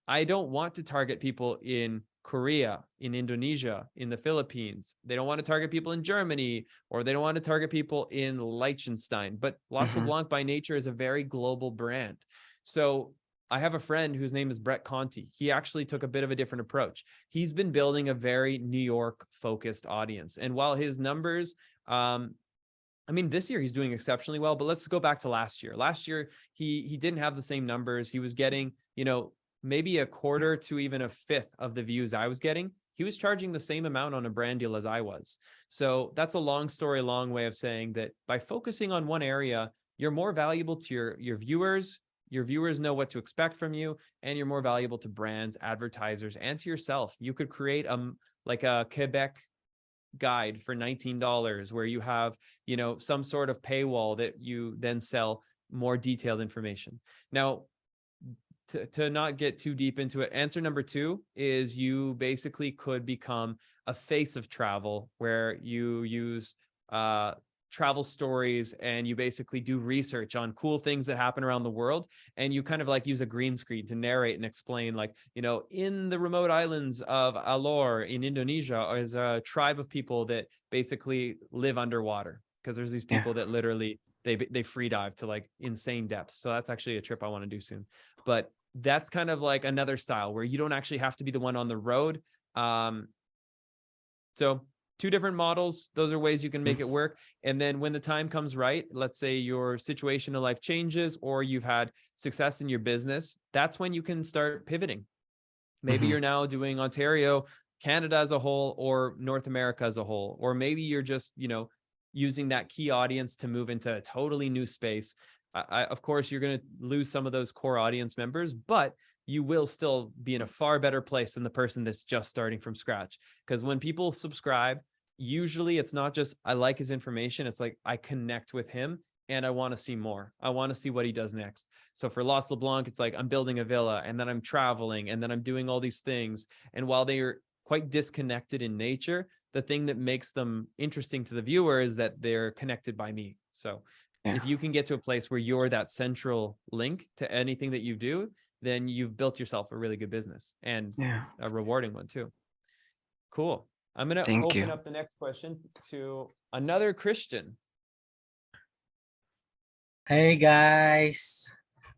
I don't want to target people in Korea, in Indonesia, in the Philippines. They don't want to target people in Germany, or they don't want to target people in Liechtenstein. But Lost LeBlanc by nature is a very global brand. So I have a friend whose name is Brett Conti. He actually took a bit of a different approach. He's been building a very New York focused audience. And while his numbers, this year he's doing exceptionally well, but let's go back to last year. Last year, he didn't have the same numbers. He was getting, maybe a quarter to even a fifth of the views I was getting. He was charging the same amount on a brand deal as I was. So that's a long story, long way of saying that by focusing on one area, you're more valuable to your viewers. Your viewers know what to expect from you, and you're more valuable to brands, advertisers, and to yourself. You could create like a Quebec guide for $19 where you have, some sort of paywall that you then sell more detailed information. Now, to not get too deep into it, answer number two is you basically could become a face of travel, where you use travel stories and you basically do research on cool things that happen around the world. And you kind of like use a green screen to narrate and explain, like, in the remote islands of Alor in Indonesia is a tribe of people that basically live underwater, because there's these people that literally they free dive to like insane depths. So that's actually a trip I want to do soon. But that's kind of like another style where you don't actually have to be the one on the road. So two different models. Those are ways you can make it work. And then when the time comes right, let's say your situation in life changes or you've had success in your business, that's when you can start pivoting. Maybe you're now doing Ontario, Canada as a whole, or North America as a whole, or maybe you're just, using that key audience to move into a totally new space. Of course, you're going to lose some of those core audience members, but you will still be in a far better place than the person that's just starting from scratch. Because when people subscribe, usually it's not just, I like his information. It's like, I connect with him and I want to see more. I want to see what he does next. So for Lost LeBlanc, it's like, I'm building a villa and then I'm traveling and then I'm doing all these things. And while they are quite disconnected in nature, the thing that makes them interesting to the viewer is that they're connected by me. So if you can get to a place where you're that central link to anything that you do, then you've built yourself a really good business, and a rewarding one too. Cool. I'm going to open up the next question to another Christian. Hey guys,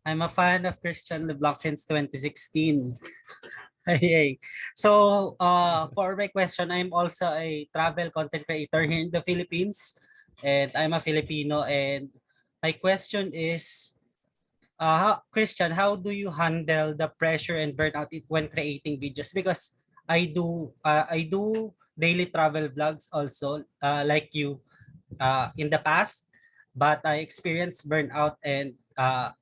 I'm a fan of Christian LeBlanc since 2016. Hey. So for my question, I'm also a travel content creator here in the Philippines, and I'm a Filipino. And my question is, Christian, how do you handle the pressure and burnout when creating videos? Because I do daily travel vlogs also, like you, in the past, but I experienced burnout, and I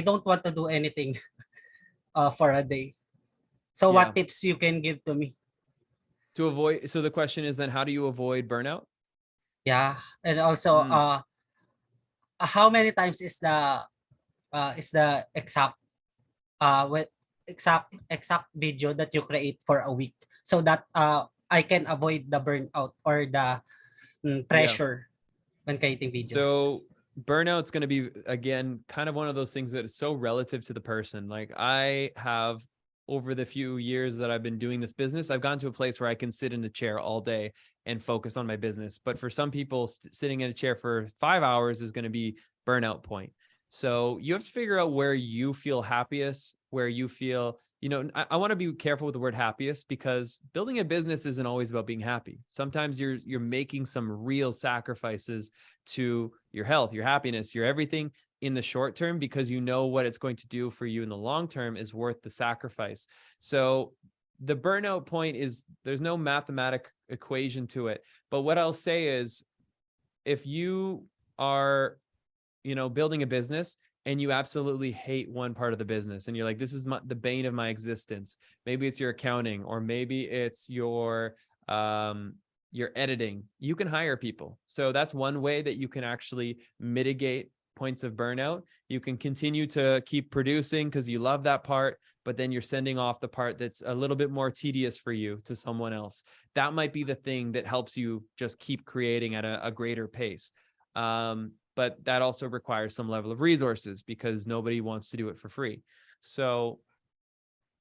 don't want to do anything for a day. So what tips you can give to me? To avoid, so the question is then, how do you avoid burnout? Yeah, and also how many times is the exact with exact video that you create for a week, so that I can avoid the burnout or the pressure when creating videos? So burnout's going to be, again, kind of one of those things that is so relative to the person. Like, I have, over the few years that I've been doing this business, I've gotten to a place where I can sit in a chair all day and focus on my business. But for some people, sitting in a chair for 5 hours is going to be burnout point. So you have to figure out where you feel happiest, where you feel, you know, I want to be careful with the word happiest, because building a business isn't always about being happy. Sometimes you're making some real sacrifices to your health, your happiness, your everything in the short term, because you know what it's going to do for you in the long term is worth the sacrifice. So the burnout point is, there's no mathematic equation to it. But what I'll say is, if you are, you know, building a business and you absolutely hate one part of the business and you're like, this is the bane of my existence. Maybe it's your accounting, or maybe it's your editing. You can hire people. So that's one way that you can actually mitigate points of burnout. You can continue to keep producing because you love that part, but then you're sending off the part that's a little bit more tedious for you to someone else. That might be the thing that helps you just keep creating at a greater pace. But that also requires some level of resources, because nobody wants to do it for free. So,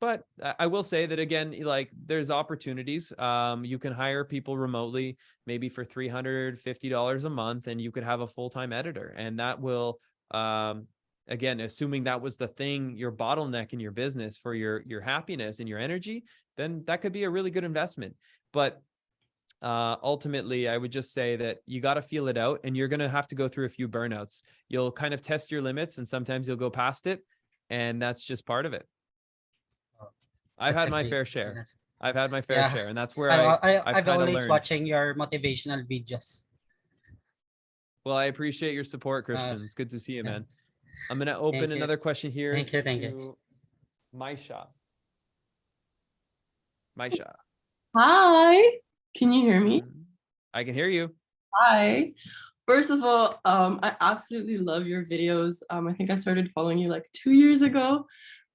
but I will say that, again, like, there's opportunities. You can hire people remotely, maybe for $350 a month, and you could have a full-time editor. And that will, again, assuming that was the thing, your bottleneck in your business for your happiness and your energy, then that could be a really good investment. But ultimately, I would just say that you got to feel it out, and you're going to have to go through a few burnouts. You'll kind of test your limits, and sometimes you'll go past it, and that's just part of it. I've had my fair share. I've had my fair share, and that's where I've always learned. Watching your motivational videos. Well, I appreciate your support, Christian. It's good to see you, man. I'm going to open another question here. Thank you. Maisha. Hi. Can you hear me? I can hear you. Hi. First of all, I absolutely love your videos. I think I started following you like 2 years ago.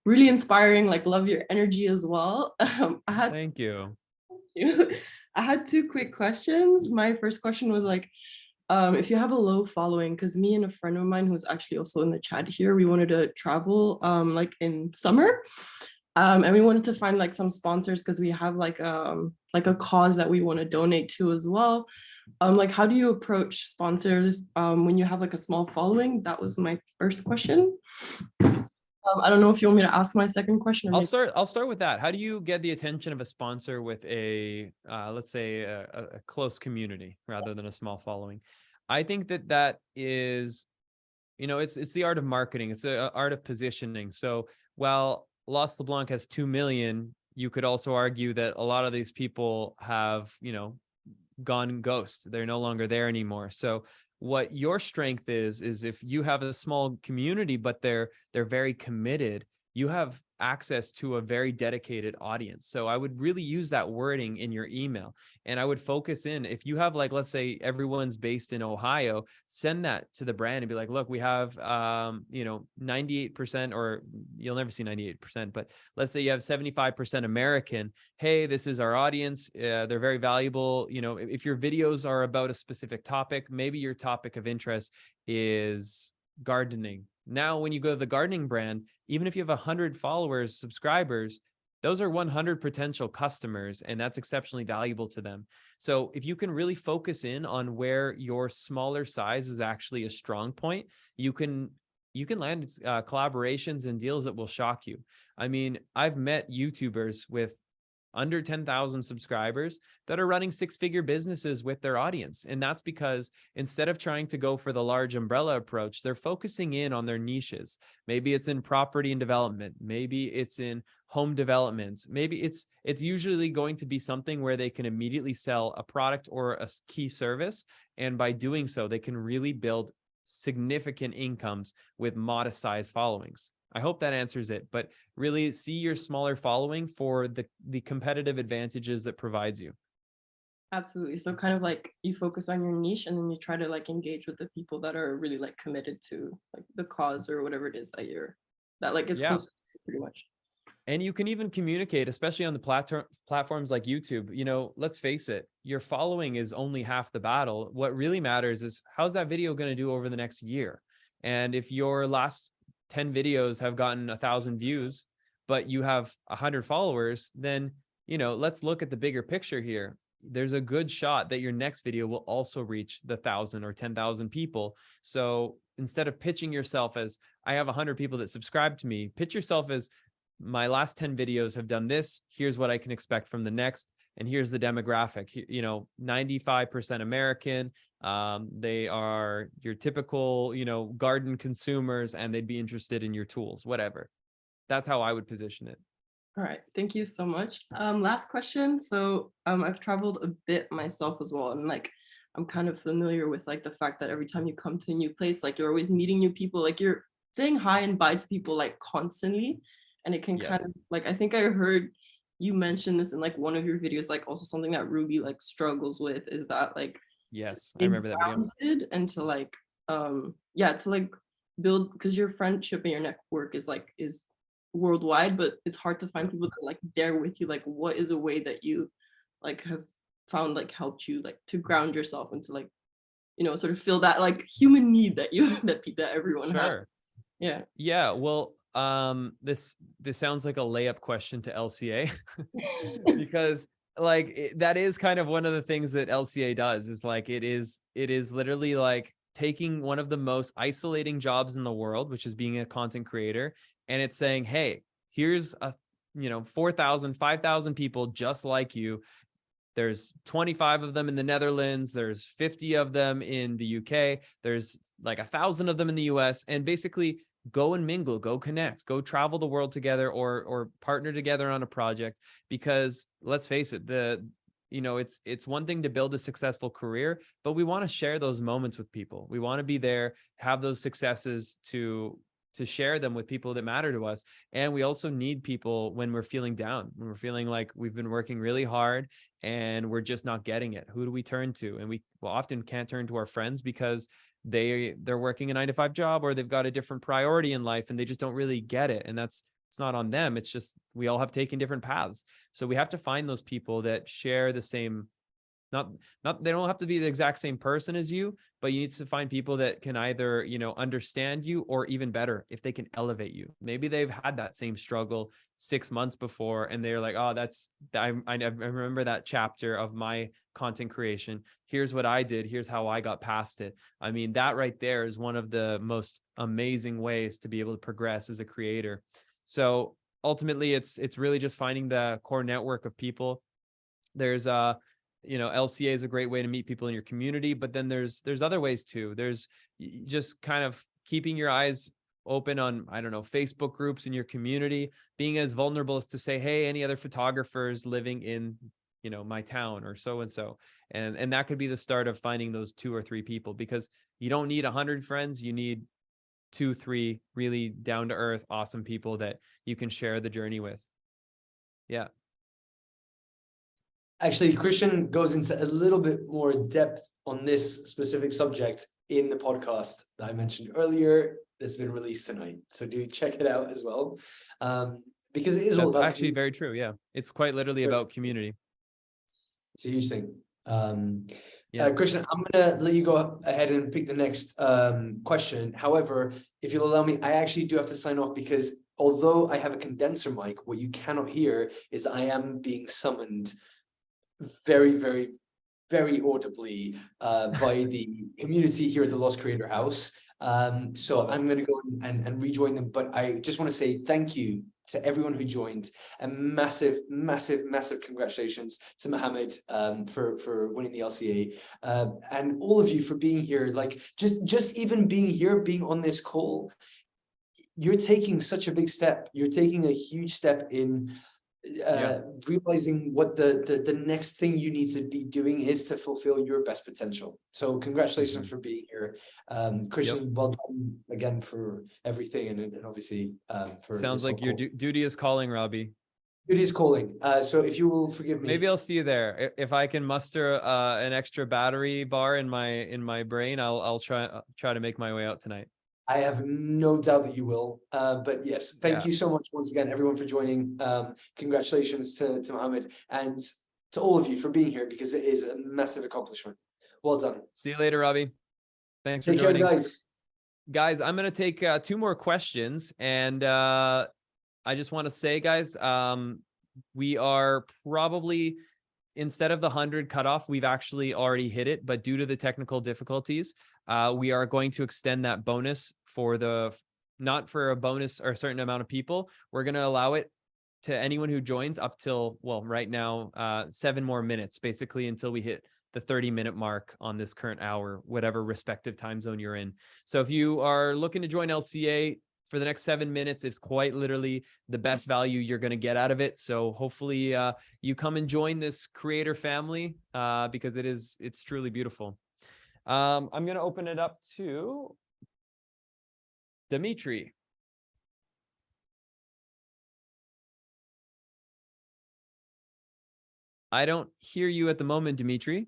Really inspiring, like, love your energy as well. Thank you. I had 2 quick questions. My first question was like, if you have a low following, because me and a friend of mine who's actually also in the chat here, we wanted to travel like in summer. And we wanted to find like some sponsors, because we have like a cause that we want to donate to as well. Like, how do you approach sponsors when you have like a small following? That was my first question. I don't know if you want me to ask my second question. I'll start with that. How do you get the attention of a sponsor with a let's say a close community rather than a small following? I think that is, you know, it's the art of marketing. It's the art of positioning. So while Los LeBlanc has 2 million, you could also argue that a lot of these people have, you know, gone ghost. They're no longer there anymore. So what your strength is if you have a small community, but they're very committed, you have access to a very dedicated audience. So I would really use that wording in your email, and I would focus in. If you have, like, let's say everyone's based in Ohio, send that to the brand and be like, look, we have, you know, 98%, or you'll never see 98%, but let's say you have 75% American. Hey, this is our audience. They're very valuable. You know, if your videos are about a specific topic, maybe your topic of interest is gardening. Now, when you go to the gardening brand, even if you have 100 followers, subscribers, those are 100 potential customers, and that's exceptionally valuable to them. So if you can really focus in on where your smaller size is actually a strong point, you can land collaborations and deals that will shock you. I mean, I've met YouTubers with under 10,000 subscribers that are running six-figure businesses with their audience. And that's because instead of trying to go for the large umbrella approach, they're focusing in on their niches. Maybe it's in property and development. Maybe it's in home development. Maybe it's usually going to be something where they can immediately sell a product or a key service. And by doing so, they can really build significant incomes with modest size followings. I hope that answers it, but really see your smaller following for the competitive advantages that provides you. Absolutely. So kind of like you focus on your niche and then you try to like engage with the people that are really like committed to like the cause or whatever it is that like is close to you, pretty much. And you can even communicate, especially on the platforms like YouTube. You know, let's face it, your following is only half the battle. What really matters is how's that video going to do over the next year? And if your last 10 videos have gotten 1,000 views, but you have 100 followers, then, you know, let's look at the bigger picture here. There's a good shot that your next video will also reach the 1,000 or 10,000 people. So instead of pitching yourself as, I have 100 people that subscribe to me, pitch yourself as, my last 10 videos have done this. Here's what I can expect from the next. And here's the demographic, you know, 95% American. They are your typical, you know, garden consumers, and they'd be interested in your tools, whatever. That's how I would position it. All right. Thank you so much. Last question. So I've traveled a bit myself as well. And like, I'm kind of familiar with like the fact that every time you come to a new place, like you're always meeting new people, like you're saying hi and bye to people like constantly. And it can kind of like, I think I heard you mention this in like one of your videos, like also something that Ruby like struggles with is that like, yes, I remember that video. And to like, to like build, because your friendship and your network is worldwide, but it's hard to find people that are like there with you. Like, what is a way that you like have found like helped you like to ground yourself and to like, you know, sort of feel that like human need that you that everyone has? Yeah. Well, this sounds like a layup question to LCA because like that is kind of one of the things that LCA does is like it is literally like taking one of the most isolating jobs in the world, which is being a content creator, and it's saying, hey, here's 4,000 5,000 people just like you. There's 25 of them in the Netherlands, there's 50 of them in the UK, there's like 1,000 of them in the US, and basically go and mingle, go connect, go travel the world together or partner together on a project. Because let's face it, it's one thing to build a successful career, but we want to share those moments with people. We want to be there, have those successes to share them with people that matter to us. And we also need people when we're feeling down, when we're feeling like we've been working really hard and we're just not getting it. Who do we turn to? And we often can't turn to our friends because they're working a 9-to-5 job, or they've got a different priority in life and they just don't really get it. And it's not on them. It's just, we all have taken different paths. So we have to find those people that share the same, they don't have to be the exact same person as you, but you need to find people that can either, understand you, or even better, if they can elevate you. Maybe they've had that same struggle 6 months before and they're like, oh, I remember that chapter of my content creation. Here's what I did. Here's how I got past it. I mean, that right there is one of the most amazing ways to be able to progress as a creator. So ultimately it's really just finding the core network of people. There's LCA is a great way to meet people in your community, but then there's other ways too. There's just kind of keeping your eyes open on, Facebook groups in your community, being as vulnerable as to say, hey, any other photographers living in, my town or so-and-so. And that could be the start of finding those 2 or 3 people, because you don't need 100 friends. You need 2, 3 really down to earth, awesome people that you can share the journey with. Yeah. Actually, Christian goes into a little bit more depth on this specific subject in the podcast that I mentioned earlier that's been released tonight. So do check it out as well. Because it is all about actually very true. Yeah. It's quite literally about community. It's a huge thing. Christian, I'm gonna let you go ahead and pick the next question. However, if you'll allow me, I actually do have to sign off because although I have a condenser mic, what you cannot hear is I am being summoned very, very, very audibly by the community here at the Lost Creator House. So I'm going to go and rejoin them. But I just want to say thank you to everyone who joined, and massive, massive, massive congratulations to Mohammed for winning the LCA, and all of you for being here. Like just even being here, being on this call, you're taking such a big step. You're taking a huge step in realizing what the next thing you need to be doing is to fulfill your best potential. So congratulations for being here. Christian, well done again for everything, and obviously for sounds like your duty is calling, Robbie. Duty is calling. So if you will forgive me, maybe I'll see you there. If I can muster an extra battery bar in my brain, I'll try to make my way out tonight. I have no doubt that you will. But yes, thank you so much once again, everyone, for joining. Congratulations to Mohammed and to all of you for being here, because it is a massive accomplishment. Well done. See you later, Robbie. Thanks for joining. Guys, I'm going to take 2 more questions. And I just want to say, guys, we are probably, instead of the 100 cutoff, we've actually already hit it. But due to the technical difficulties, we are going to extend that bonus for not for a bonus or a certain amount of people. We're going to allow it to anyone who joins up till, well, right now, 7 more minutes, basically, until we hit the 30-minute mark on this current hour, whatever respective time zone you're in. So if you are looking to join LCA for the next 7 minutes, it's quite literally the best value you're going to get out of it. So hopefully you come and join this creator family, because it's truly beautiful. I'm going to open it up to Dimitri. I don't hear you at the moment, Dimitri.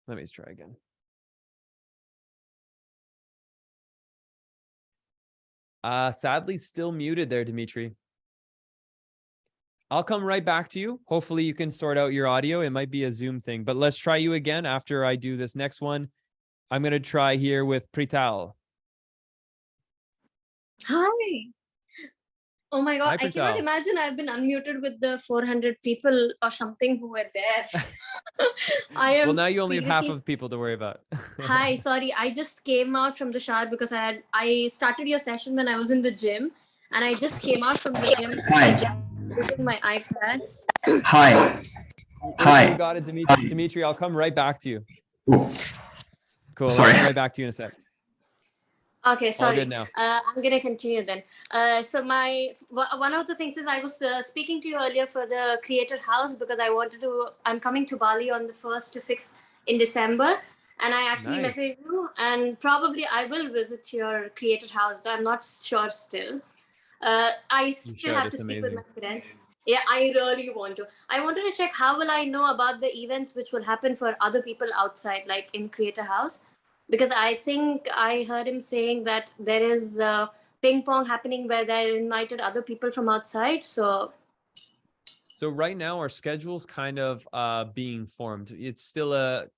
Let me try again. Sadly, still muted there, Dimitri. I'll come right back to you. Hopefully you can sort out your audio. It might be a Zoom thing, but let's try you again after I do this next one. I'm going to try here with Prital. Hi. Oh my God, I cannot imagine I've been unmuted with the 400 people or something who were there. I am well, now you only have half of people to worry about. Hi, sorry. I just came out from the shower because I started your session when I was in the gym, and I just came out from the gym. Hi. Using my iPad. Hi. Hi. You got it, Dimitri. Hi. Dimitri, I'll come right back to you. Ooh. Cool. Sorry. I'll come right back to you in a sec. Okay, sorry. All good now. I'm gonna continue then. So one of the things is I was speaking to you earlier for the Creator House because I'm coming to Bali on the 1st to 6th in December, and I actually messaged you, and probably I will visit your Creator House. Though I'm not sure still. I still have to speak with my friends. Yeah, I really want to. I wanted to check how will I know about the events which will happen for other people outside, like in Creator House. Because I think I heard him saying that there is ping pong happening where they invited other people from outside. So right now our schedule's kind of being formed. It's still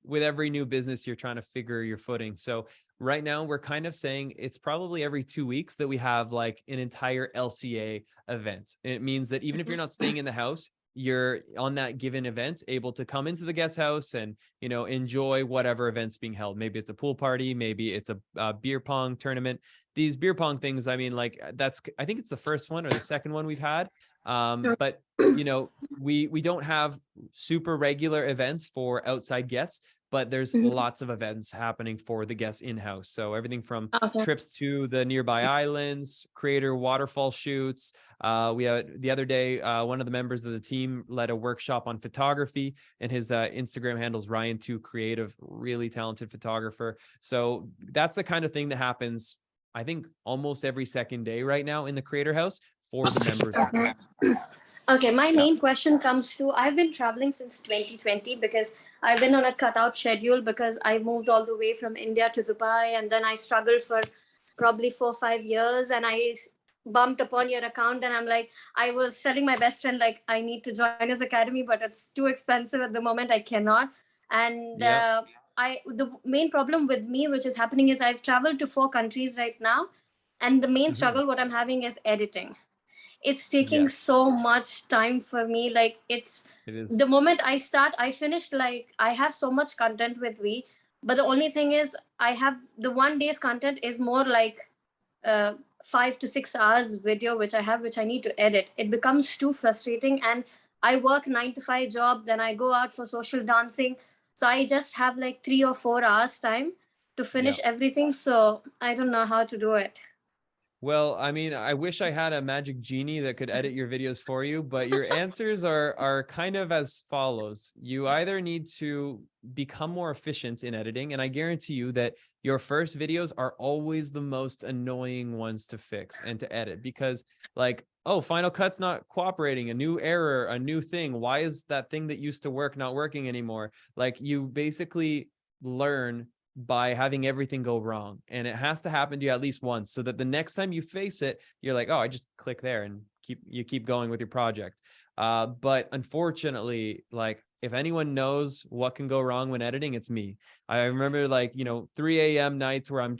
with every new business, you're trying to figure your footing. So right now we're kind of saying it's probably every 2 weeks that we have like an entire LCA event. It means that even if you're not staying in the house, you're on that given event able to come into the guest house and, enjoy whatever event's being held. Maybe it's a pool party, maybe it's a beer pong tournament. These beer pong things, I mean, like I think it's the first one or the second one we've had. But we don't have super regular events for outside guests, but there's lots of events happening for the guests in-house. So everything from trips to the nearby islands, creator waterfall shoots. We had the other day, one of the members of the team led a workshop on photography, and his Instagram handle's Ryan2 Creative, really talented photographer. So that's the kind of thing that happens, I think, almost every second day right now in the Creator House for the members. Okay, my main question comes to, I've been traveling since 2020 because I've been on a cutout schedule because I moved all the way from India to Dubai, and then I struggled for probably 4 or 5 years, and I bumped upon your account, and I'm like, I was telling my best friend, like, I need to join his academy, but it's too expensive at the moment. I cannot. And the main problem with me, which is happening, is I've traveled to 4 countries right now. And the main struggle, what I'm having is editing. It's taking so much time for me. Like, it is the moment I start, I finish, like, I have so much content with me, but the only thing is I have the 1 day's content is more like 5 to 6 hours video, which I need to edit. It becomes too frustrating. And I work 9 to 5 job, then I go out for social dancing. So I just have like 3 or 4 hours time to finish everything. So I don't know how to do it. Well, I mean, I wish I had a magic genie that could edit your videos for you, but your answers are kind of as follows. You either need to become more efficient in editing, and I guarantee you that your first videos are always the most annoying ones to fix and to edit, because like, oh, Final Cut's not cooperating, a new error, a new thing. Why is that thing that used to work not working anymore? Like, you basically learn by having everything go wrong, and it has to happen to you at least once, so that the next time you face it, you're like, oh, I just click there, and keep going with your project. But unfortunately, like, if anyone knows what can go wrong when editing, it's me. I remember, like, 3 a.m. nights where I'm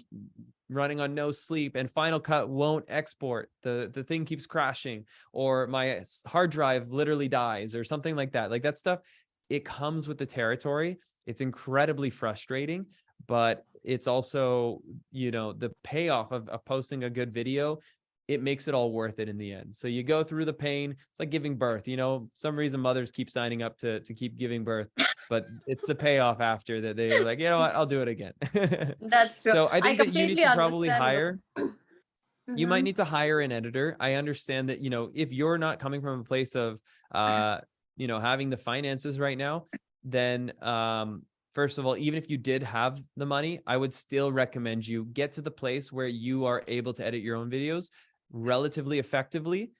running on no sleep and Final Cut won't export. The thing keeps crashing, or my hard drive literally dies, or something like that. Like, that stuff, it comes with the territory. It's incredibly frustrating, but it's also, the payoff of posting a good video, it makes it all worth it in the end. So you go through the pain. It's like giving birth. Some reason mothers keep signing up to keep giving birth, but it's the payoff after that they're like, you know what, I'll do it again. That's true. So I think that you need to probably hire. You might Mhm. need to hire an editor. I understand that, if you're not coming from a place of, having the finances right now, then, first of all, even if you did have the money, I would still recommend you get to the place where you are able to edit your own videos relatively effectively,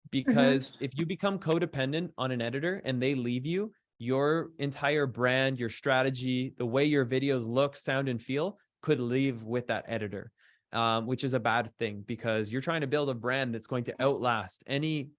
because if you become codependent on an editor and they leave you, your entire brand, your strategy, the way your videos look, sound, and feel could leave with that editor, which is a bad thing, because you're trying to build a brand that's going to outlast any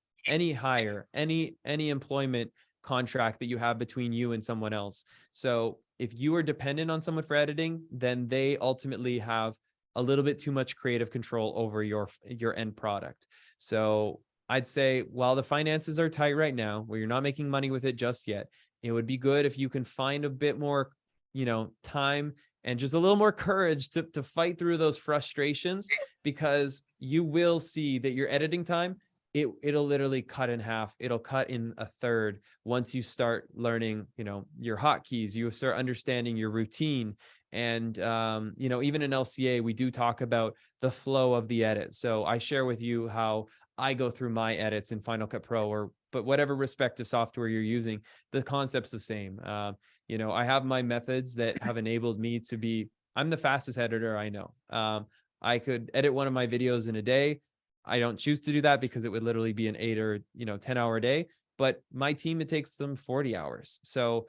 hire, any employment contract that you have between you and someone else. So if you are dependent on someone for editing, then they ultimately have a little bit too much creative control over your end product. So I'd say, while the finances are tight right now, where you're not making money with it just yet, it would be good if you can find a bit more, time and just a little more courage to fight through those frustrations, because you will see that your editing time, it'll literally cut in half. It'll cut in a third once you start learning, your hotkeys. You start understanding your routine. And, even in LCA, we do talk about the flow of the edit. So I share with you how I go through my edits in Final Cut Pro, but whatever respective software you're using, the concept's the same. I have my methods that have enabled me to be, I'm the fastest editor I know. I could edit one of my videos in a day. I don't choose to do that because it would literally be an 8 or 10-hour day, but my team, it takes them 40 hours. So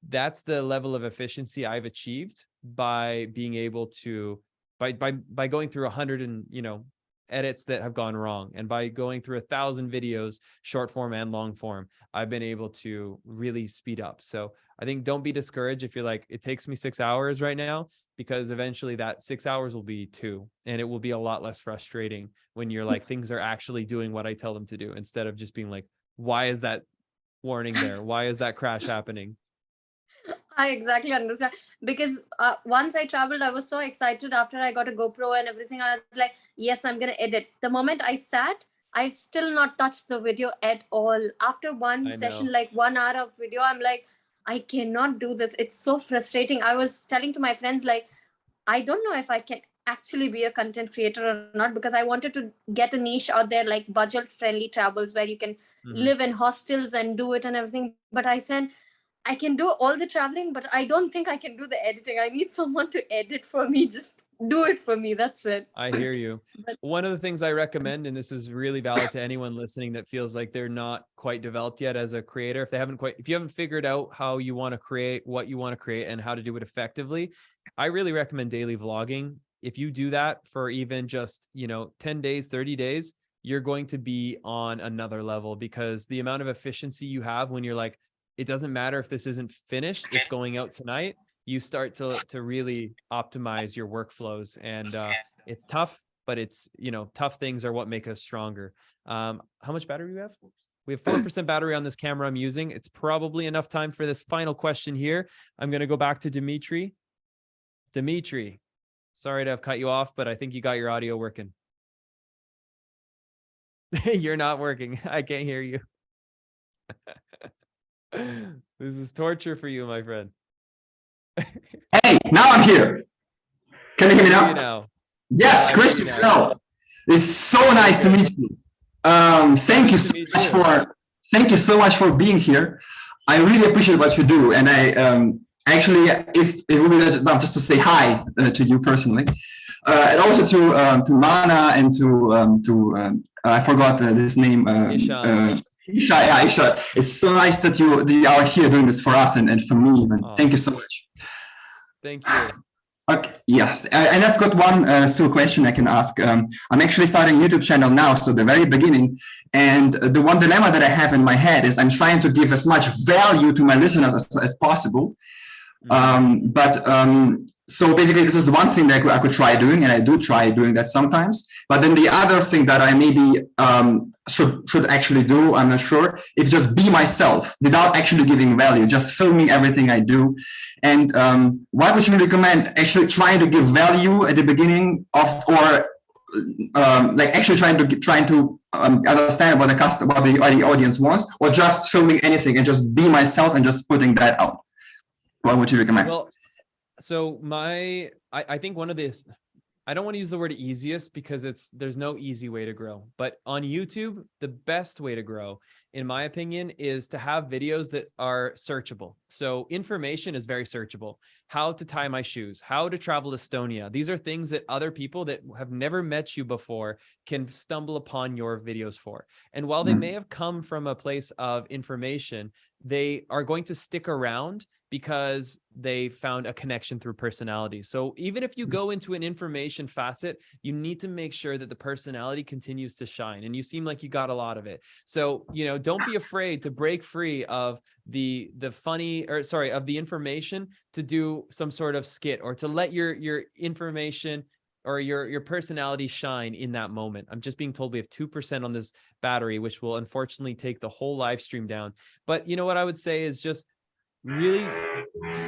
that's the level of efficiency I've achieved by being able to, by going through 100 and, edits that have gone wrong. And by going through 1,000 videos, short form and long form, I've been able to really speed up. So I think don't be discouraged if you're like, it takes me 6 hours right now, because eventually that 6 hours will be 2, and it will be a lot less frustrating when you're like, things are actually doing what I tell them to do, instead of just being like, why is that warning there? Why is that crash happening? I exactly understand, because once I traveled, I was so excited after I got a GoPro and everything. I was like, yes, I'm going to edit. The moment I sat, I've still not touched the video at all. After one session, like 1 hour of video, I'm like, I cannot do this. It's so frustrating. I was telling to my friends, like, I don't know if I can actually be a content creator or not, because I wanted to get a niche out there, like budget friendly travels where you can live in hostels and do it and everything. But I said, I can do all the traveling, but I don't think I can do the editing. I need someone to edit for me. Just do it for me. That's it. I hear you. One of the things I recommend, and this is really valid to anyone listening that feels like they're not quite developed yet as a creator, if you haven't figured out how you want to create, what you want to create, and how to do it effectively, I really recommend daily vlogging. If you do that for even just, 10 days, 30 days, you're going to be on another level, because the amount of efficiency you have when you're like, it doesn't matter if this isn't finished, it's going out tonight. You start to really optimize your workflows, and it's tough, but it's, tough things are what make us stronger. How much battery do we have? We have 4% battery on this camera I'm using. It's probably enough time for this final question here. I'm going to go back to Dimitri. Dimitri, sorry to have cut you off, but I think you got your audio working. You're not working. I can't hear you. This is torture for you, my friend. Hey, now I'm here. Can you hear me now? Yes, Christian. It's so nice to meet you. Thank you so much for being here. I really appreciate what you do, and I actually it really does just to say hi to you personally, and also to Mana and to I forgot his name. Isha. It's so nice that you are here doing this for us and for me. Even. Thank you so much. Thank you. Okay, yeah, and I've got one still question I can ask. I'm actually starting a YouTube channel now, so the very beginning, and the one dilemma that I have in my head is I'm trying to give as much value to my listeners as possible. So basically, this is the one thing that I could try doing, and I do try doing that sometimes. But then the other thing that I maybe should actually do, I'm not sure, is just be myself without actually giving value, just filming everything I do. And what would you recommend? Actually trying to give value at the beginning of, or like actually trying to understand what the audience wants, or just filming anything and just be myself and just putting that out? What would you recommend? Well, so I think one of this, I don't want to use the word easiest, because there's no easy way to grow, but on YouTube, the best way to grow, in my opinion, is to have videos that are searchable. So information is very searchable. How to tie my shoes, how to travel Estonia. These are things that other people that have never met you before can stumble upon your videos for. And while they may have come from a place of information, they are going to stick around because they found a connection through personality. So even if you go into an information facet, you need to make sure that the personality continues to shine. And you seem like you got a lot of it. So, don't be afraid to break free of the information to do some sort of skit, or to let your information or your personality shine in that moment. I'm just being told we have 2% on this battery, which will unfortunately take the whole live stream down. But you know what I would say is just really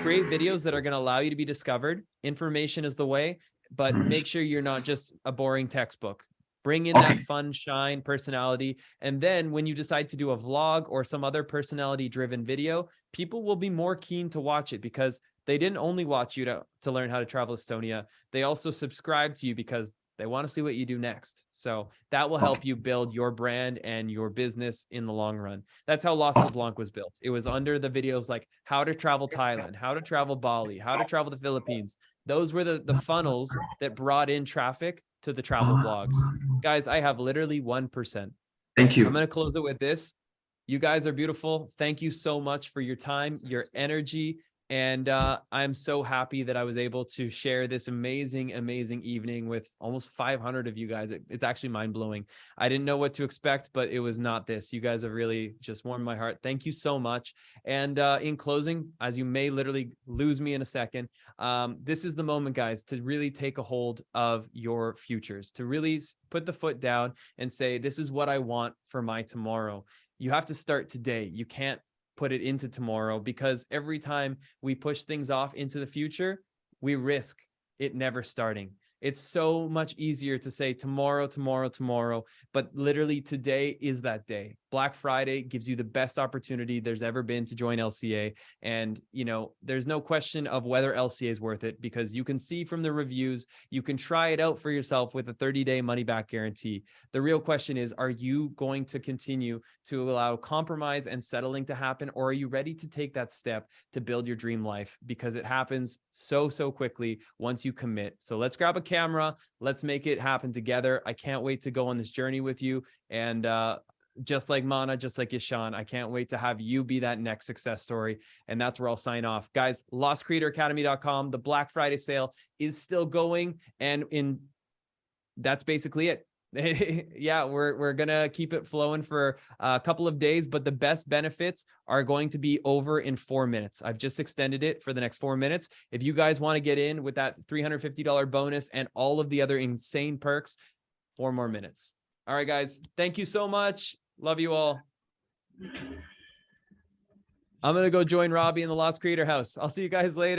create videos that are going to allow you to be discovered. Information is the way, but make sure you're not just a boring textbook. Bring in that fun, shine, personality. And then when you decide to do a vlog or some other personality driven video, people will be more keen to watch it, because they didn't only watch you to learn how to travel Estonia. They also subscribe to you because they want to see what you do next. So that will help you build your brand and your business in the long run. That's how LeBlanc was built. It was under the videos like how to travel Thailand, how to travel Bali, how to travel the Philippines. Those were the funnels that brought in traffic to the travel vlogs. Guys, I have literally 1%. Thank you. I'm going to close it with this. You guys are beautiful. Thank you so much for your time, your energy. And I'm so happy that I was able to share this amazing evening with almost 500 of you guys. It's actually mind-blowing. I didn't know what to expect, but it was not this. You guys have really just warmed my heart. Thank you so much. And in closing, as you may literally lose me in a second, this is the moment, guys, to really take a hold of your futures, to really put the foot down and say, this is what I want for my tomorrow. You have to start today. You can't put it into tomorrow, because every time we push things off into the future, we risk it never starting. It's so much easier to say tomorrow, but literally today is that day. Black Friday gives you the best opportunity there's ever been to join LCA. And, there's no question of whether LCA is worth it, because you can see from the reviews, you can try it out for yourself with a 30-day money-back guarantee. The real question is, are you going to continue to allow compromise and settling to happen, or are you ready to take that step to build your dream life? Because it happens so quickly once you commit. So let's grab a camera. Let's make it happen together. I can't wait to go on this journey with you. And just like Mana, just like Ishan, I can't wait to have you be that next success story. And that's where I'll sign off. Guys, LostCreatorAcademy.com. The Black Friday sale is still going. And that's basically it. Yeah, we're gonna keep it flowing for a couple of days, but the best benefits are going to be over in 4 minutes. I've just extended it for the next 4 minutes. If you guys want to get in with that $350 bonus and all of the other insane perks, 4 more minutes. All right, guys, thank you so much. Love you all. I'm gonna go join Robbie in the Lost Creator House. I'll see you guys later.